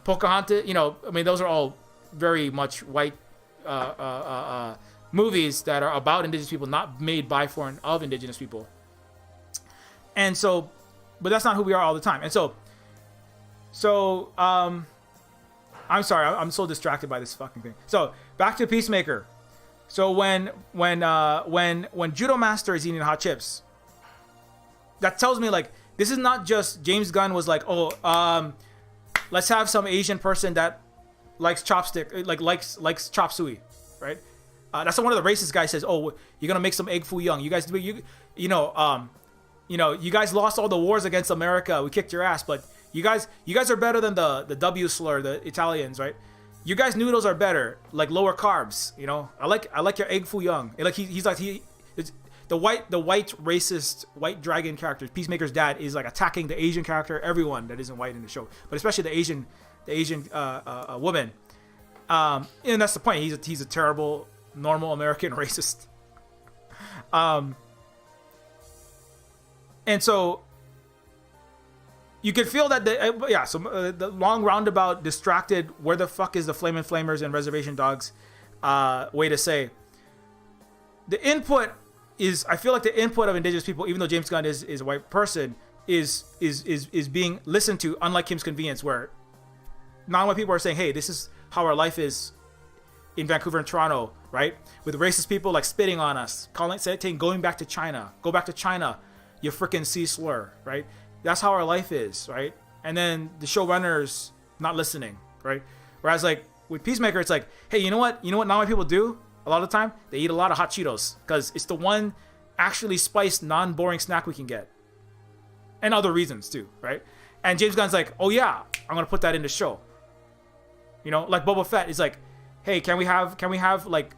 Pocahontas, those are all very much white movies that are about indigenous people, not made by, for, and of indigenous people. And so, but that's not who we are all the time. And so I'm sorry, I'm so distracted by this fucking thing. So back to Peacemaker. So when Judo Master is eating hot chips, that tells me like this is not just James Gunn was like, let's have some Asian person that likes chopstick, likes chop suey, right? That's what one of the racist guys says. Oh, you're gonna make some egg foo young. You guys do you guys lost all the wars against America. We kicked your ass, but you guys are better than the W slur, the Italians, right? You guys noodles are better, like lower carbs. I like your egg foo young. Like he's the white racist white dragon character. Peacemaker's dad is like attacking the Asian character, everyone that isn't white in the show, but especially the Asian woman. And that's the point. He's a terrible normal American racist. And so you could feel that the long roundabout distracted where the fuck is the Flamin' Flamers and Reservation Dogs way to say the input is, I feel like the input of indigenous people, even though James Gunn is a white person, is being listened to, unlike Kim's Convenience, where non-white people are saying, hey, this is how our life is in Vancouver and Toronto, right? With racist people like spitting on us, saying going back to China, go back to China, you freaking C slur, right? That's how our life is, right? And then the showrunners not listening, right? Whereas like with Peacemaker, it's like, hey, you know what non-white people do a lot of the time? They eat a lot of hot Cheetos because it's the one actually spiced, non-boring snack we can get. And other reasons too, right? And James Gunn's like, oh yeah, I'm gonna put that in the show. Like Boba Fett is like, hey, can we have like,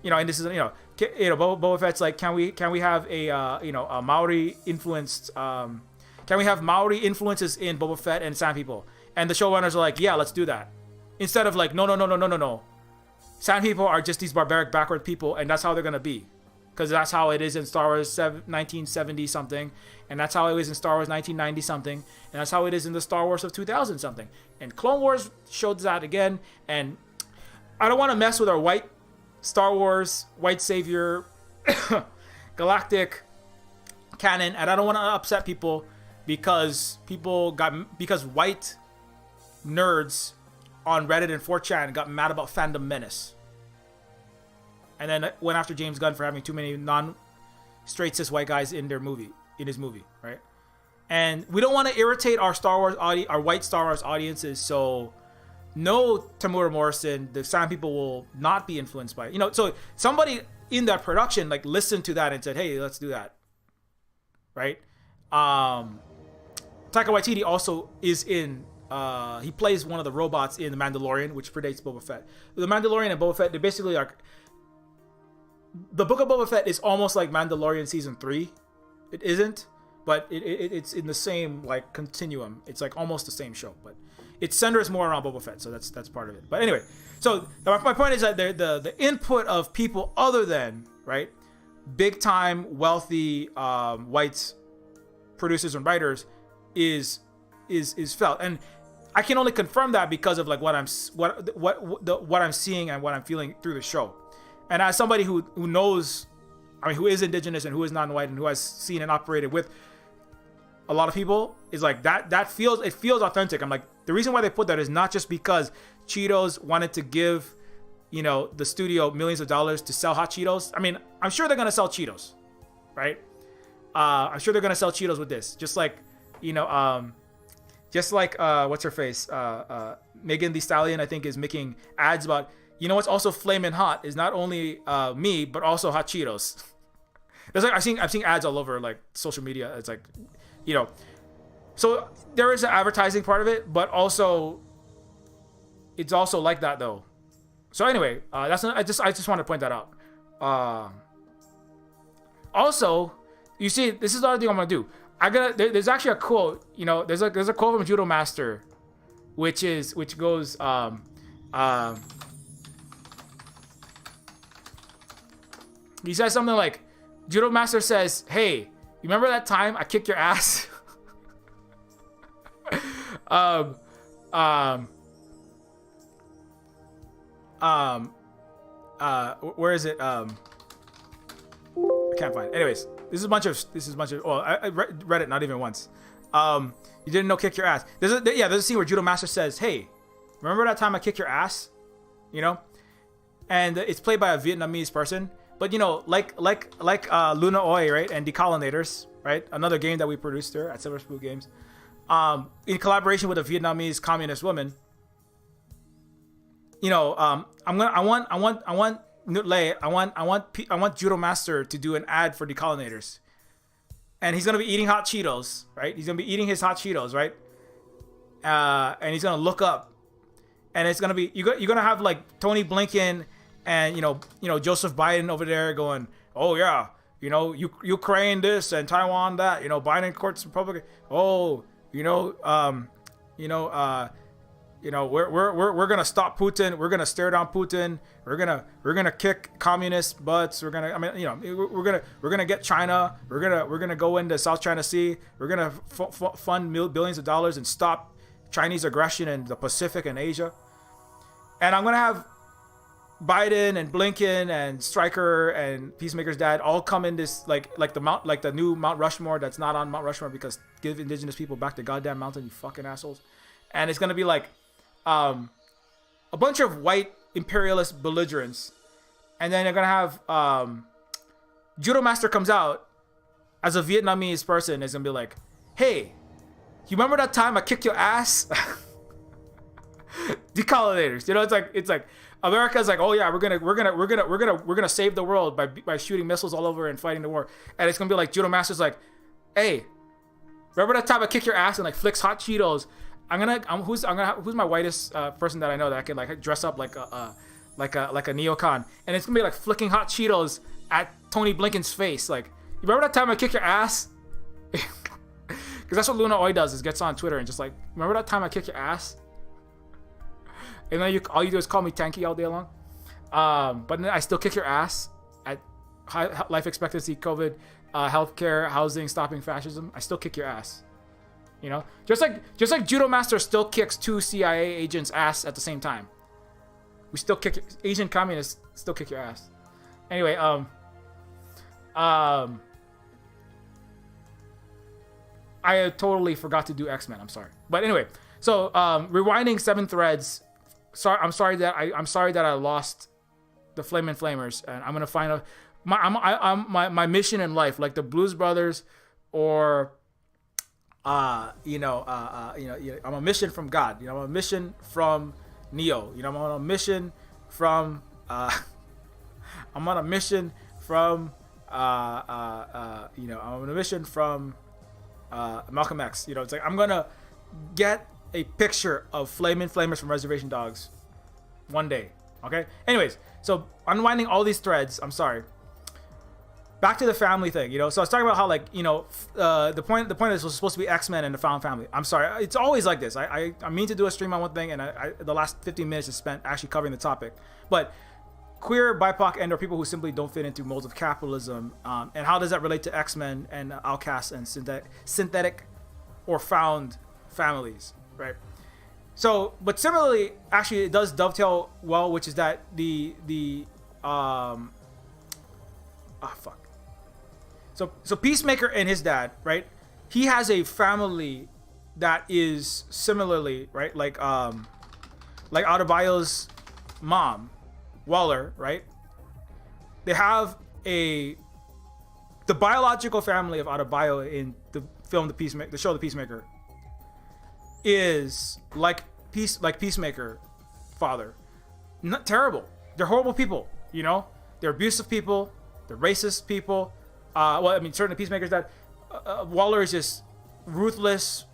and this is, Boba Fett's like, can we have a Maori influenced, can we have Maori influences in Boba Fett and Sand people? And the showrunners are like, yeah, let's do that. Instead of like, no. Sand people are just these barbaric backward people, and that's how they're gonna be, because that's how it is in Star Wars 1970 something, and that's how it is in Star Wars 1990 something, and that's how it is in the Star Wars of 2000 something. And Clone Wars showed that again. And I don't want to mess with our white Star Wars, white savior, galactic canon, and I don't want to upset people because white nerds on Reddit and 4chan got mad about Fandom Menace, and then went after James Gunn for having too many non-straight cis white guys in his movie, right? And we don't want to irritate our our white Star Wars audiences, so no, Tamura Morrison, the silent people will not be influenced by it. So somebody in that production like listened to that and said, hey, let's do that, right? Taika Waititi also is in he plays one of the robots in The Mandalorian, which predates Boba Fett. The Mandalorian and Boba Fett, they basically are, the Book of Boba Fett is almost like Mandalorian season 3. It isn't, but it's in the same like continuum. It's like almost the same show, but it centers more around Boba Fett, so that's part of it. But anyway, so my point is that the input of people other than, right, big time wealthy white producers and writers is felt, and I can only confirm that because of like what I'm seeing and what I'm feeling through the show. And as somebody who knows, I mean, who is indigenous and who is non-white and who has seen and operated with a lot of people, is like that feels authentic. I'm like, the reason why they put that is not just because Cheetos wanted to give, the studio millions of dollars to sell hot Cheetos. I mean, I'm sure they're gonna sell Cheetos, right? I'm sure they're gonna sell Cheetos with this, just like what's her face, Megan Thee Stallion, I think, is making ads about, what's also flaming hot is not only me but also hot Cheetos. There's like I've seen ads all over like social media. It's like, so there is an advertising part of it, but also it's also like that though. So anyway, I just want to point that out. Also, you see, this is the other thing I'm gonna do. There's actually a quote. There's a quote from Judo Master, which goes he says something like, Judo Master says, "Hey, you remember that time I kicked your ass?" Where is it? I can't find it. Anyways, this is a bunch of. Oh, I read it not even once. You didn't know kick your ass. There's a scene where Judo Master says, "Hey, remember that time I kicked your ass?" And it's played by a Vietnamese person. But like Luna Oi, right, and Decolonators, right, another game that we produced here at Silver Spook Games, in collaboration with a Vietnamese communist woman. I want Judo Master to do an ad for Decolonators, and he's gonna be eating hot Cheetos, right? He's gonna be eating his hot Cheetos, right? And he's gonna look up, and it's gonna be you're gonna have like Tony Blinken. And Joseph Biden over there going, oh yeah, Ukraine this and Taiwan that, Biden courts Republican. Oh, we're gonna stop Putin. We're gonna stare down Putin. We're gonna kick communist butts. We're gonna get China. We're gonna go into South China Sea. We're gonna fund billions of dollars and stop Chinese aggression in the Pacific and Asia. And I'm gonna have Biden and Blinken and Stryker and Peacemaker's dad all come in this like the new Mount Rushmore that's not on Mount Rushmore, because give indigenous people back the goddamn mountain, you fucking assholes. And it's gonna be like a bunch of white imperialist belligerents, and then you're gonna have Judo Master comes out as a Vietnamese person. Is gonna be like, hey, you remember that time I kicked your ass? Decolonators, it's like America's like, oh yeah, we're gonna save the world by shooting missiles all over and fighting the war. And it's gonna be like Judo Master's like, hey, remember that time I kicked your ass and like flicks hot Cheetos? Who's my whitest person that I know that I can like dress up like a neocon, and it's gonna be like flicking hot Cheetos at Tony Blinken's face. Like, you remember that time I kicked your ass? Because that's what Luna Oi does, is gets on Twitter and just like, remember that time I kicked your ass? And then all you do is call me tanky all day long. But then I still kick your ass at high life expectancy, COVID, healthcare, housing, stopping fascism. I still kick your ass. Just like Judo Master still kicks 2 CIA agents' ass at the same time. We still kick Asian communists still kick your ass. Anyway, I totally forgot to do X-Men. I'm sorry. But anyway, so rewinding 7 threads. I'm sorry that I lost the Flamin' Flamers, and I'm gonna find out my mission in life, like the Blues Brothers, or I'm a mission from God. I'm a mission from Neo. I'm on a mission from I'm on a mission from I'm on a mission from Malcolm X. It's like I'm gonna get a picture of Flamin' Flamers from Reservation Dogs one day. Okay. Anyways, so unwinding all these threads. I'm sorry. Back to the family thing. So I was talking about how the point of this was supposed to be X-Men and the found family. I'm sorry. It's always like this. I mean to do a stream on one thing, and the last 15 minutes is spent actually covering the topic. But queer, BIPOC, and or people who simply don't fit into molds of capitalism, and how does that relate to X-Men and Outcasts and synthetic or found families, right? So, but similarly, actually, it does dovetail well, which is that So Peacemaker and his dad, right? He has a family that is similarly, right? Like Adebayo's mom, Waller, right? They have the biological family of Adebayo in the film the show The Peacemaker is like Peacemaker father. Not terrible. They're horrible people, They're abusive people, they're racist people. Certainly Peacemaker's dad. Waller is just ruthless,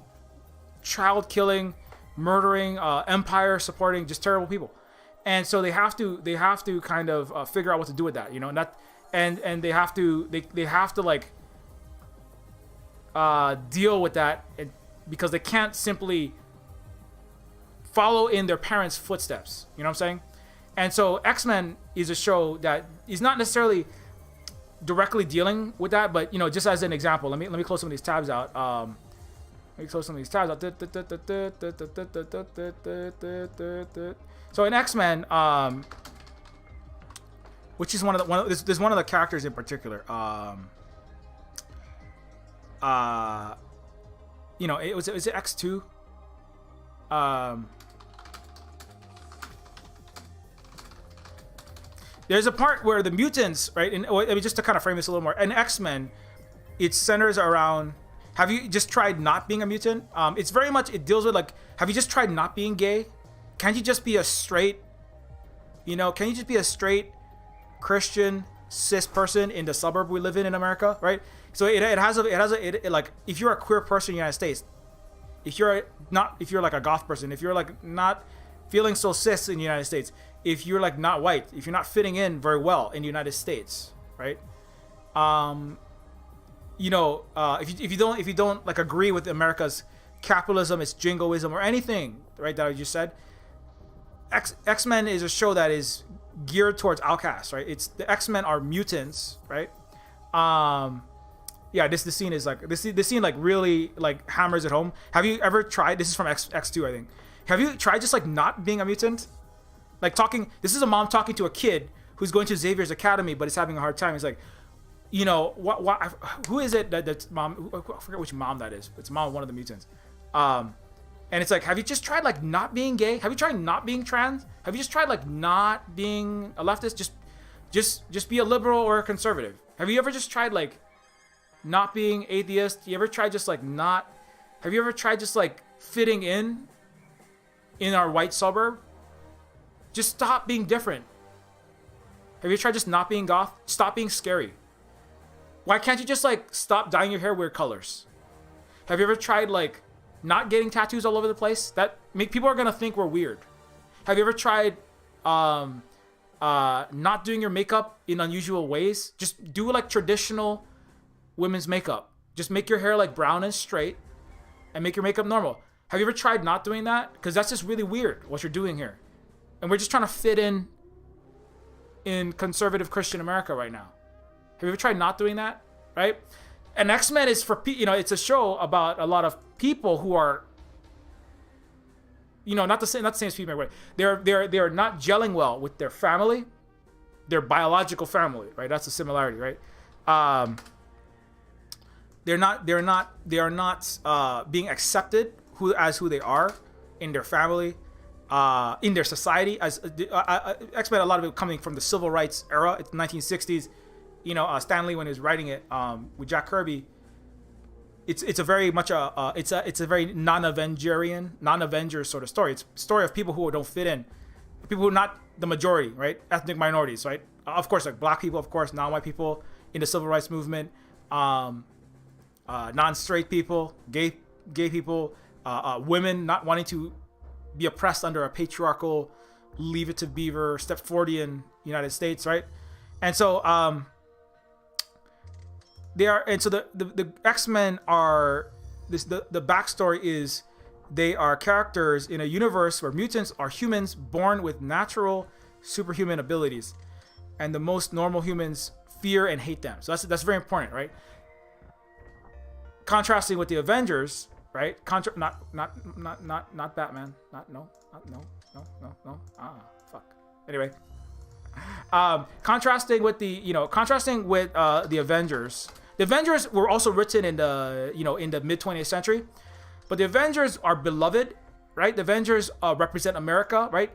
child killing, murdering, empire supporting, just terrible people. And so they have to kind of figure out what to do with that, and they have to deal with that, because they can't simply follow in their parents' footsteps. You know what I'm saying? And so X-Men is a show that is not necessarily directly dealing with that, but just as an example, let me close some of these tabs out. So in X-Men, which is there's one of the characters in particular. Is it X2? There's a part where the mutants, right? Just to kind of frame this a little more, in X-Men, it centers around, have you just tried not being a mutant? It deals with have you just tried not being gay? Can't you just be a straight, can you just be a straight Christian cis person in the suburb we live in America, right? So it has if you're a queer person in the United States, if you're like a goth person, if you're not feeling so cis in the United States, if you're not white, if you're not fitting in very well in the United States, right? If you don't agree with America's capitalism, its jingoism, or anything, right, that I just said, X-Men is a show that is geared towards Outcasts, right? The X-Men are mutants, right? This scene is this scene really hammers it home. Have you ever tried? This is from X2, I think. Have you tried just not being a mutant? This is a mom talking to a kid who's going to Xavier's Academy, but is having a hard time. He's like, what? Who is it that's mom? I forget which mom that is. It's mom of one of the mutants. And it's have you just tried not being gay? Have you tried not being trans? Have you just tried not being a leftist? Just be a liberal or a conservative. Have you ever just tried not being atheist? You ever tried just not? Have you ever tried just fitting in our white suburb? Just stop being different. Have you tried just not being goth? Stop being scary. Why can't you just stop dyeing your hair weird colors? Have you ever tried not getting tattoos all over the place? People are gonna think we're weird. Have you ever tried not doing your makeup in unusual ways? Just do traditional women's makeup. Just make your hair brown and straight, and make your makeup normal. Have you ever tried not doing that? Because that's just really weird what you're doing here. And we're just trying to fit in conservative Christian America right now. Have you ever tried not doing that? Right? And X-Men is for it's a show about a lot of people who are, not the same as Peacemaker. They are not gelling well with their family, their biological family. Right? That's a similarity. Right? They are not being accepted who they are in their family, in their society. As X-Men, a lot of it coming from the civil rights era, it's 1960s. You know, Stan Lee, when he was writing it with Jack Kirby, it's a very much it's a very non-Avenger sort of story. It's a story of people who don't fit in, people who are not the majority, right? Ethnic minorities, right? Of course, like black people, of course, non-white people in the civil rights movement, non-straight people, gay people, women not wanting to be oppressed under a patriarchal, Leave It to Beaver, Stepfordian United States, right? And so the X-Men are the backstory is they are characters in a universe where mutants are humans born with natural superhuman abilities, and the most normal humans fear and hate them. So that's very important, right? Contrasting with the Avengers, right? Not Batman. No. Anyway, contrasting with the Avengers. The Avengers were also written in the mid 20th century, but the Avengers are beloved, right? The Avengers represent America, right?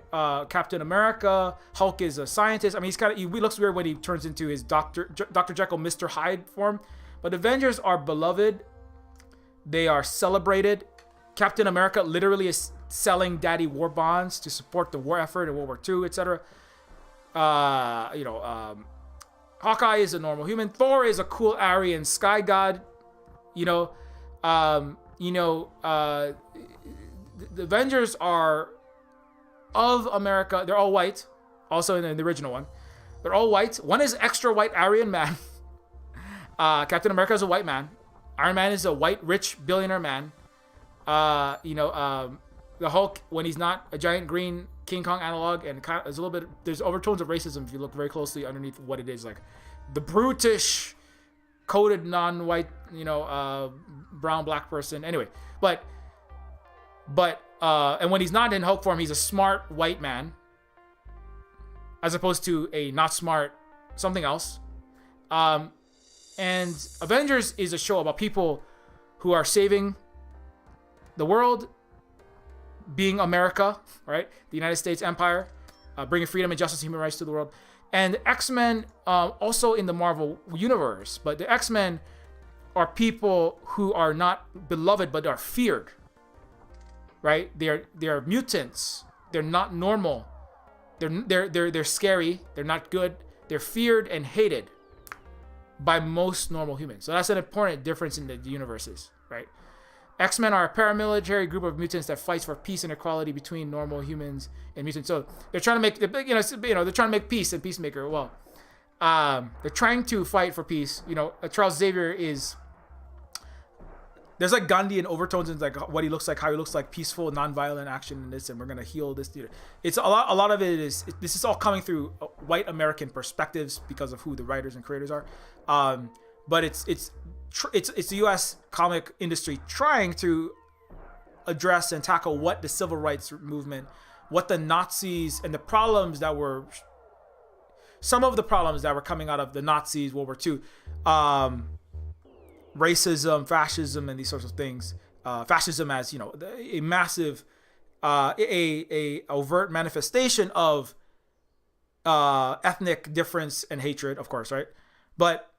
Captain America, Hulk is a scientist. I mean, he looks weird when he turns into his Dr. Jekyll, Mr. Hyde form, but the Avengers are beloved. They are celebrated. Captain America literally is selling daddy war bonds to support the war effort in World War II, etc. Hawkeye is a normal human. Thor is a cool Aryan sky god. The Avengers are of America. They're all white. Also in the original one, they're all white. One is extra white Aryan man. Captain America is a white man. Iron Man is a white, rich billionaire man. The Hulk, when he's not a giant green King Kong analog, and kind of, there's a little bit, there's overtones of racism if you look very closely underneath what it is, like the brutish, coded non-white, brown black person. Anyway, but and when he's not in Hulk form, he's a smart white man, as opposed to a not smart something else. And Avengers is a show about people who are saving the world, being America, right? The United States Empire, bringing freedom and justice and human rights to the world. And X-Men, also in the Marvel universe, but the X-Men are people who are not beloved, but are feared, right? They're mutants. They're not normal. They're scary. They're not good. They're feared and hated by most normal humans. So that's an important difference in the universes, right? X-Men are a paramilitary group of mutants that fights for peace and equality between normal humans and mutants. So they're trying to make, they're trying to make peace and Peacemaker. Well, they're trying to fight for peace. Charles Xavier is, there's like Gandhian overtones in like what he looks like, how he looks like, peaceful, non-violent action in this, and we're gonna heal this. It's a lot of it is, this is all coming through white American perspectives because of who the writers and creators are. But it's the U.S. comic industry trying to address and tackle what the civil rights movement, what the Nazis, and the problems that were, some of the problems that were coming out of the Nazis, World War II, racism, fascism, and these sorts of things. Fascism as, a massive, a overt manifestation of ethnic difference and hatred, of course, right? But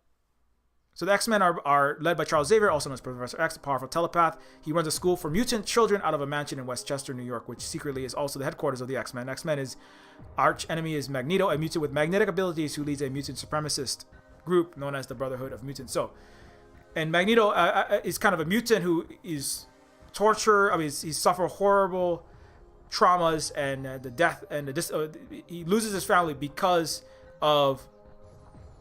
so the X-Men are led by Charles Xavier, also known as Professor X, a powerful telepath. He runs a school for mutant children out of a mansion in Westchester, New York, which secretly is also the headquarters of the X-Men. X-Men is arch enemy is Magneto, a mutant with magnetic abilities who leads a mutant supremacist group known as the Brotherhood of Mutants. So, and Magneto is kind of a mutant who is tortured. I mean, he suffered horrible traumas and the death and he loses his family because of.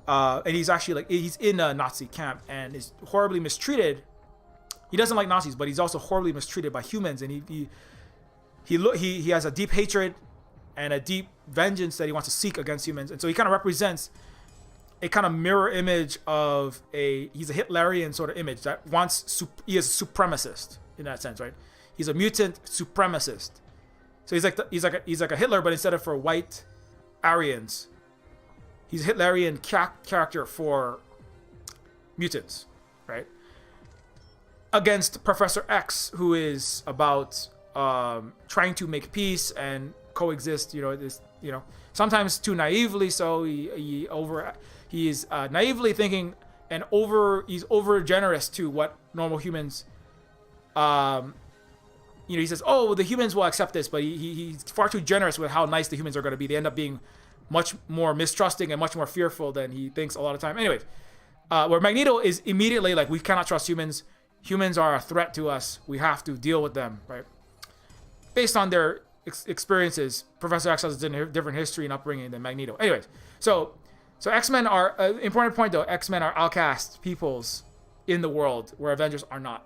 And he's actually he's in a Nazi camp and is horribly mistreated. He doesn't like Nazis, but he's also horribly mistreated by humans, and he has a deep hatred and a deep vengeance that he wants to seek against humans. And so he kind of represents a kind of mirror image of he's a Hitlerian sort of image that he is a supremacist in that sense, right? He's a mutant supremacist. So he's like a Hitler, but instead of for white Aryans, he's a Hitlerian character for mutants, right? against Professor X, who is about trying to make peace and coexist. Sometimes too naively. So he's naively thinking and he's over generous to what normal humans. He says, "Oh, the humans will accept this," but he's far too generous with how nice the humans are going to be. They end up being much more mistrusting and much more fearful than he thinks a lot of time. Anyways, where Magneto is immediately like, we cannot trust humans. Humans are a threat to us. We have to deal with them, right? Based on their experiences, Professor X has a different history and upbringing than Magneto. Anyways, so X-Men are, important point though, X-Men are outcast peoples in the world where Avengers are not.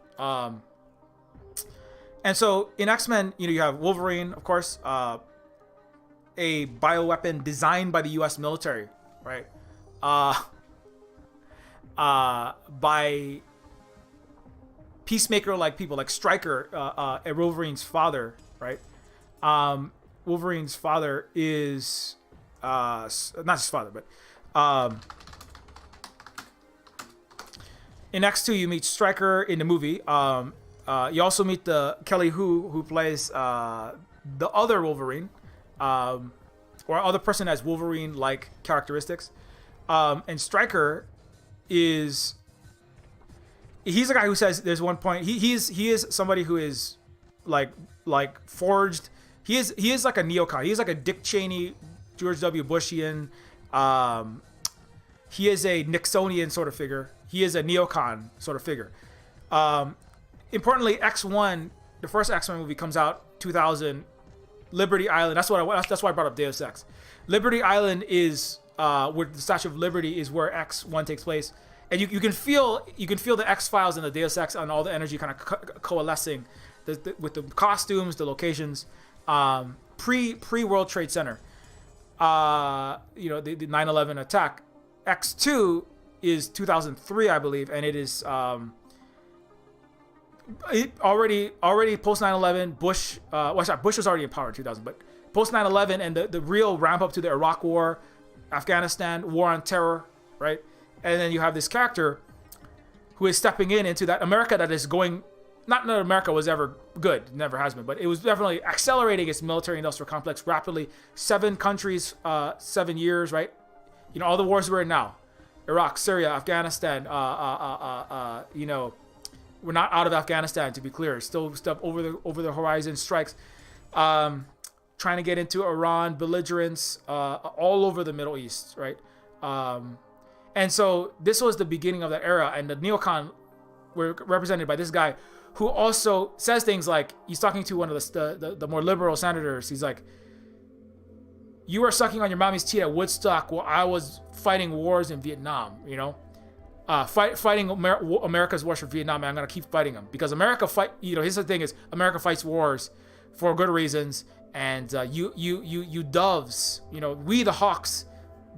And so in X-Men, you have Wolverine, of course, a bioweapon designed by the U.S. military, right? By peacemaker-like people, like Stryker, Wolverine's father, right? Wolverine's father is not his father, but in X2 you meet Stryker in the movie. You also meet the Kelly who plays the other Wolverine, or other person has Wolverine-like characteristics. And Stryker he's a guy who says there's one point he is somebody who is like forged. He is like a neocon. He is like a Dick Cheney, George W. Bushian. He is a Nixonian sort of figure. He is a neocon sort of figure. Importantly, X1, the first X-Men movie, comes out 2000. Liberty Island. That's why I brought up Deus Ex. Liberty Island is where the Statue of Liberty is, where X1 takes place, and you can feel the X-Files and the Deus Ex and all the energy kind of coalescing with the costumes, the locations. Pre World Trade Center. The 9/11 attack. X2 is 2003, I believe, and it is already post 9/11. Bush was already in power in 2000, but post 9/11 and the real ramp up to the Iraq War, Afghanistan, War on Terror, right? And then you have this character who is stepping into that America that is going. Not that America was ever good, never has been, but it was definitely accelerating its military-industrial complex rapidly. 7 countries, 7 years, right? All the wars we're in now. Iraq, Syria, Afghanistan, we're not out of Afghanistan, to be clear. Still stuff over the horizon, strikes. Trying to get into Iran, belligerence, all over the Middle East, right? And so this was the beginning of that era, and the neocon were represented by this guy who also says things like, he's talking to one of the more liberal senators. He's like, "You were sucking on your mommy's teat at Woodstock while I was fighting wars in Vietnam, fighting America's wars for Vietnam, and I'm going to keep fighting them because America his thing is America fights wars for good reasons, and you doves, we the hawks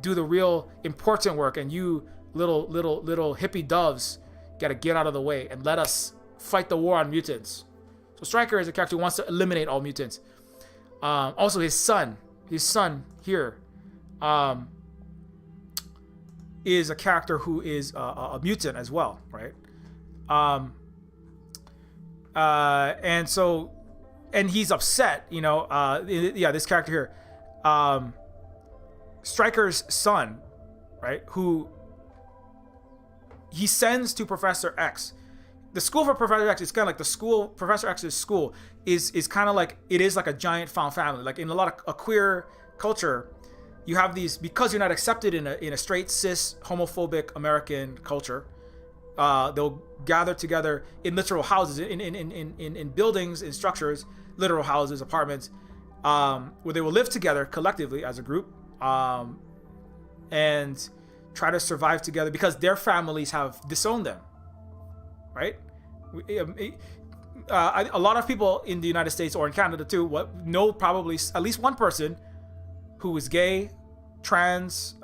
do the real important work, and you little hippie doves got to get out of the way and let us fight the war on mutants." So Stryker is a character who wants to eliminate all mutants. Also his son here is a character who is a mutant as well, right? And he's upset, this character here, Stryker's son, right, who he sends to Professor X. The school for Professor X is kind of like the school, Professor X's school is kind of like, it is like a giant found family. Like in a lot of a queer culture, you have these, because you're not accepted in a straight, cis, homophobic American culture, they'll gather together in literal houses, in buildings, in structures, literal houses, apartments, where they will live together collectively as a group, and try to survive together because their families have disowned them. Right? A lot of people in the United States or in Canada too know probably at least one person who is gay, trans.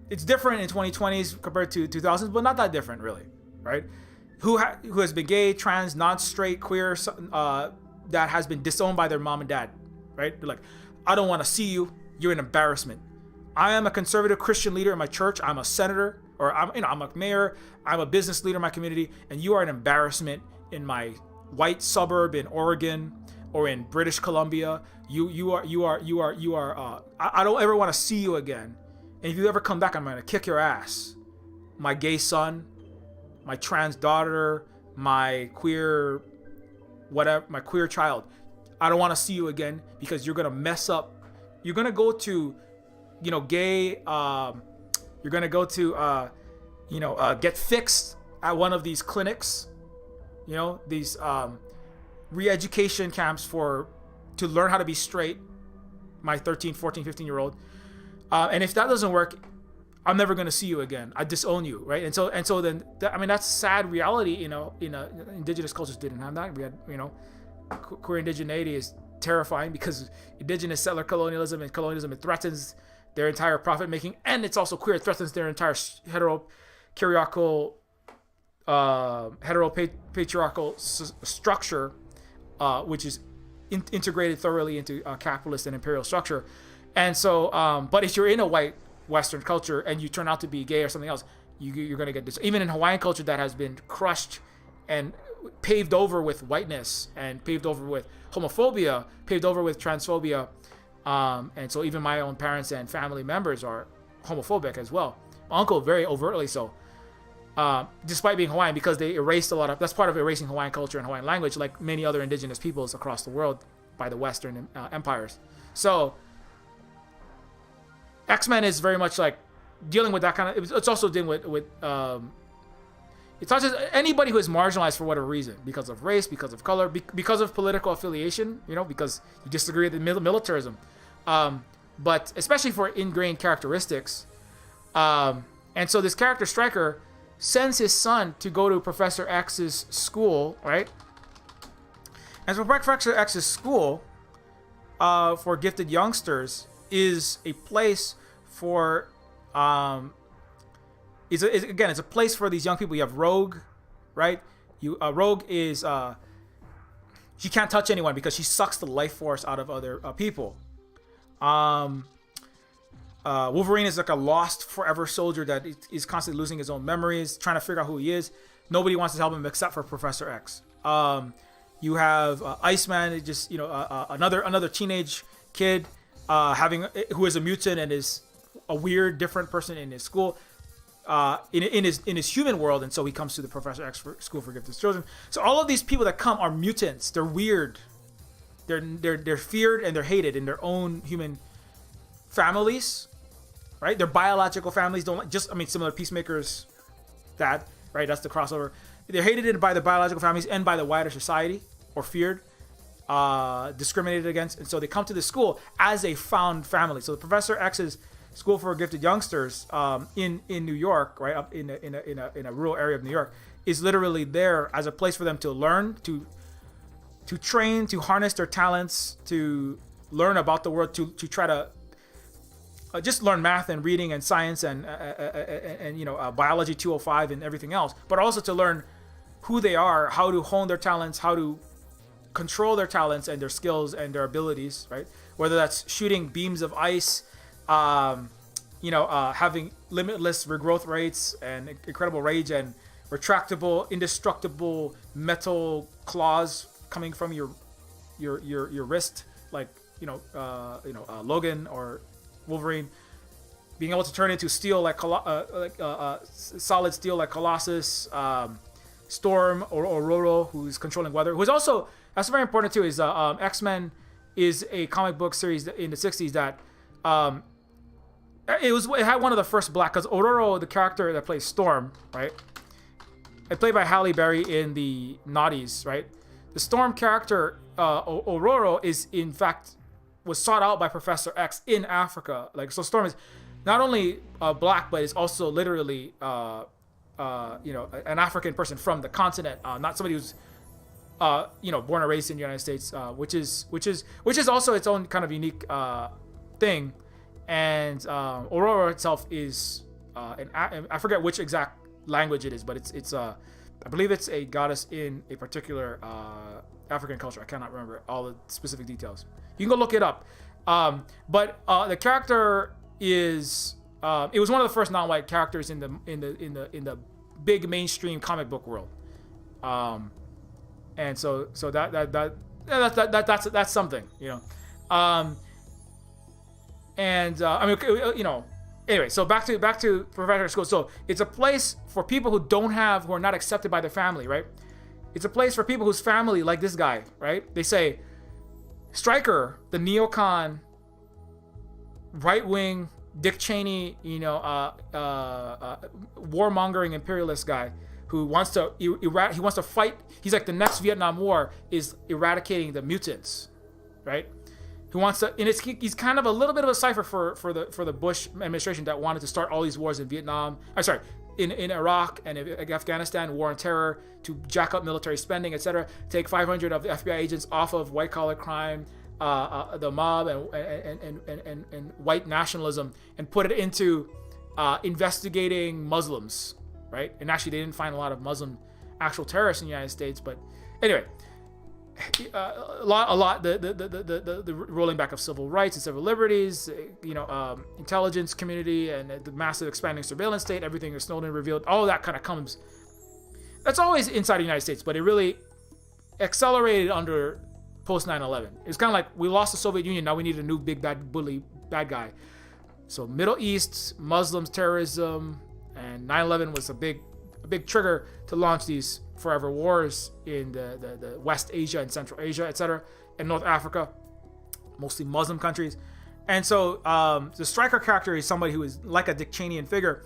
It's different in 2020s compared to 2000s, but not that different really, right? Who has been gay, trans, non-straight, queer, that has been disowned by their mom and dad, right? They're like, "I don't want to see you. You're an embarrassment. I am a conservative Christian leader in my church. I'm a senator, or I'm a mayor, I'm a business leader in my community, and you are an embarrassment in my white suburb in Oregon or in British Columbia. You are. I don't ever want to see you again. And if you ever come back, I'm gonna kick your ass. My gay son, my trans daughter, my queer whatever, my queer child. I don't want to see you again because you're gonna mess up. You're gonna go to, gay. You're gonna go to, get fixed at one of these clinics. These re-education camps to learn how to be straight. My 13, 14, 15-year-old. And if that doesn't work, I'm never gonna see you again. I disown you, right? And so then, that's sad reality. Indigenous cultures didn't have that. We had, queer indigeneity is terrifying because indigenous settler colonialism, it threatens their entire profit making, and it's also queer. It threatens their entire patriarchal structure, which is integrated thoroughly into capitalist and imperial structure. And so, but if you're in a white Western culture and you turn out to be gay or something else, you're going to get this. Even in Hawaiian culture that has been crushed and paved over with whiteness and paved over with homophobia, paved over with transphobia. And so even my own parents and family members are homophobic as well. My uncle, very overtly so. Despite being Hawaiian, because they erased that's part of erasing Hawaiian culture and Hawaiian language, like many other indigenous peoples across the world by the Western empires. So Xmen is very much like dealing with that kind of, it's also dealing with it's not just anybody who is marginalized for whatever reason, because of race, because of color, because of political affiliation, because you disagree with the militarism, but especially for ingrained characteristics. And so this character Stryker sends his son to go to Professor X's school, right? And so Professor X's school for gifted youngsters is a place for it's a place for these young people. You have Rogue, right? Rogue is she can't touch anyone because she sucks the life force out of other people. Wolverine is like a lost forever soldier that is constantly losing his own memories, trying to figure out who he is. Nobody wants to help him except for Professor X. You have Iceman, just another teenage kid who is a mutant and is a weird, different person in his school. In his human world, and so he comes to the Professor X School for Gifted Children. So all of these people that come are mutants. They're weird. They're feared and they're hated in their own human families, right? Their biological families don't similar to Peacemaker's dad, right? That's the crossover. They're hated by the biological families and by the wider society, or feared, discriminated against, and so they come to the school as a found family. So the Professor X's School for Gifted Youngsters in New York, right, up in a rural area of New York, is literally there as a place for them to learn, to train, to harness their talents, to learn about the world, to try to just learn math and reading and science and biology 205 and everything else, but also to learn who they are, how to hone their talents, how to control their talents and their skills and their abilities, right? Whether that's shooting beams of ice, having limitless regrowth rates and incredible rage and retractable, indestructible metal claws coming from your wrist, like Logan or Wolverine, being able to turn into steel like solid steel like Colossus, Storm or Ororo, who's controlling weather, who's also, that's very important too, is X-Men is a comic book series in the 60s that it had one of the first black, because Ororo, the character that plays Storm, right, played by Halle Berry in the Naughties, right? The Storm character, Ororo, was sought out by Professor X in Africa. Like, so Storm is not only black, but is also literally, an African person from the continent, not somebody who's, born and raised in the United States, which is also its own kind of unique thing. And Aurora itself is, I forget which exact language it is, but it's I believe it's a goddess in a particular African culture. I cannot remember all the specific details. You can go look it up. But the character is It was one of the first non-white characters in the big mainstream comic book world. And so that's something, you know. I mean, you know, anyway, so back to Professor School. So it's a place for people who are not accepted by their family, right? It's a place for people whose family, like this guy, right? They say, Stryker, the neocon, right-wing, Dick Cheney, you know, warmongering imperialist guy who wants to fight. He's like the next Vietnam War is eradicating the mutants, right? Who wants to, and he's kind of a little bit of a cipher for the Bush administration that wanted to start all these wars in Vietnam. I'm sorry, in Iraq and Afghanistan, war on terror, to jack up military spending, etc. Take 500 of the FBI agents off of white collar crime, the mob, and white nationalism, and put it into investigating Muslims, right? And actually, they didn't find a lot of Muslim actual terrorists in the United States, but anyway. A lot. The rolling back of civil rights and civil liberties, you know, intelligence community, and the massive expanding surveillance state. Everything that Snowden revealed, all of that kind of comes. That's always inside the United States, but it really accelerated under post 9/11. It's kind of like we lost the Soviet Union, now we need a new big bad bully bad guy. So Middle East, Muslims, terrorism, and 9/11 was a big trigger to launch these forever wars in the West Asia and Central Asia, etc., and North Africa, mostly Muslim countries. And so the Stryker character is somebody who is like a Dick Cheneyan figure,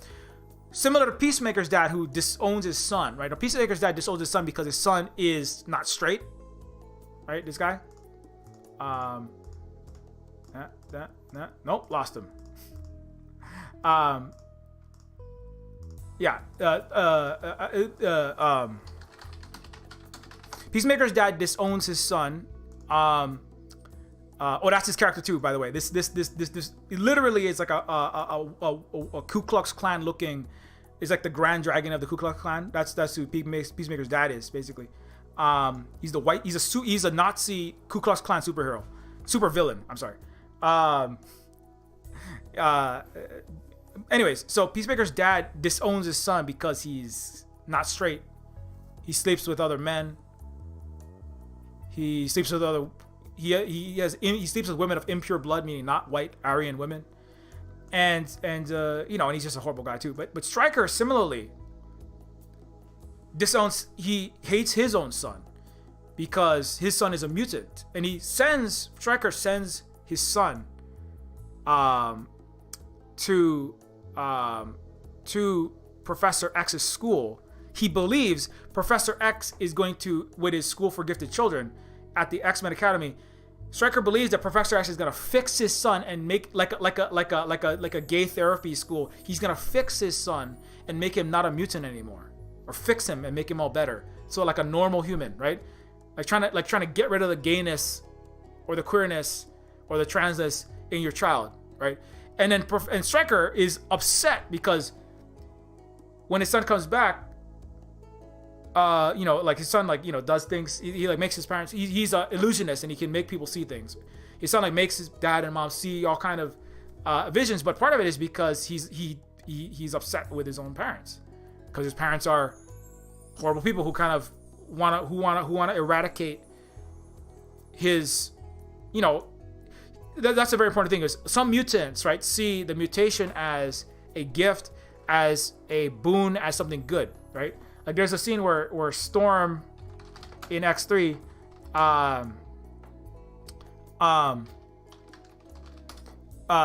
similar to Peacemaker's dad, who disowns his son, right? Now, Peacemaker's dad disowns his son because his son is not straight, right? This guy. Nope, lost him. Peacemaker's dad disowns his son. That's his character too, by the way. This literally is like a Ku Klux Klan looking. It's like the Grand Dragon of the Ku Klux Klan. That's who Peacemaker's dad is, basically. He's a Nazi Ku Klux Klan super villain. I'm sorry. Anyways, so Peacemaker's dad disowns his son because he's not straight. He sleeps with other men. He sleeps with he sleeps with women of impure blood, meaning not white Aryan women. And you know, and he's just a horrible guy too. But Stryker similarly he hates his own son because his son is a mutant, and Stryker sends his son to Professor X's school. He believes Professor X is going to, with his school for gifted children at the Xmen Academy, Stryker believes that Professor X is gonna fix his son and make like a gay therapy school. He's gonna fix his son and make him not a mutant anymore, or fix him and make him all better. So like a normal human, right? Like trying to get rid of the gayness, or the queerness, or the transness in your child, right? And Stryker is upset because when his son comes back, you know, like his son, like, you know, does things. He like makes his parents. He's an illusionist, and he can make people see things. His son like makes his dad and mom see all kind of visions. But part of it is because he's upset with his own parents, because his parents are horrible people who kind of want to eradicate his, you know. That's a very important thing. Is some mutants, right, see the mutation as a gift, as a boon, as something good, right? Like there's a scene where Storm in X3,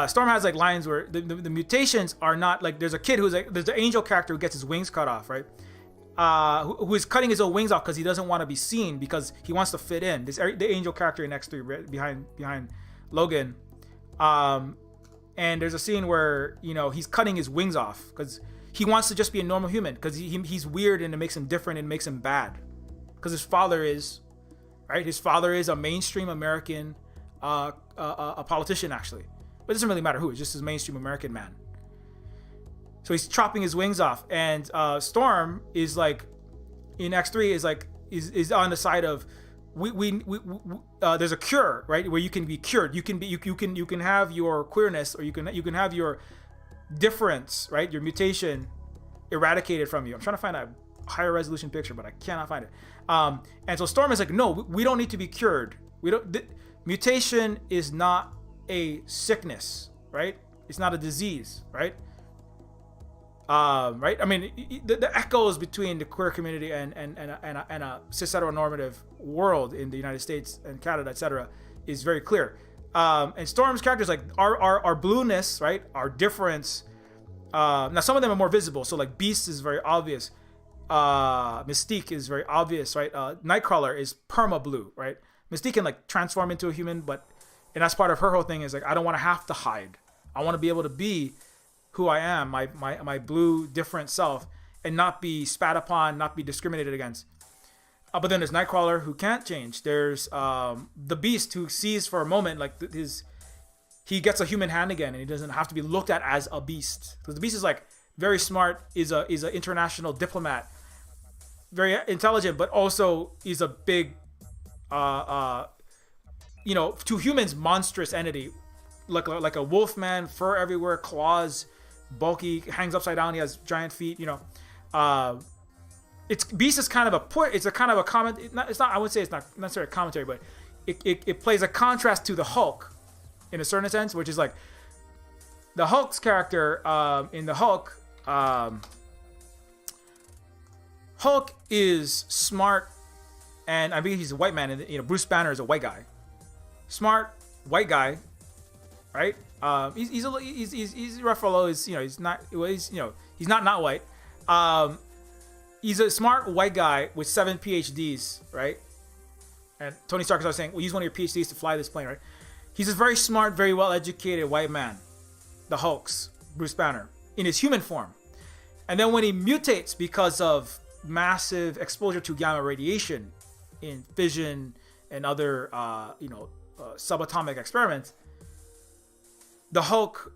Storm has like lines where the mutations are not like, there's a kid who's like, there's the angel character who gets his wings cut off, right? Who is cutting his own wings off because he doesn't want to be seen, because he wants to fit in. The angel character in X3 behind Logan, and there's a scene where, you know, he's cutting his wings off because he wants to just be a normal human, because he's weird and it makes him different and makes him bad, because his father is, right? His father is a mainstream American, a politician actually, but it doesn't really matter who. It's just his mainstream American man. So he's chopping his wings off, and Storm is like, in X3 is on the side of, there's a cure, right, where you can be cured. You can have your queerness, or you can have your difference, right? Your mutation eradicated from you. I'm trying to find a higher resolution picture, but I cannot find it. And so Storm is like, no, we don't need to be cured. Mutation is not a sickness, right? It's not a disease, right? Right? I mean, the echoes between the queer community and a cis heteronormative world in the United States and Canada, etc., is very clear. And Storm's characters, like our blueness, right? Our difference. Now some of them are more visible. So like Beast is very obvious. Mystique is very obvious, right? Nightcrawler is perma blue, right? Mystique can like transform into a human, and that's part of her whole thing is like, I don't want to have to hide. I want to be able to be who I am, my blue different self, and not be spat upon, not be discriminated against. But then there's Nightcrawler who can't change. There's the Beast who sees for a moment like he gets a human hand again, and he doesn't have to be looked at as a beast. Because the Beast is like very smart, is an international diplomat, very intelligent, but also is a big, to humans, monstrous entity, like a wolf man, fur everywhere, claws, bulky, hangs upside down. He has giant feet. It's Beast is kind of it's a kind of a comment. It's not. I would say it's not necessarily a commentary, but it plays a contrast to the Hulk, in a certain sense, which is like the Hulk's character in the Hulk. Hulk is smart, and I believe he's a white man. And Bruce Banner is a white guy, smart white guy, right? He's Ruffalo is he's not white. He's a smart white guy with 7 PhDs, right? And Tony Stark is saying, well, use one of your PhDs to fly this plane, right? He's a very smart, very well-educated white man, the Hulk's Bruce Banner, in his human form. And then when he mutates because of massive exposure to gamma radiation in fission and other, subatomic experiments, the Hulk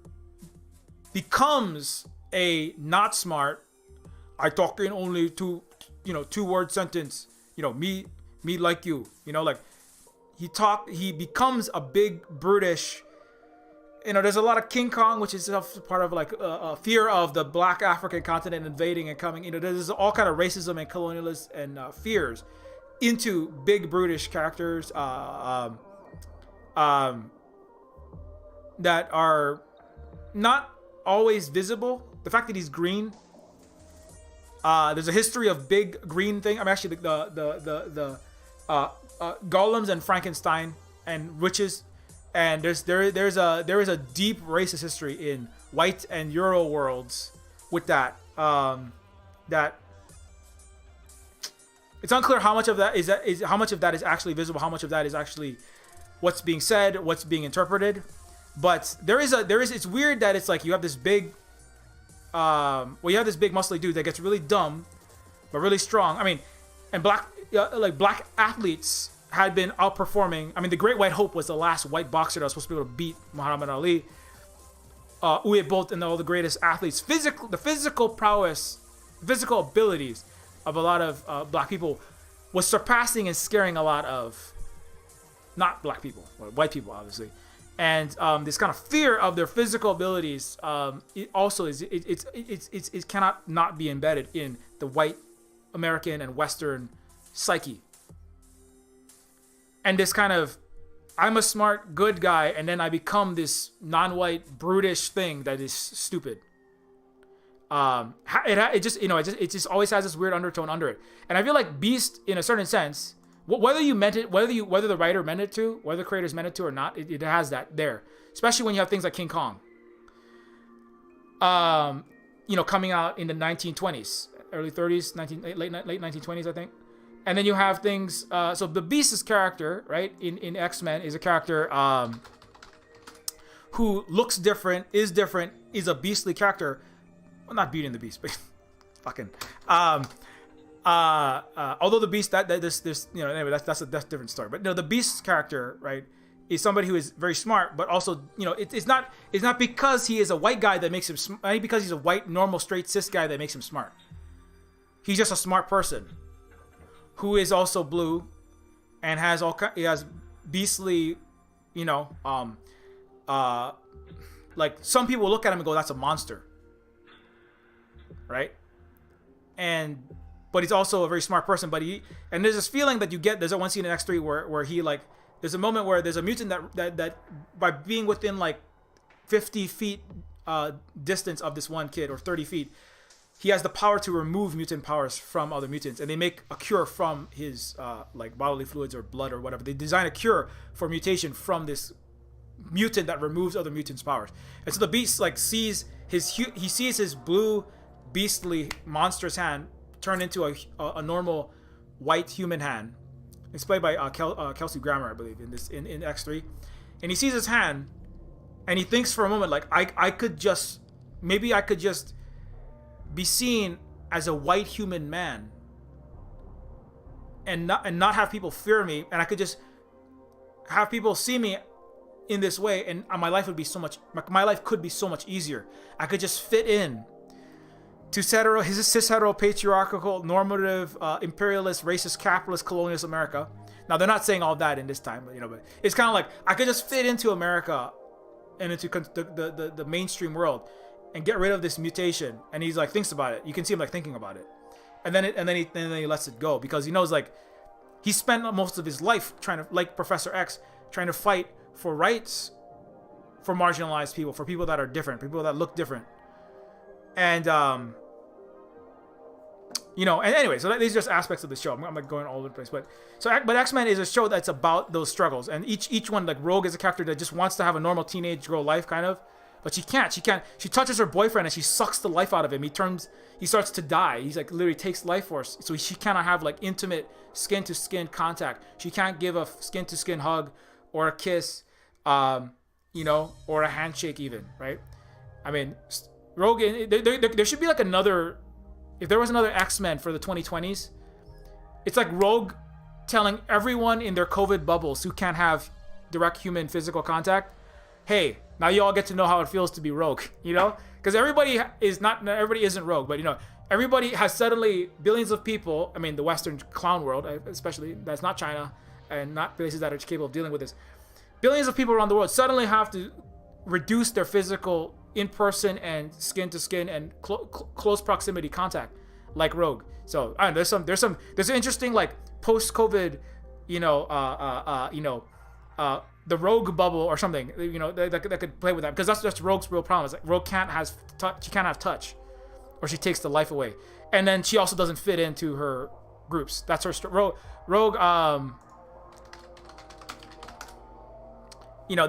becomes a not smart, I talk in only two-word sentence, me like you, he becomes a big brutish, there's a lot of King Kong, which is part of like a fear of the black African continent invading and coming, there's all kind of racism and colonialism and fears into big brutish characters that are not always visible. The fact that he's green, there's a history of big green thing. I mean, actually, the golems and Frankenstein and witches, and there is a deep racist history in white and Euro worlds with that. That it's unclear how much of that is how much of that is actually visible, how much of that is actually what's being said, what's being interpreted. But it's weird that it's like you have this big. You have this big muscly dude that gets really dumb, but really strong. I mean, and black athletes had been outperforming. I mean, the Great White Hope was the last white boxer that was supposed to be able to beat Muhammad Ali. Usain Bolt and all the greatest athletes. The physical prowess, physical abilities of a lot of black people was surpassing and scaring a lot of not black people, or white people, obviously. And this kind of fear of their physical abilities, it also is it cannot not be embedded in the white American and Western psyche. And this kind of, I'm a smart good guy, and then I become this non-white brutish thing that is stupid. It just always has this weird undertone under it, and I feel like Beast, in a certain sense. Whether you meant it, whether the writer meant it to, whether the creators meant it to or not, it has that there. Especially when you have things like King Kong. Coming out in the 1920s, early 30s, late 1920s, I think. And then you have things. So the Beast's character, right, in X-Men is a character who looks different, is a beastly character. Well, not Beauty and the Beast, but fucking. Although the Beast anyway, that's a different story. But the Beast's character, right, is somebody who is very smart, but also it's not because he is a white guy that makes him smart. Because he's a white normal straight cis guy that makes him smart. He's just a smart person who is also blue and has beastly like some people look at him and go, that's a monster, right? But he's also a very smart person. But there's this feeling that you get. There's a one scene in X3 where he like, there's a moment where there's a mutant that by being within like 50 feet distance of this one kid, or 30 feet, he has the power to remove mutant powers from other mutants, and they make a cure from his like bodily fluids or blood or whatever. They design a cure for mutation from this mutant that removes other mutants' powers. And so the beast like sees his blue, beastly, monstrous hand turn into a normal white human hand. It's played by Kelsey Grammer, I believe, in X3, and he sees his hand, and he thinks for a moment like I could just be seen as a white human man and not have people fear me, and I could just have people see me in this way, and my life could be so much easier. I could just fit in to his cis-hetero, patriarchal, normative, imperialist, racist, capitalist, colonialist America. Now they're not saying all that in this time, but it's kind of like I could just fit into America and into the mainstream world and get rid of this mutation. And he's like thinks about it. You can see him like thinking about it, and then he lets it go, because he knows like he spent most of his life trying to, like Professor X, trying to fight for rights for marginalized people, for people that are different, people that look different. And and anyway, so these are just aspects of the show. I'm like going all over the place, but X-Men is a show that's about those struggles, and each one, like Rogue is a character that just wants to have a normal teenage girl life, kind of, but she can't. She touches her boyfriend and she sucks the life out of him. He starts to die. He's like literally takes life force, so she cannot have like intimate skin to skin contact. She can't give a skin to skin hug or a kiss, or a handshake even, right? I mean, Rogue, there should be like another. If there was another X-Men for the 2020s, it's like Rogue telling everyone in their COVID bubbles who can't have direct human physical contact, hey, now you all get to know how it feels to be Rogue, Because everybody isn't Rogue, but everybody has suddenly, billions of people, I mean the Western clown world, especially, that's not China and not places that are capable of dealing with this. Billions of people around the world suddenly have to reduce their physical in-person and skin-to-skin and close proximity contact, like Rogue. So there's an interesting like post-COVID, the Rogue bubble or something, that could play with that, because that's Rogue's real problem. Is like Rogue she can't have touch, or she takes the life away, and then she also doesn't fit into her groups. That's her Rogue.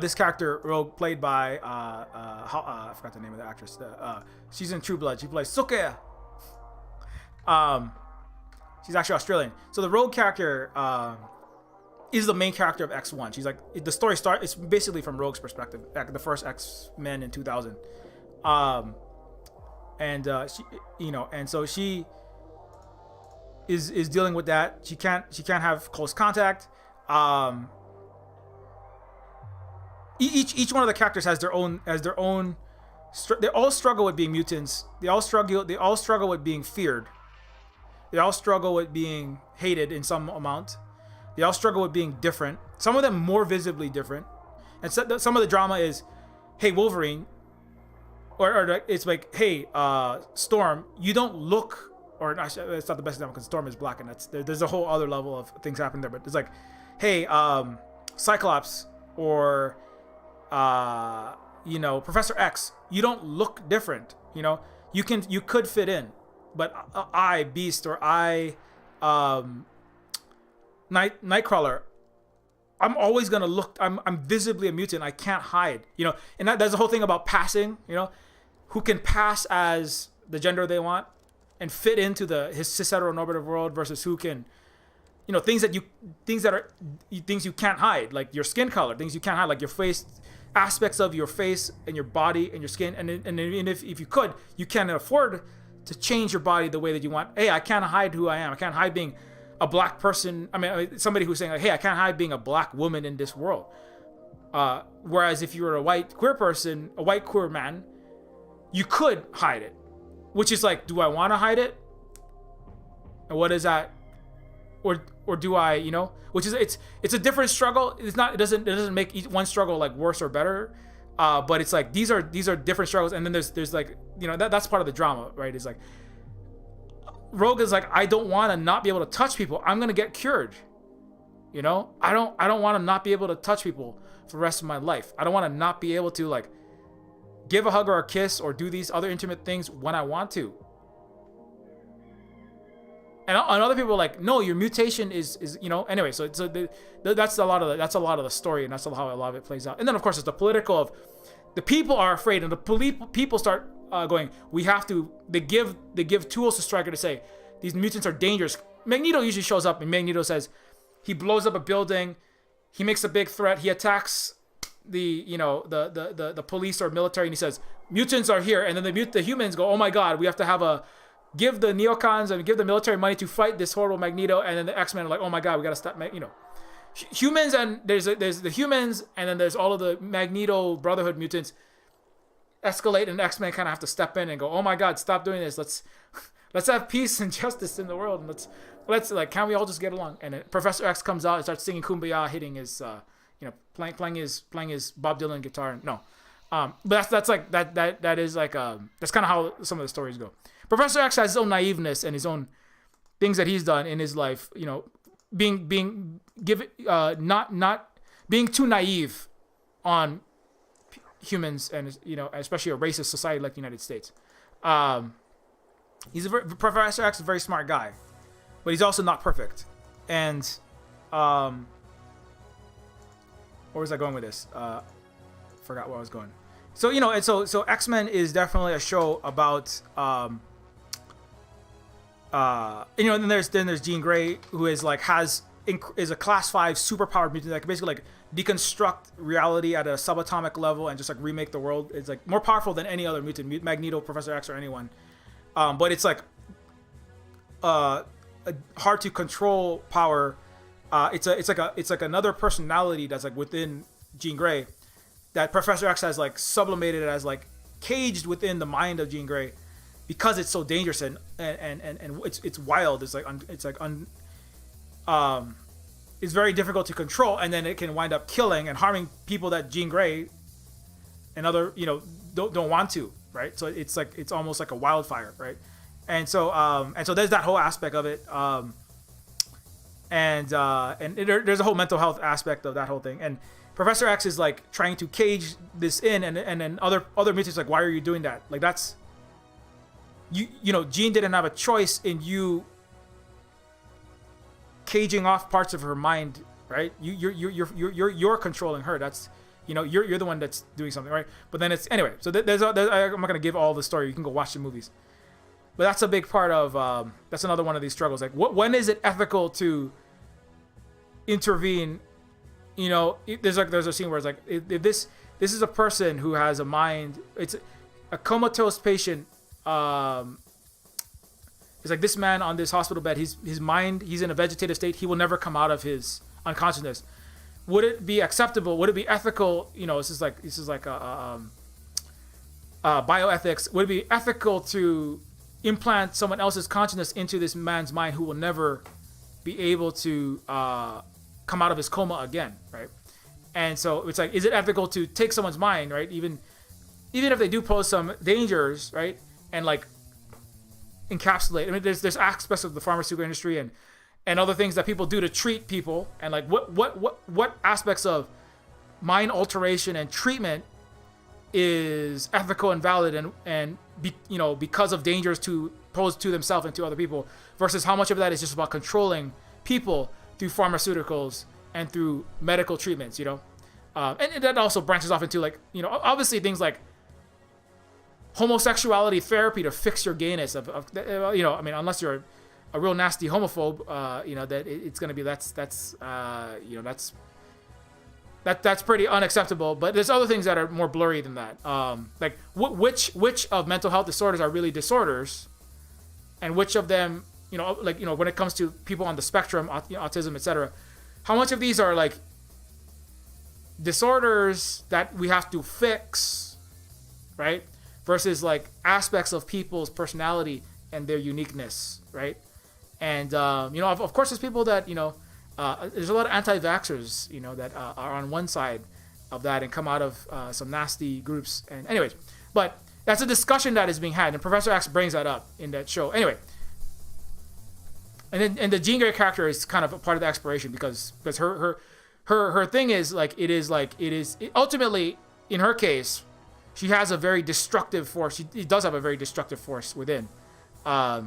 This character, Rogue, played by I forgot the name of the actress. She's in True Blood. She plays Suke. She's actually Australian. So the Rogue character is the main character of X1. She's like, the story it's basically from Rogue's perspective, back the first X-Men in 2000. So she is dealing with that. She can't have close contact. Each one of the characters has their own. They all struggle with being mutants. They all struggle with being feared. They all struggle with being hated in some amount. They all struggle with being different. Some of them more visibly different. And some of the drama is, hey, Wolverine, or it's like, hey, Storm, you don't look. Or it's not the best example because Storm is black, and there's a whole other level of things happening there. But it's like, hey, Cyclops, or Professor X, you don't look different. You could fit in, but I, Beast, or I, Nightcrawler, I'm always gonna look. I'm visibly a mutant. I can't hide. And that's the whole thing about passing. Who can pass as the gender they want and fit into his cis heteronormative world versus who can. Things you can't hide, like your skin color, things you can't hide, like your face, aspects of your face and your body and your skin, and if you could, you can't afford to change your body the way that you want. Hey, I can't hide who I am. I can't hide being a black person. I mean, somebody who's saying like, hey, I can't hide being a black woman in this world. Whereas if you were a white queer person, a white queer man, you could hide it, which is like, do I want to hide it? And what is that? Or do I, which is it's a different struggle. It doesn't make one struggle like worse or better. But it's like these are different struggles, and then there's like, you know, that's part of the drama, right? Is like Rogue is like, I don't want to not be able to touch people. I'm gonna get cured. You know, I don't want to not be able to touch people for the rest of my life. I don't want to not be able to like give a hug or a kiss or do these other intimate things when I want to. And other people are like, no, your mutation is you know. Anyway, so that's a lot of the story, and that's how a lot of it plays out. And then of course it's the political of the people are afraid, and the people start going. We have to. They give tools to Stryker to say these mutants are dangerous. Magneto usually shows up, and Magneto says he blows up a building, he makes a big threat, he attacks the police or military, and he says mutants are here, and then the humans go, oh my god, we have to give the neocons and give the military money to fight this horrible Magneto, and then the X-Men are like, oh my god, we gotta stop, humans, and there's the humans, and then there's all of the Magneto Brotherhood mutants escalate, and X-Men kind of have to step in and go, oh my god, stop doing this, let's have peace and justice in the world, and let's like, can we all just get along? And then Professor X comes out and starts singing Kumbaya, hitting his playing his Bob Dylan guitar. But that's like that is like that's kind of how some of the stories go. Professor X has his own naiveness and his own things that he's done in his life, you know, not being too naive on humans, and you know, especially a racist society like the United States. Professor X is a very smart guy, but he's also not perfect. And where was I going with this? Forgot where I was going. So, you know, and so X-Men is definitely a show about you know, and then there's Jean Grey, who is like is a class 5 superpowered mutant that can basically like deconstruct reality at a subatomic level and just like remake the world. It's like more powerful than any other mutant, Magneto, Professor X, or anyone. But it's like a hard to control power. It's like another personality that's like within Jean Grey that Professor X has like sublimated as like caged within the mind of Jean Grey, because it's so dangerous and it's wild. It's very difficult to control, and then it can wind up killing and harming people that Jean Grey and other, you know, don't want to, right? So it's like, it's almost like a wildfire, right? And so there's that whole aspect of it, and there's a whole mental health aspect of that whole thing. And Professor X is like trying to cage this in, and then other mutants like, why are you doing that? Like, that's you know, Jean didn't have a choice in you caging off parts of her mind, right? You're controlling her. That's, you know, you're the one that's doing something, right? But then it's, anyway, so I'm not gonna give all the story. You can go watch the movies. But that's a big part of that's another one of these struggles. Like, when is it ethical to intervene? You know, there's a scene where it's like, if this is a person who has a mind. It's a comatose patient. It's like this man on this hospital bed. His mind. He's in a vegetative state. He will never come out of his unconsciousness. Would it be acceptable? Would it be ethical? You know, this is like bioethics. Would it be ethical to implant someone else's consciousness into this man's mind who will never be able to come out of his coma again, right? And so it's like, is it ethical to take someone's mind, right? Even if they do pose some dangers, right? And like encapsulate. I mean, there's aspects of the pharmaceutical industry and other things that people do to treat people, and like what aspects of mind alteration and treatment is ethical and valid and you know, because of dangers to pose to themselves and to other people, versus how much of that is just about controlling people through pharmaceuticals and through medical treatments, you know. And that also branches off into, like, you know, obviously things like homosexuality therapy to fix your gayness of you know, I mean, unless you're a real nasty homophobe, you know, that it's going to be, that's you know, that's pretty unacceptable. But there's other things that are more blurry than that. Like which of mental health disorders are really disorders, and which of them, you know, like, you know, when it comes to people on the spectrum, autism, etc., how much of these are like disorders that we have to fix, right? Versus like aspects of people's personality and their uniqueness, right? And you know, of course, there's people that, you know, there's a lot of anti-vaxxers, you know, that are on one side, of that and come out of some nasty groups. And anyways, but that's a discussion that is being had, and Professor X brings that up in that show. Anyway, and the Jean Grey character is kind of a part of the exploration because her thing is ultimately in her case, she has a very destructive force. She does have a very destructive force within. That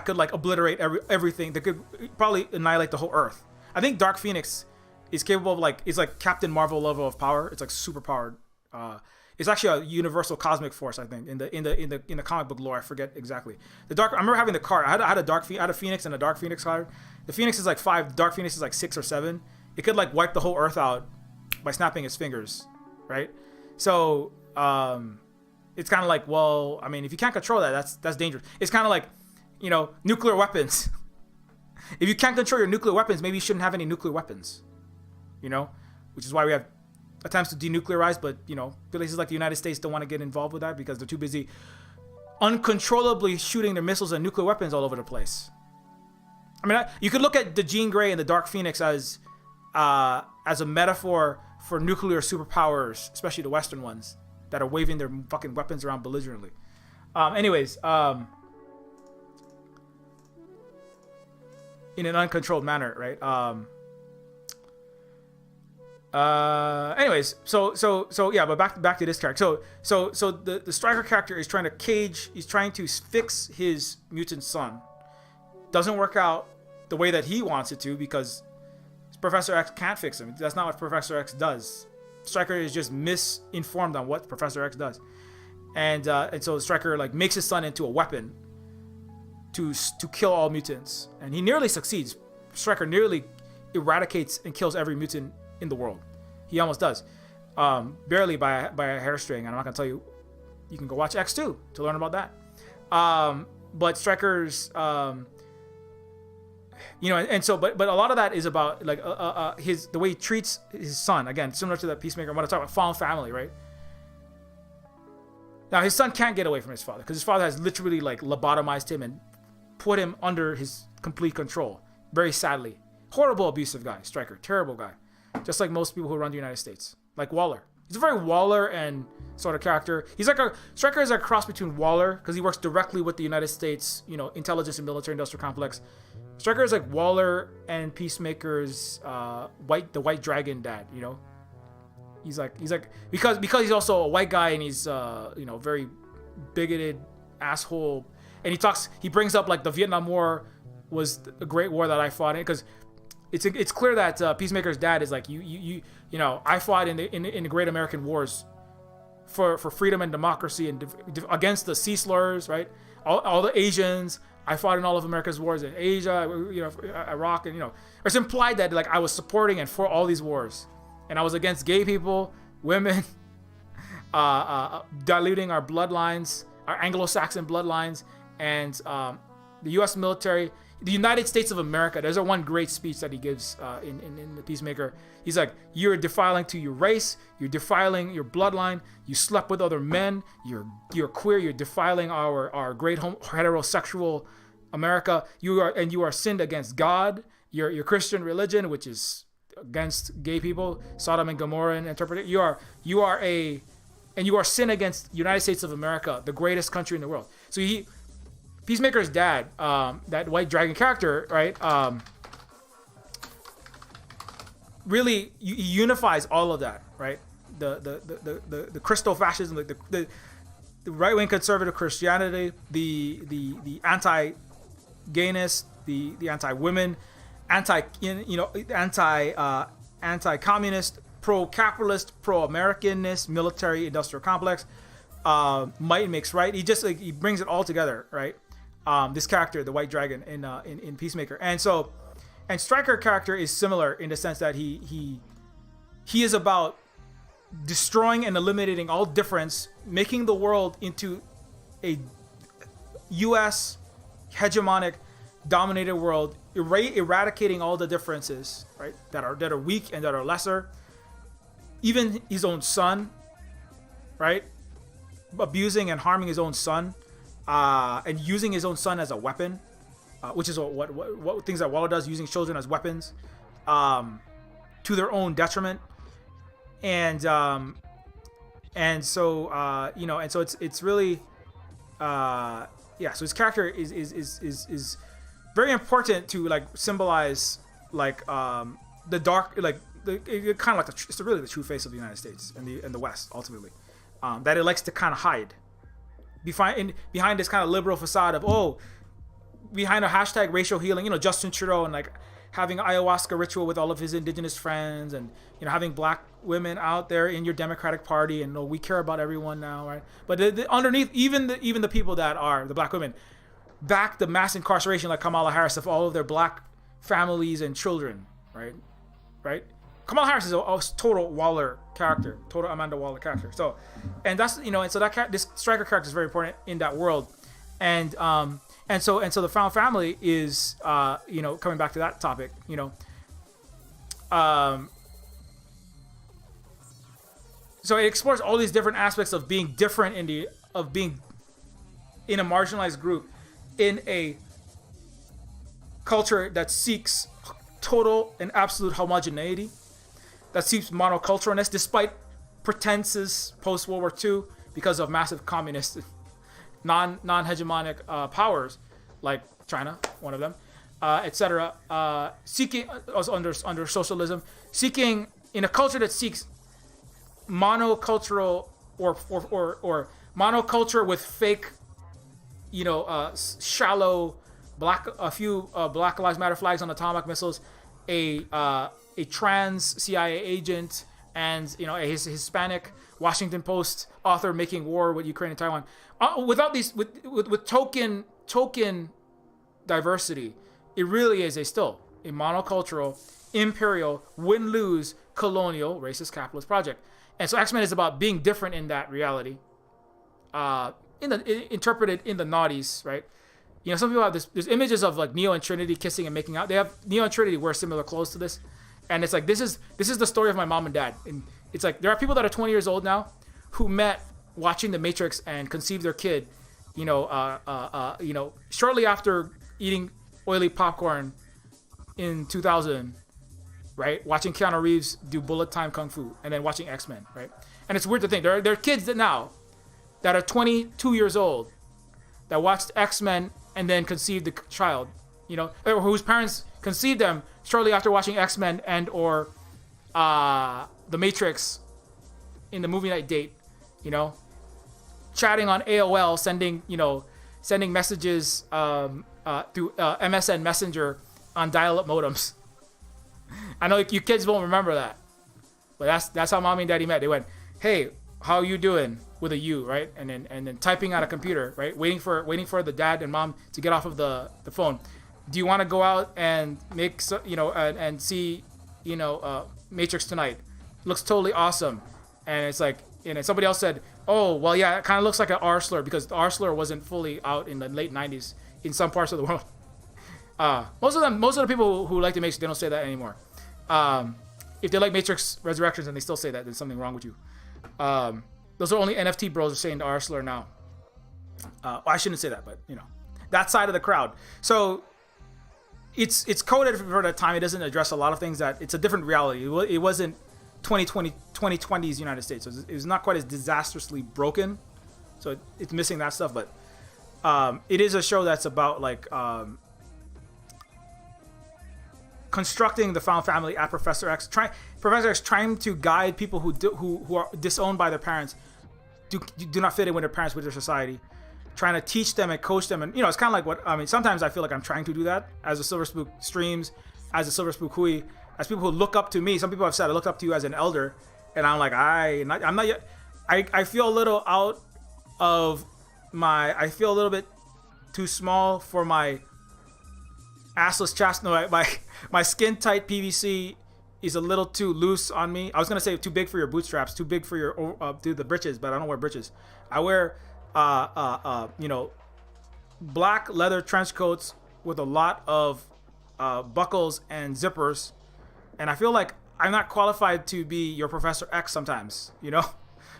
could like obliterate everything. That could probably annihilate the whole Earth. I think Dark Phoenix is capable of it's like Captain Marvel level of power. It's like super powered. It's actually a universal cosmic force. I think in the comic book lore. I forget exactly. I remember having the card. I had a Phoenix and a Dark Phoenix card. The Phoenix is like 5. Dark Phoenix is like 6 or 7. It could like wipe the whole Earth out by snapping its fingers, right? So it's kind of like, well, I mean, if you can't control that, that's dangerous. It's kind of like, nuclear weapons. If you can't control your nuclear weapons, maybe you shouldn't have any nuclear weapons. Which is why we have attempts to denuclearize, but places like the United States don't want to get involved with that because they're too busy uncontrollably shooting their missiles and nuclear weapons all over the place. I mean, you could look at the Jean Grey and the Dark Phoenix as a metaphor for nuclear superpowers, especially the Western ones that are waving their fucking weapons around belligerently. In an uncontrolled manner, right? So yeah, but back to this character. So the Stryker character is trying to fix his mutant son. Doesn't work out the way that he wants it to because Professor X can't fix him. That's not what Professor X does. Stryker is just misinformed on what Professor X does, and so Stryker like makes his son into a weapon to kill all mutants, and he nearly succeeds. Stryker nearly eradicates and kills every mutant in the world. He almost does, barely by a hairstring. And I'm not gonna tell you. You can go watch X2 to learn about that. But Stryker's, but a lot of that is about like the way he treats his son. Again, similar to that Peacemaker. I want to talk about Fallen Family, right? Now his son can't get away from his father because his father has literally like lobotomized him and put him under his complete control. Very sadly, horrible, abusive guy. Stryker, terrible guy. Just like most people who run the United States, like Waller. He's a very Waller and sort of character. Stryker is a cross between Waller because he works directly with the United States, intelligence and military industrial complex. Stryker is like Waller and Peacemaker's the White Dragon dad. He's like because he's also a white guy and he's very bigoted asshole. And he brings up like the Vietnam War was a great war that I fought in because it's clear that Peacemaker's dad is like I fought in the Great American Wars for freedom and democracy and against the sea slurs, right? All the Asians. I fought in all of America's wars in Asia, Iraq, and it's implied that like I was supporting and for all these wars, and I was against gay people, women, diluting our bloodlines, our Anglo-Saxon bloodlines, and the U.S. military. The United States of America, there's one great speech that he gives in the Peacemaker. He's like, you're defiling to your race, you're defiling your bloodline, you slept with other men, you're queer, you're defiling our great heterosexual America, you are sinned against God, your Christian religion, which is against gay people, Sodom and Gomorrah interpreted. You are sin against United States of America, the greatest country in the world. So Peacemaker's dad, that White Dragon character, right? Really unifies all of that, right? The Christo fascism, like the right-wing conservative Christianity, the anti-gayness, the anti-women, anti-communist, pro-capitalist, pro-Americanness, military-industrial complex, might makes right. He brings it all together, right? This character, the White Dragon in Peacemaker, and Stryker character is similar in the sense that he is about destroying and eliminating all difference, making the world into a U.S. hegemonic, dominated world, eradicating all the differences, right? That are weak and that are lesser. Even his own son, right? Abusing and harming his own son. And using his own son as a weapon, which is what things that Waller does, using children as weapons to their own detriment. so it's really so his character is very important to like symbolize like the dark, like kind of like it's really the true face of the United States and the West ultimately, that it likes to kind of hide behind this kind of liberal facade of behind a hashtag racial healing, Justin Trudeau, and like having ayahuasca ritual with all of his indigenous friends, and having black women out there in your Democratic Party, and we care about everyone now, right? But underneath, even the people that are the black women back the mass incarceration, like Kamala Harris, of all of their black families and children, right? Kamala Harris is a total Waller character, total Amanda Waller character. So, and that's and so this Stryker character is very important in that world, and so the found family is coming back to that topic, so it explores all these different aspects of being different of being in a marginalized group in a culture that seeks total and absolute homogeneity, that seeks monoculturalness despite pretenses post World War II because of massive communist non-hegemonic powers like China, one of them, etc. Seeking under socialism, seeking in a culture that seeks monocultural or monoculture with fake, shallow a few Black Lives Matter flags on atomic missiles, a trans CIA agent, and a Hispanic Washington Post author making war with Ukraine and Taiwan. Without these, with token diversity, it really is still a monocultural, imperial, win-lose, colonial, racist, capitalist project. And so X-Men is about being different in that reality, interpreted in the naughties, right? Some people have there's images of like Neo and Trinity kissing and making out. They have Neo and Trinity wear similar clothes to this, and it's like this is the story of my mom and dad. And it's like there are people that are 20 years old now who met watching The Matrix and conceived their kid, shortly after eating oily popcorn in 2000, right? Watching Keanu Reeves do bullet time kung fu, and then watching X-Men, right? And it's weird to think there are kids that now that are 22 years old that watched X-Men and then conceived the child, or whose parents conceived them shortly after watching X-Men and or The Matrix in the movie night date, chatting on AOL, sending messages through MSN Messenger on dial-up modems. I know you kids won't remember that, but that's how mommy and daddy met. They went, "Hey, how you doing?" with a U, right? And then typing on a computer, right? Waiting for the dad and mom to get off of the phone. Do you want to go out and make and see Matrix tonight? Looks totally awesome. And it's like, somebody else said, "Oh, well, yeah, it kind of looks like an R slur," because the R slur wasn't fully out in the late 90s in some parts of the world. Most of the people who like the Matrix, they don't say that anymore. If they like Matrix Resurrections and they still say that, there's something wrong with you. Those are only NFT bros are saying the R slur now. I shouldn't say that, but that side of the crowd. So it's coded for that time. It doesn't address a lot of things that it's a different reality. It wasn't 2020's United States. So it was not quite as disastrously broken. So it's missing that stuff, but it is a show that's about like constructing the found family at Professor X. Professor X trying to guide people who are disowned by their parents, do not fit in with their parents, with their society, trying to teach them and coach them. And it's kind of like sometimes I feel like I'm trying to do that as a Silver Spook streams, as a Silver Spook Hui, as people who look up to me. Some people have said I look up to you as an elder, and I'm like I'm not yet. I feel a little out of I feel a little bit too small for my assless chest. No, my skin tight PVC is a little too loose on me. I was gonna say too big for your bootstraps, too big for your the britches, but I don't wear britches. I wear black leather trench coats with a lot of buckles and zippers, and I feel like I'm not qualified to be your Professor X sometimes,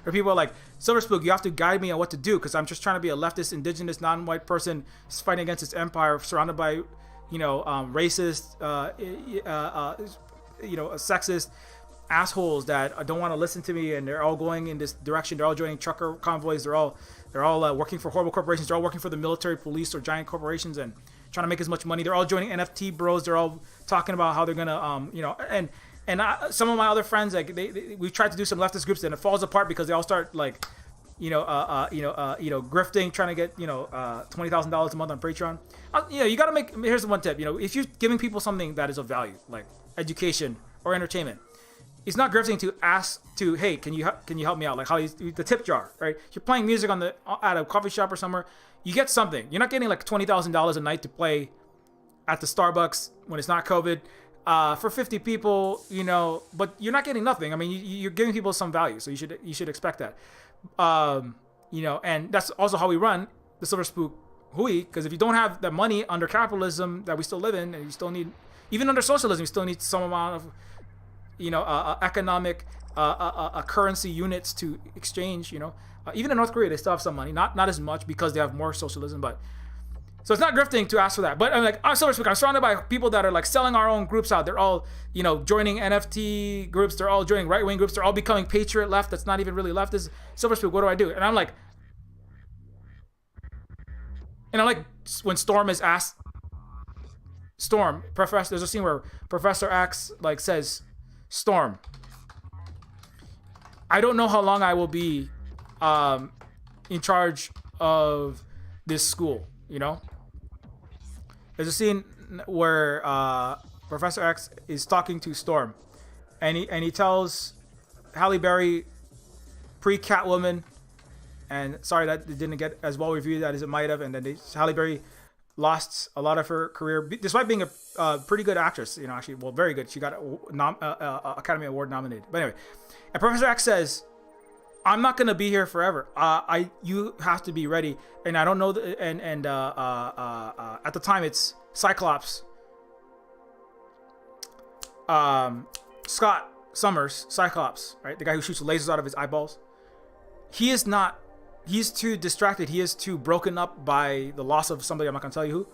Or people are like, Silver Spook, you have to guide me on what to do, because I'm just trying to be a leftist, indigenous, non-white person fighting against its empire, surrounded by racist, a sexist, assholes that don't want to listen to me, and they're all going in this direction. They're all joining trucker convoys. They're all working for horrible corporations. They're all working for the military, police, or giant corporations, and trying to make as much money. They're all joining NFT bros. They're all talking about how they're gonna some of my other friends, like we tried to do some leftist groups, and it falls apart because they all start like grifting, trying to get $20,000 a month on Patreon. You gotta make. Here's the one tip. If you're giving people something that is of value, like education or entertainment, it's not grifting to ask to, hey, can you help me out? Like how the tip jar, right? You're playing music at a coffee shop or somewhere. You get something. You're not getting like $20,000 a night to play at the Starbucks when it's not COVID. For 50 people, but you're not getting nothing. I mean, you're giving people some value, so you should expect that. And that's also how we run the Silver Spook Hui, because if you don't have the money under capitalism that we still live in, and you still need, even under socialism, you still need some amount of, economic currency units to exchange. Even in North Korea, they still have some money, not as much because they have more socialism, but. So it's not grifting to ask for that. But I'm surrounded by people that are like selling our own groups out. They're all, joining NFT groups. They're all joining right-wing groups. They're all becoming patriot left. That's not even really left. Is Silver Spook, what do I do? And I'm like, when Storm is asked, there's a scene where Professor X says, Storm, I don't know how long I will be in charge of this school, There's a scene where Professor X is talking to Storm, and he tells Halle Berry, pre-Catwoman, and sorry that it didn't get as well reviewed as it might have, and then Halle Berry lost a lot of her career despite being a pretty good actress, actually, well, very good. She got Academy Award nominated. But anyway, and Professor X says, I'm not gonna be here forever. You have to be ready. And I don't know. At the time, it's Cyclops. Scott Summers, Cyclops, right? The guy who shoots lasers out of his eyeballs. He is not. He's too distracted. He is too broken up by the loss of somebody. I'm not gonna tell you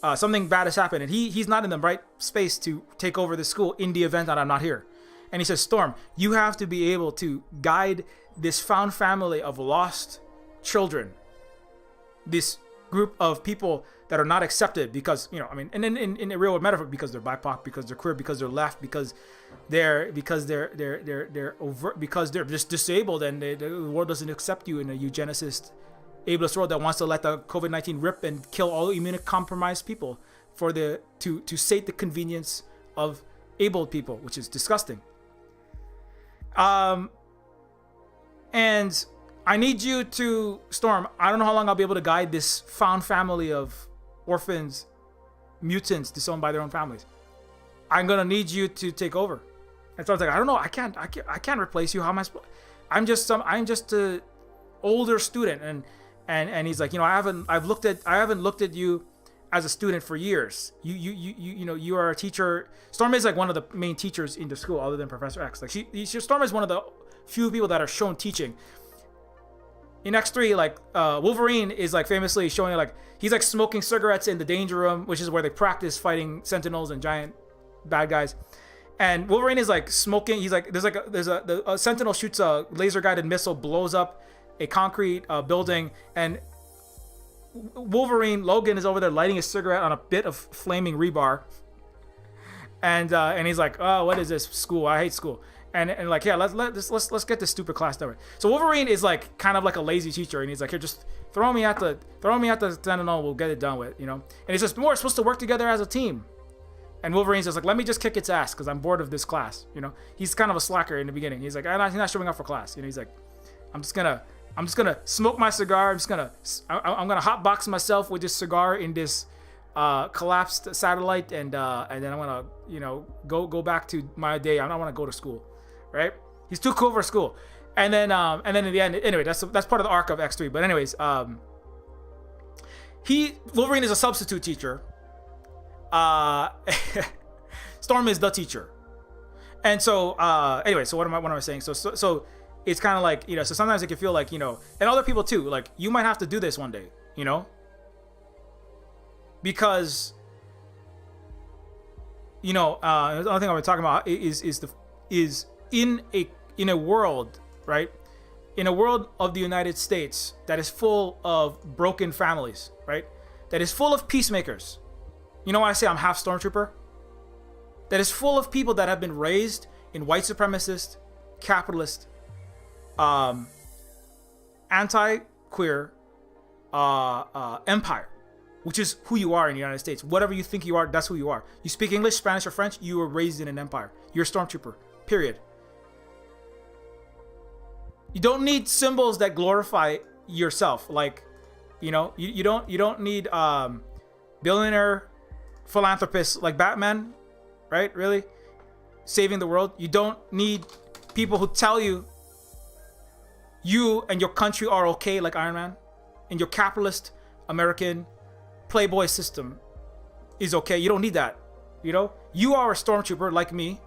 who. Something bad has happened, and he's not in the right space to take over the school in the event that I'm not here. And he says, Storm, you have to be able to guide this found family of lost children, this group of people that are not accepted because, and in a real world metaphor, because they're BIPOC, because they're queer, because they're left, because they're overt, because they're just disabled, and the world doesn't accept you in a eugenicist, ableist world that wants to let the COVID-19 rip and kill all immunocompromised people to sate the convenience of abled people, which is disgusting. And I need you to, Storm, I don't know how long I'll be able to guide this found family of orphans, mutants disowned by their own families. I'm gonna need you to take over. And so I was like, I don't know, I can't replace you. How am I supposed? I'm just a older student, and he's like, I haven't looked at you as a student for years. You are a teacher. Storm is like one of the main teachers in the school, other than Professor X. Like Storm is one of the few people that are shown teaching. In X3, Wolverine is famously showing he's smoking cigarettes in the danger room, which is where they practice fighting Sentinels and giant bad guys. And Wolverine is smoking. He's there's a Sentinel shoots a laser guided missile, blows up a concrete building, and Logan is over there lighting a cigarette on a bit of flaming rebar. And he's like, oh, what is this school? I hate school. And yeah, let's get this stupid class done. So Wolverine is kind of like a lazy teacher, and he's like, here, just throw me at the Sentinel, we'll get it done with, And he says, we're supposed to work together as a team. And Wolverine's just let me just kick its ass because I'm bored of this class. He's kind of a slacker in the beginning. He's like, he's not showing up for class. He's like, I'm just gonna smoke my cigar. I'm gonna hotbox myself with this cigar in this collapsed satellite, and then I'm gonna go back to my day. I don't want to go to school. Right? He's too cool for school. And then in the end, anyway, that's part of the arc of X3. But anyways, Wolverine is a substitute teacher. Storm is the teacher. And so anyway, so what am I saying? So it's kind of like, so sometimes it can feel like, and other people too, you might have to do this one day, because the other thing I'm talking about is in a world, right? In a world of the United States that is full of broken families, right? That is full of peacemakers. You know when I say I'm half stormtrooper? That is full of people that have been raised in white supremacist, capitalist, anti-queer empire, which is who you are in the United States. Whatever you think you are, that's who you are. You speak English, Spanish, or French, you were raised in an empire. You're a stormtrooper, period. You don't need symbols that glorify yourself. Like, you know, you don't need billionaire philanthropists like Batman, right? Really? Saving the world. You don't need people who tell you and your country are okay like Iron Man, and your capitalist American playboy system is okay. You don't need that. You know? You are a stormtrooper like me.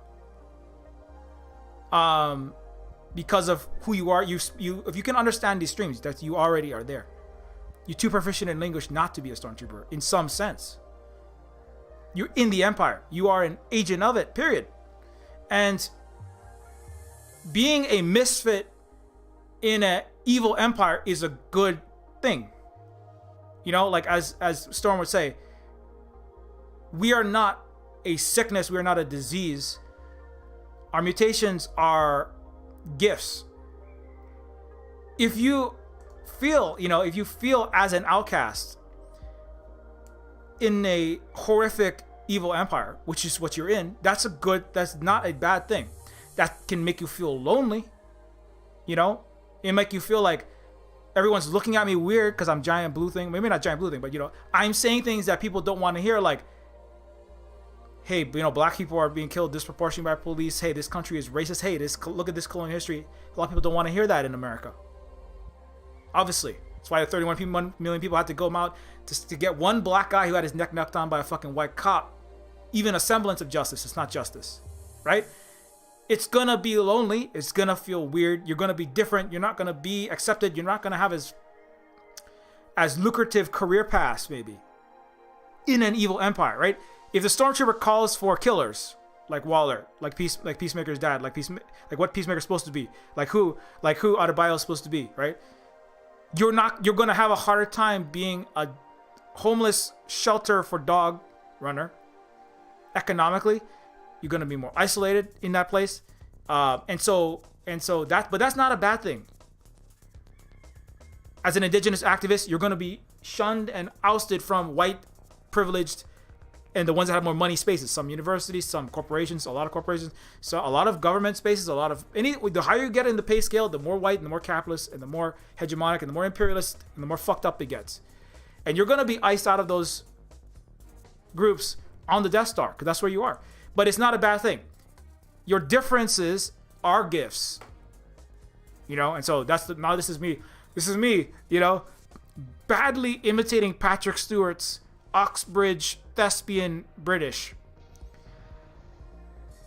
Because of who you are, if you can understand these streams, that you already are there. You're too proficient in language not to be a stormtrooper, in some sense. You're in the Empire. You are an agent of it, period. And being a misfit in an evil empire is a good thing. You know, like as Storm would say, we are not a sickness, we are not a disease. Our mutations are gifts. If you feel as an outcast in a horrific evil empire, which is what you're in, that's not a bad thing. That can make you feel lonely. You know, it make you feel like everyone's looking at me weird because I'm giant blue thing. Maybe not giant blue thing, but you know, I'm saying things that people don't want to hear, like, hey, you know, black people are being killed disproportionately by police. Hey, this country is racist. Hey, look at this colonial history. A lot of people don't want to hear that in America. Obviously. That's why 31 million people had to go out to get one black guy who had his neck knocked down by a fucking white cop. Even a semblance of justice. It's not justice. Right? It's gonna be lonely. It's gonna feel weird. You're gonna be different. You're not gonna be accepted. You're not gonna have as lucrative career paths, maybe, in an evil empire, right? If the stormtrooper calls for killers, like Waller, like Peacemaker's dad, like what Peacemaker's supposed to be, like who Adebayo is supposed to be, right? You're gonna have a harder time being a homeless shelter for dog runner. Economically, you're gonna be more isolated in that place, but that's not a bad thing. As an indigenous activist, you're gonna be shunned and ousted from white privileged and the ones that have more money spaces. Some universities, some corporations, a lot of corporations, so a lot of government spaces, the higher you get in the pay scale, the more white and the more capitalist and the more hegemonic and the more imperialist and the more fucked up it gets. And you're gonna be iced out of those groups on the Death Star, because that's where you are. But it's not a bad thing. Your differences are gifts. You know, and so now this is me, you know, badly imitating Patrick Stewart's Oxbridge thespian British.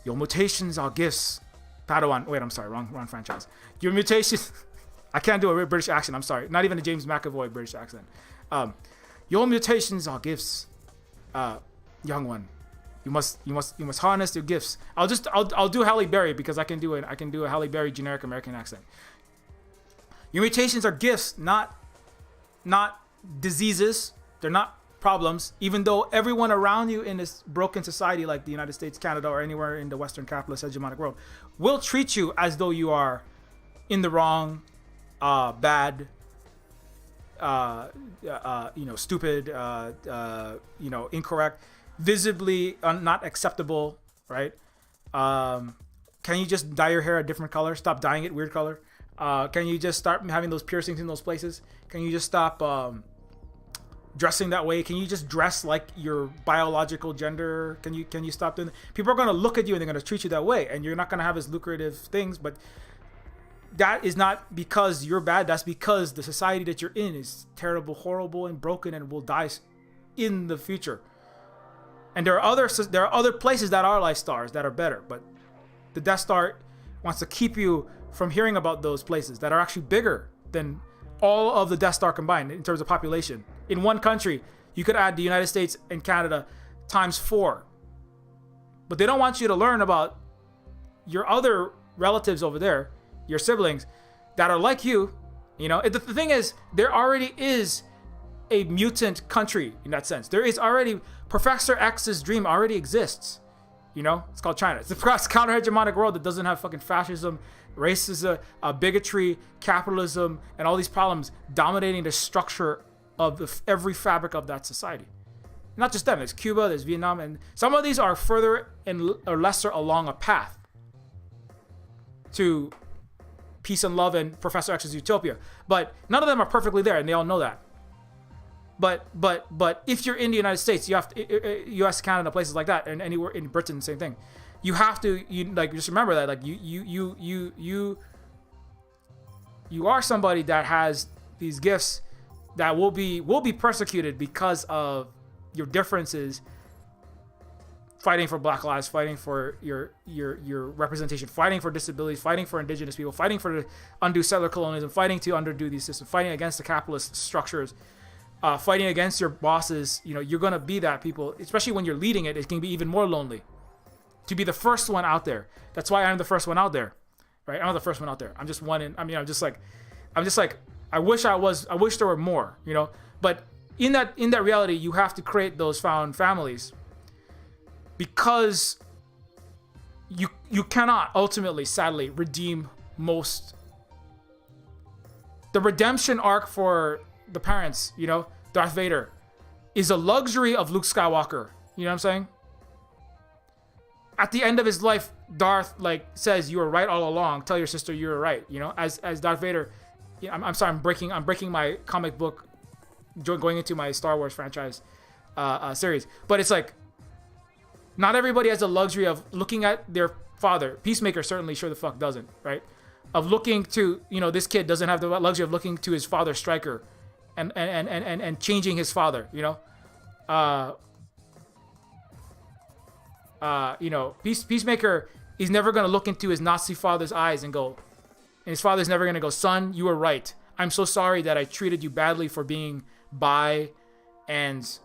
Your mutations are gifts. Padawan. Wait, I'm sorry, wrong franchise. Your mutations. I can't do a British accent. I'm sorry. Not even a James McAvoy British accent. Your mutations are gifts, young one. You must harness your gifts. I'll do Halle Berry because I can do a Halle Berry generic American accent. Your mutations are gifts, not diseases. They're not problems, even though everyone around you in this broken society like the United States, Canada, or anywhere in the Western capitalist hegemonic world will treat you as though you are in the wrong, bad, stupid, incorrect, visibly not acceptable, right? Can you just dye your hair a different color? Stop dyeing it weird color. Can you just start having those piercings in those places? Can you just stop dressing that way? Can you just dress like your biological gender? Can you stop doing that? People are going to look at you and they're going to treat you that way, and you're not going to have as lucrative things, but that is not because you're bad. That's because the society that you're in is terrible, horrible, and broken, and will die in the future. And there are other places that are like stars that are better, but the Death Star wants to keep you from hearing about those places that are actually bigger than all of the Death Star combined in terms of population. In one country, you could add the United States and Canada times 4. But they don't want you to learn about your other relatives over there, your siblings, that are like you. You know, the thing is, there already is a mutant country in that sense. There is already, Professor X's dream already exists. You know, it's called China. It's a counter-hegemonic world that doesn't have fucking fascism, racism, bigotry, capitalism, and all these problems dominating the structure of every fabric of that society. Not just them. There's Cuba, there's Vietnam, and some of these are further or lesser along a path to peace and love and Professor X's utopia. But none of them are perfectly there, and they all know that. But if you're in the United States, you have to, U.S., Canada, places like that, and anywhere in Britain, same thing. You have to, just remember that, like, you are somebody that has these gifts that will be persecuted because of your differences, fighting for Black lives, fighting for your representation, fighting for disabilities, fighting for indigenous people, fighting for to undo settler colonialism, fighting to undo these systems, fighting against the capitalist structures, fighting against your bosses. You know, you're gonna be that people, especially when you're leading it. It can be even more lonely to be the first one out there. That's why I'm the first one out there, right? I'm not the first one out there. I'm just one in. I mean, I'm just like, I wish there were more, you know. But in that reality, you have to create those found families, because you cannot ultimately, sadly, redeem most. The redemption arc for the parents, you know, Darth Vader, is a luxury of Luke Skywalker. You know what I'm saying? At the end of his life, Darth says, "You were right all along. Tell your sister you were right." You know, as Darth Vader. Yeah, I'm sorry, I'm breaking my comic book, going into my Star Wars franchise series. But it's like, not everybody has the luxury of looking at their father. Peacemaker certainly sure the fuck doesn't, right? Of looking to, you know, this kid doesn't have the luxury of looking to his father, Stryker, and changing his father, you know? You know, Peacemaker is never going to look into his Nazi father's eyes and go, and his father's never going to go, "Son, you were right. I'm so sorry that I treated you badly for being bi, and,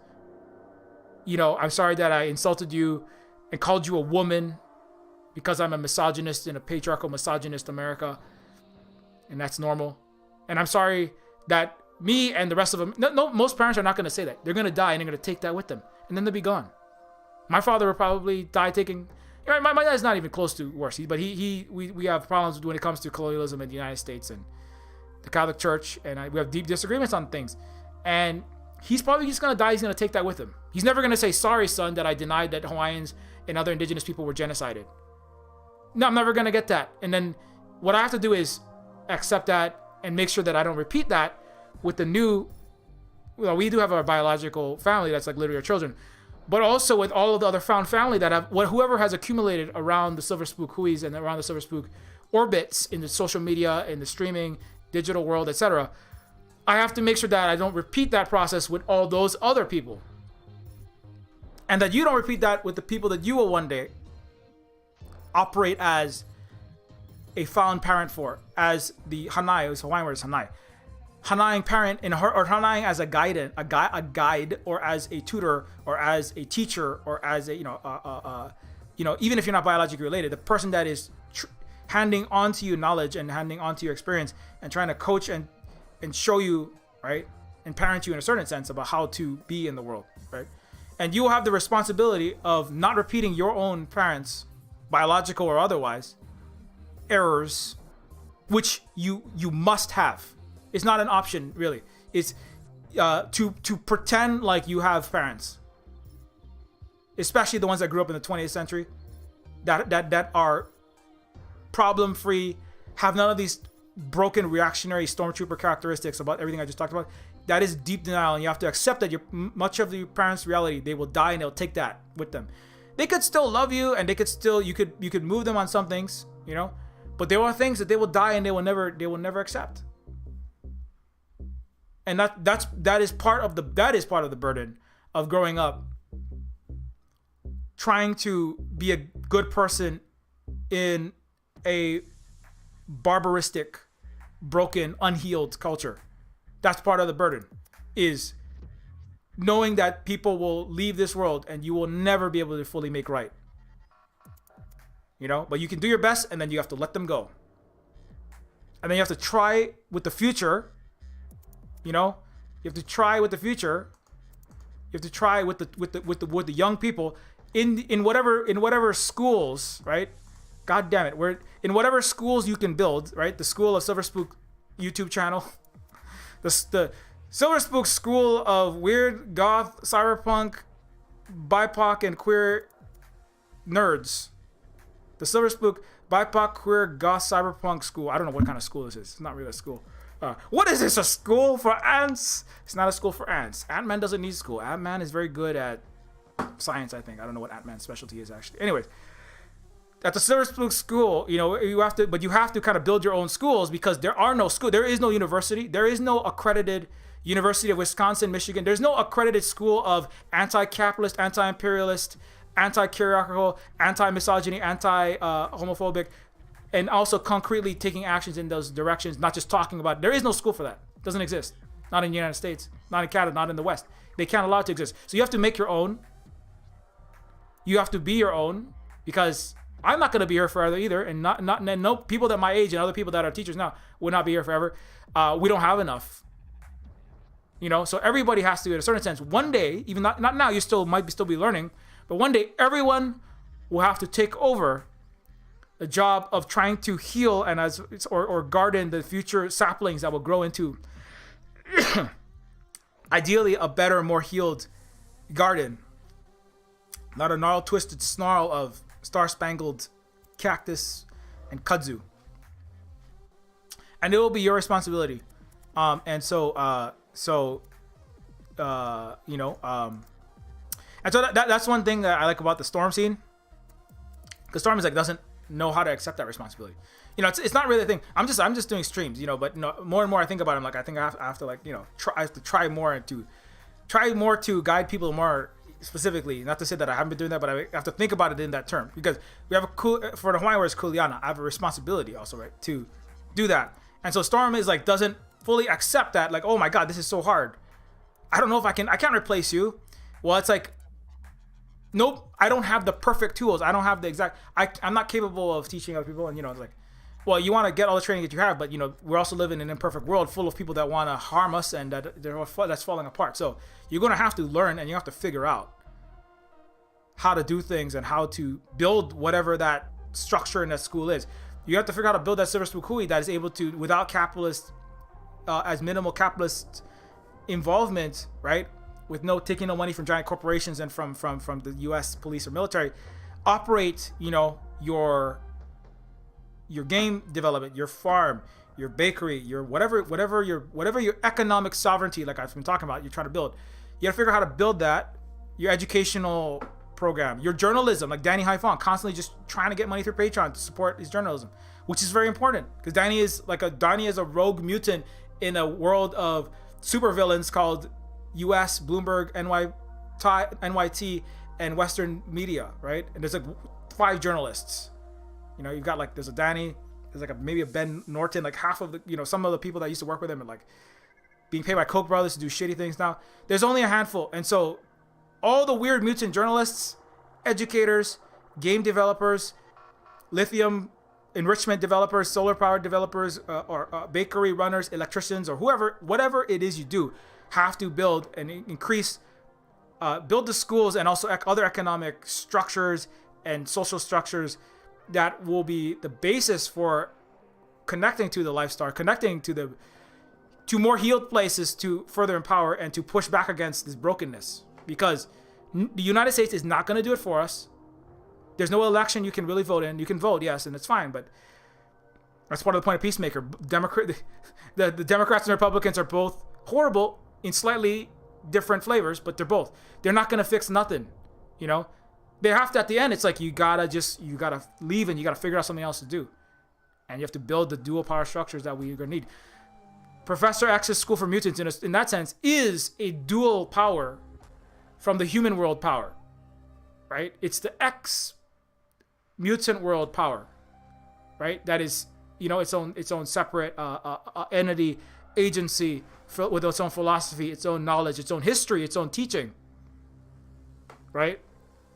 you know, I'm sorry that I insulted you and called you a woman because I'm a misogynist in a patriarchal misogynist America, and that's normal. And I'm sorry that me and the rest of them," no, most parents are not going to say that. They're going to die, and they're going to take that with them, and then they'll be gone. My father will probably die taking... My dad's not even close to worse, but we have problems when it comes to colonialism in the United States and the Catholic Church, and we have deep disagreements on things. And he's probably just going to die. He's going to take that with him. He's never going to say, "Sorry, son, that I denied that Hawaiians and other indigenous people were genocided." No, I'm never going to get that. And then what I have to do is accept that and make sure that I don't repeat that with the new... Well, we do have our biological family that's like literally our children, but also with all of the other found family that have, whoever has accumulated around the Silver Spook Huis and around the Silver Spook orbits in the social media, in the streaming, digital world, etc. I have to make sure that I don't repeat that process with all those other people. And that you don't repeat that with the people that you will one day operate as a found parent for, as the Hanai, whose Hawaiian word is Hanai. Hanai parent in her, or Hanai as a guide, or as a tutor, or as a teacher, or as a even if you're not biologically related, the person that is handing on to you knowledge and handing on to your experience and trying to coach and show you, right, and parent you in a certain sense about how to be in the world, right? And you will have the responsibility of not repeating your own parents, biological or otherwise, errors, which you must have. It's not an option, really. It's to pretend like you have parents, especially the ones that grew up in the 20th century, that are problem-free, have none of these broken reactionary stormtrooper characteristics about everything I just talked about. That is deep denial, and you have to accept that much of your parents' reality, they will die and they'll take that with them. They could still love you, and they could still you could move them on some things, you know, but there are things that they will die and they will never accept. And that is part of the burden of growing up, trying to be a good person in a barbaristic, broken, unhealed culture. That's part of the burden, is knowing that people will leave this world and you will never be able to fully make right. you know, but you can do your best, and then you have to let them go. And then you have to try with the future, you know, you have to try with the future. You have to try with the young people in whatever schools, right? God damn it, we're in whatever schools you can build, right? The School of Silver Spook YouTube channel, the Silver Spook School of Weird Goth Cyberpunk BIPOC and Queer Nerds. The Silver Spook BIPOC Queer Goth Cyberpunk School. I don't know what kind of school this is. It's not really a school. What is this? A school for ants? It's not a school for ants. Ant-Man doesn't need school. Ant-Man is very good at science, I think. I don't know what Ant-Man's specialty is actually. Anyways, at the Silver Spook School, you know, you have to kind of build your own schools because there are no school. There is no university. There is no accredited University of Wisconsin, Michigan. There's no accredited school of anti-capitalist, anti-imperialist, anti-hierarchical, anti-misogyny, anti-homophobic, and also concretely taking actions in those directions, not just talking about it. There is no school for that. It doesn't exist. Not in the United States, not in Canada, not in the West. They can't allow it to exist. So you have to make your own. You have to be your own, because I'm not going to be here forever either, and no people that my age and other people that are teachers now will not be here forever. We don't have enough. You know, so everybody has to, in a certain sense, one day, even not now, you might still be learning, but one day everyone will have to take over the job of trying to heal and or garden the future saplings that will grow into ideally a better, more healed garden, not a gnarled, twisted snarl of star-spangled cactus and kudzu. And it will be your responsibility. And so that's one thing that I like about the Storm scene, because Storm is like doesn't know how to accept that responsibility. You know, it's not really a thing. I'm just doing streams, you know, but you know, more and more I think about it, I'm like, I think I have to like, you know, try more to guide people more specifically. Not to say that I haven't been doing that, but I have to think about it in that term, because we have for the Hawaiian word is kuleana. I have a responsibility also, right, to do that. And so Storm is like doesn't fully accept that, like, oh my god, this is so hard. I don't know if I can't replace you. Well, it's like, nope, I don't have the perfect tools. I don't have the exact, I'm not capable of teaching other people. And, you know, it's like, well, you want to get all the training that you have, but, you know, we're also living in an imperfect world full of people that want to harm us and that's falling apart. So you're going to have to learn, and you have to figure out how to do things and how to build whatever that structure in that school is. You have to figure out how to build that Silver Spook Hui that is able to, without capitalist, as minimal capitalist involvement, right? With taking no money from giant corporations and from the U.S. police or military, operate, you know, your game development, your farm, your bakery, your whatever your economic sovereignty, like I've been talking about, you're trying to build. You got to figure out how to build that. Your educational program, your journalism, like Danny Haifong, constantly just trying to get money through Patreon to support his journalism, which is very important, because Danny is a rogue mutant in a world of supervillains called US, Bloomberg, NYT, and Western media, right? And there's like 5 journalists. You know, you've got like, there's a Danny, there's like maybe a Ben Norton, like half of the, you know, some of the people that used to work with him are like being paid by Koch brothers to do shitty things now. There's only a handful. And so all the weird mutant journalists, educators, game developers, lithium enrichment developers, solar power developers, or bakery runners, electricians, or whatever it is you do, have to build and increase, build the schools and also other economic structures and social structures that will be the basis for connecting to the lifestyle, connecting to more healed places to further empower and to push back against this brokenness. Because the United States is not going to do it for us. There's no election you can really vote in. You can vote, yes, and it's fine, but that's part of the point of Peacemaker. The Democrats and Republicans are both horrible in slightly different flavors, but they're not going to fix nothing, you know? They have to, at the end, it's like you gotta leave and you gotta figure out something else to do. And you have to build the dual power structures that we're going to need. Professor X's School for Mutants, in that sense, is a dual power from the human world power, right? It's the X mutant world power, right? That is, you know, its own separate entity, agency, with its own philosophy, its own knowledge, its own history, its own teaching, right?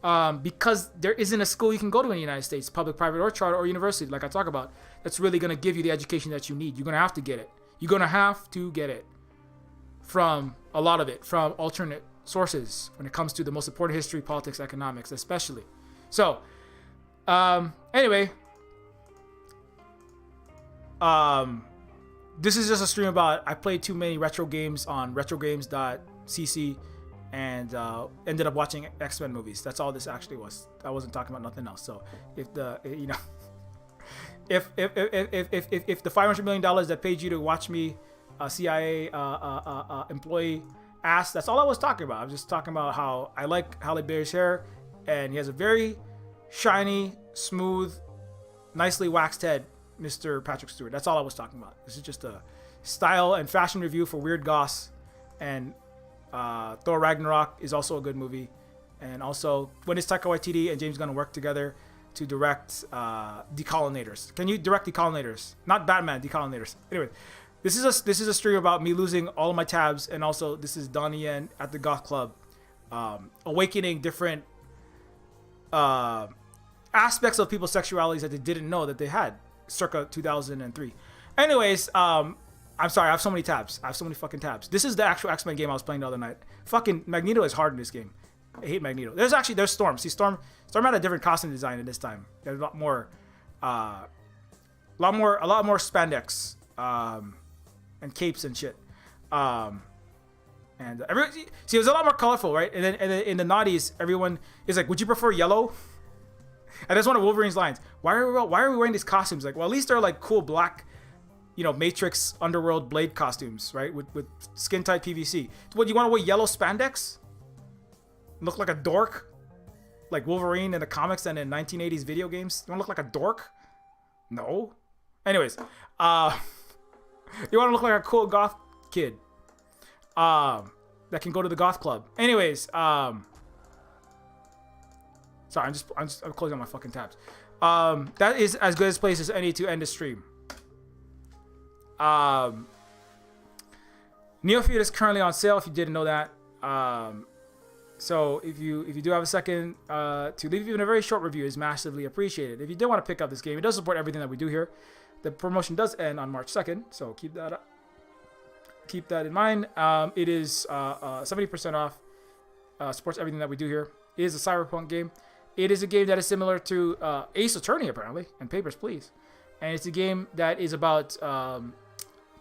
because there isn't a school you can go to in the United States, public, private, or charter, or university, like I talk about, that's really going to give you the education that you need. You're going to have to get it. You're going to have to get it from a lot of it, from alternate sources when it comes to the most important history, politics, economics, especially. So, anyway, this is just a stream about, I played too many retro games on retrogames.cc and ended up watching Xmen movies. That's all this actually was. I wasn't talking about nothing else. So if the, you know, if the $500 million that paid you to watch me, CIA employee ass, that's all I was talking about. I was just talking about how I like Halle Berry's hair, and he has a very shiny, smooth, nicely waxed head, Mr. Patrick Stewart. That's all I was talking about. This is just a style and fashion review for weird goths. And Thor Ragnarok is also a good movie. And also, when is Taika Waititi and James Gunn work together to direct Decolonators? Can you direct Decolonators? Not Batman, Decolonators. Anyway, this is a stream about me losing all of my tabs, and also this is Donnie Yen at the Goth Club, awakening different aspects of people's sexualities that they didn't know that they had circa 2003. Anyways, I'm sorry, I have so many tabs. I have so many fucking tabs. This is the actual X-Men game I was playing the other night. Fucking Magneto is hard in this game. I hate Magneto. There's Storm. See, Storm had a different costume design in this time. There's a lot more spandex and capes and shit. And see, it was a lot more colorful, right? And then in the noughties, everyone is like, "Would you prefer yellow?" And that's one of Wolverine's lines. Why are we wearing these costumes? Like, well, at least they're like cool black, you know, Matrix Underworld Blade costumes, right? With skin tight PVC. What, you want to wear yellow spandex? Look like a dork? Like Wolverine in the comics and in 1980s video games? You want to look like a dork? No. Anyways, you want to look like a cool goth kid that can go to the goth club. Anyways, sorry, I'm closing my fucking tabs. That is as good a place as any to end the stream. Neofeud is currently on sale if you didn't know that. So if you do have a second to leave even a very short review is massively appreciated. If you do want to pick up this game, it does support everything that we do here. The promotion does end on March 2nd, so keep that in mind. It is 70% off. Supports everything that we do here. It is a cyberpunk game. It is a game that is similar to Ace Attorney, apparently, and Papers, Please. And it's a game that is about,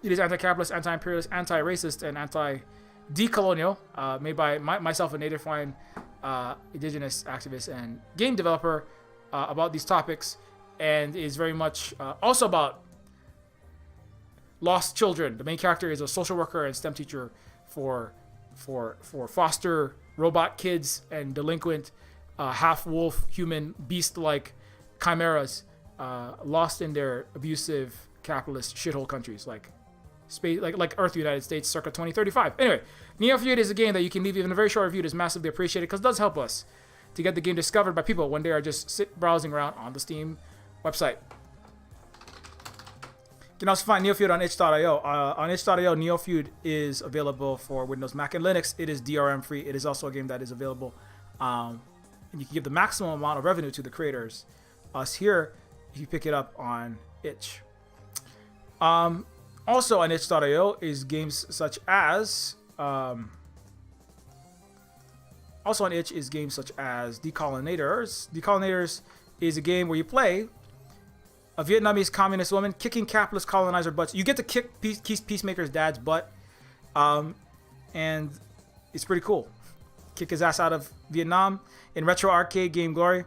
it is anti-capitalist, anti-imperialist, anti-racist, and anti-decolonial, made by myself, a native Hawaiian indigenous activist and game developer, about these topics, and is very much also about lost children. The main character is a social worker and STEM teacher for foster robot kids and delinquent half-wolf, human, beast-like chimeras lost in their abusive capitalist shithole countries like space, like Earth, United States, circa 2035. Anyway, Neofeud is a game that you can leave even a very short review. It is massively appreciated because it does help us to get the game discovered by people when they are just browsing around on the Steam website. You can also find Neofeud on itch.io. On itch.io, Neofeud is available for Windows, Mac, and Linux. It is DRM free. It is also a game that is available, and you can give the maximum amount of revenue to the creators, us here, if you pick it up on itch. Also on itch.io is games such as Decolonators. Decolonators is a game where you play a Vietnamese communist woman kicking capitalist colonizer butts. You get to kick Peacemaker's dad's butt, and it's pretty cool. Kick his ass out of Vietnam in retro arcade game glory.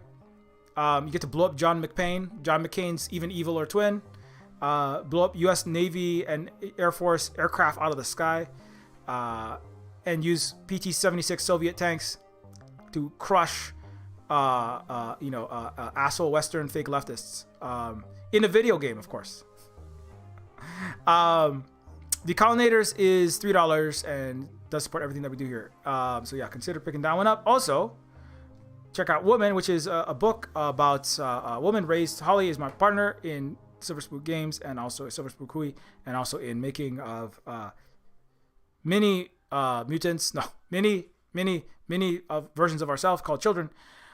You get to blow up John McCain's even eviler twin. Blow up U.S. Navy and Air Force aircraft out of the sky, and use PT-76 Soviet tanks to crush, asshole Western fake leftists. In a video game, of course. Decolonators is $3 and does support everything that we do here. So yeah, consider picking that one up. Also, check out Woman, which is a book about a woman raised. Holly is my partner in Silver Spook Games and also at Silver Spook Hui, and also in making of mini versions of ourselves called Children.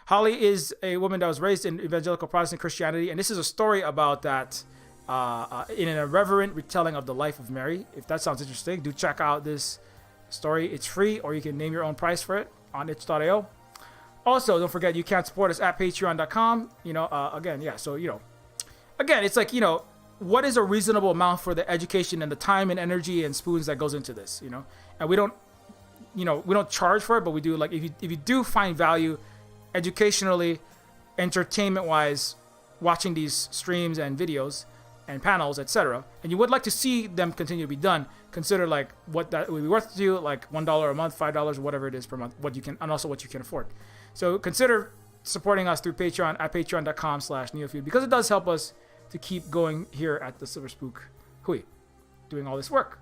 Holly is a woman that was raised in evangelical Protestant Christianity, and this is a story about that in an irreverent retelling of the life of Mary. If that sounds interesting, do check out this story. It's free, or you can name your own price for it on itch.io. Also, don't forget you can support us at patreon.com. Again, it's like, what is a reasonable amount for the education and the time and energy and spoons that goes into this, And we don't charge for it, but we do, like, if you do find value educationally, entertainment wise, watching these streams and videos and panels, etc., and you would like to see them continue to be done, consider like what that would be worth to you, like $1 a month, $5, whatever it is per month, what you can afford. So consider supporting us through Patreon at patreon.com/Neofeud, because it does help us to keep going here at the Silver Spook Hui, doing all this work.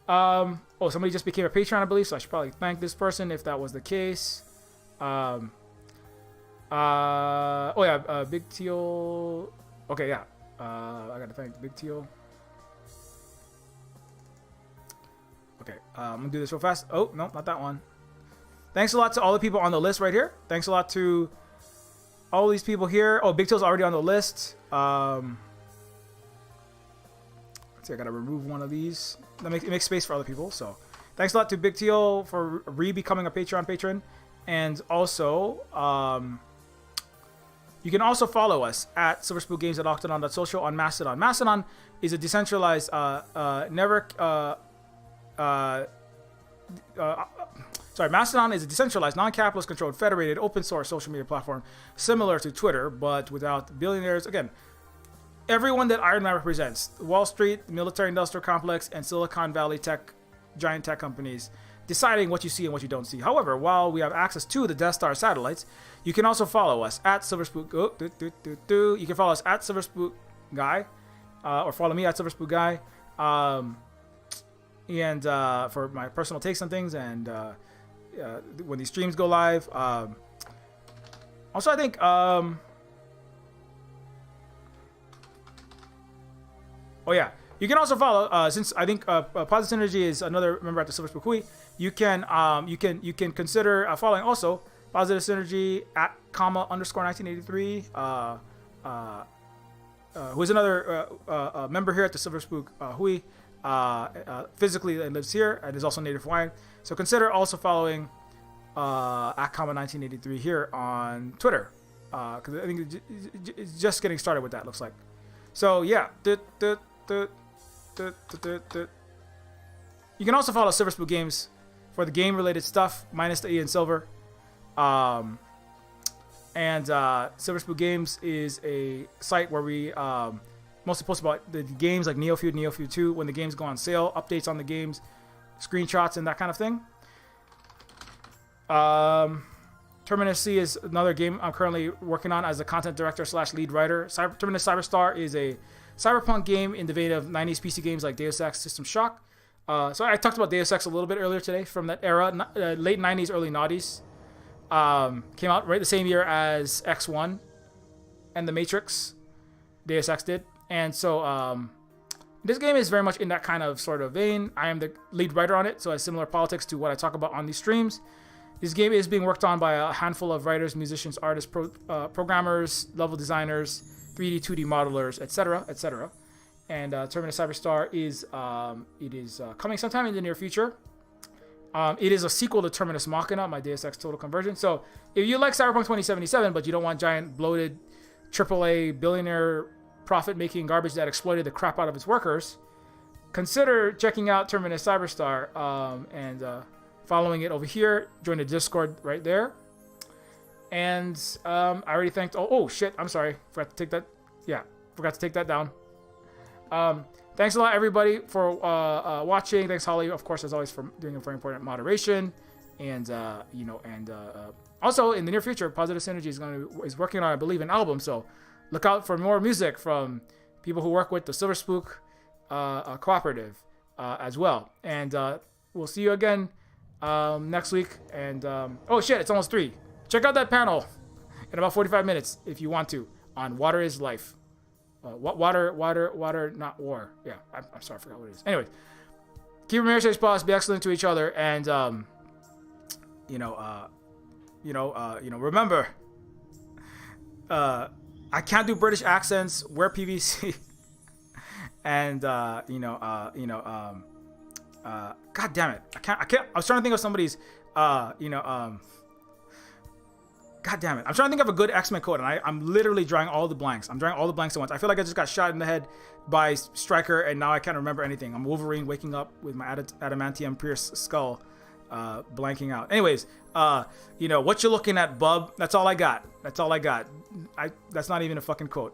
Somebody just became a patron, I believe, so I should probably thank this person if that was the case. Big Teal. Okay, yeah. I gotta thank Big Teal. Okay, I'm gonna do this real fast. Oh, no, not that one. Thanks a lot to all the people on the list right here. Thanks a lot to all these people here. Oh, Big Teal's already on the list. Let's see, I gotta remove one of these. That makes space for other people. So, thanks a lot to Big Teal for becoming a Patreon patron, and also, you can also follow us at silverspookgames at octanon.social on Mastodon. Mastodon is a decentralized Mastodon is a decentralized, non-capitalist controlled, federated, open source social media platform similar to Twitter, but without billionaires. Again, everyone that Iron Man represents, Wall Street, the military industrial complex, and Silicon Valley giant tech companies, deciding what you see and what you don't see. However, while we have access to the Death Star satellites, you can also follow us at Silverspook. You can follow us at Silverspook Guy, or follow me at Silverspook Guy. And for my personal takes on things, and when these streams go live. Also, I think you can also follow, since I think Positive Synergy is another member at the Silver Spook Hui. You can consider following also Positive Synergy at _1983, who is another member here at the Silver Spook Hui. Physically lives here and is also native Hawaiian. So consider also following at _1983 here on Twitter, because I think it's just getting started with that, looks like. So yeah. You can also follow Silver Spook Games for the game-related stuff, minus the E and Silver. Silver Spook Games is a site where we mostly post about the games like Neofeud, Neofeud 2, when the games go on sale, updates on the games, screenshots, and that kind of thing. Terminus C is another game I'm currently working on as a content director / lead writer. Terminus Cyberstar is a cyberpunk game in the vein of 90s PC games like Deus Ex, System Shock. So I talked about Deus Ex a little bit earlier today, from that era, late 90s, early noughties. Came out right the same year as X1 and The Matrix. Deus Ex did. And so this game is very much in that kind of sort of vein. I am the lead writer on it, so it has similar politics to what I talk about on these streams. This game is being worked on by a handful of writers, musicians, artists, programmers, level designers, 3D, 2D modelers, etc., etc. And Terminus Cyberstar is coming sometime in the near future. It is a sequel to Terminus Machina, my Deus Ex Total Conversion. So if you like Cyberpunk 2077, but you don't want giant, bloated, AAA, billionaire, profit-making garbage that exploited the crap out of its workers, consider checking out Terminus Cyberstar and following it over here. Join the Discord right there. And I already thanked... Oh, shit. I'm sorry. Forgot to take that... Yeah, forgot to take that down. Thanks a lot, everybody, for watching. Thanks, Holly, of course, as always, for doing a very important moderation. And, also, in the near future, Positive Synergy is working on, I believe, an album. So look out for more music from people who work with the Silver Spook Cooperative as well. And we'll see you again next week. And, oh, shit, it's almost 3. Check out that panel in about 45 minutes if you want to on Water is Life. Water, not war. Yeah, I'm sorry, I forgot what it is. Anyway, keep your marriage boss, be excellent to each other, and remember, I can't do British accents, wear PVC, and God damn it, I can't. I was trying to think of somebody's, God damn it, I'm trying to think of a good X-Men quote, and I'm literally drawing all the blanks. I'm drawing all the blanks at once. I feel like I just got shot in the head by Stryker, and now I can't remember anything. I'm Wolverine waking up with my adamantium pierced skull, blanking out. Anyways, what you looking at, bub? That's all I got. That's not even a fucking quote.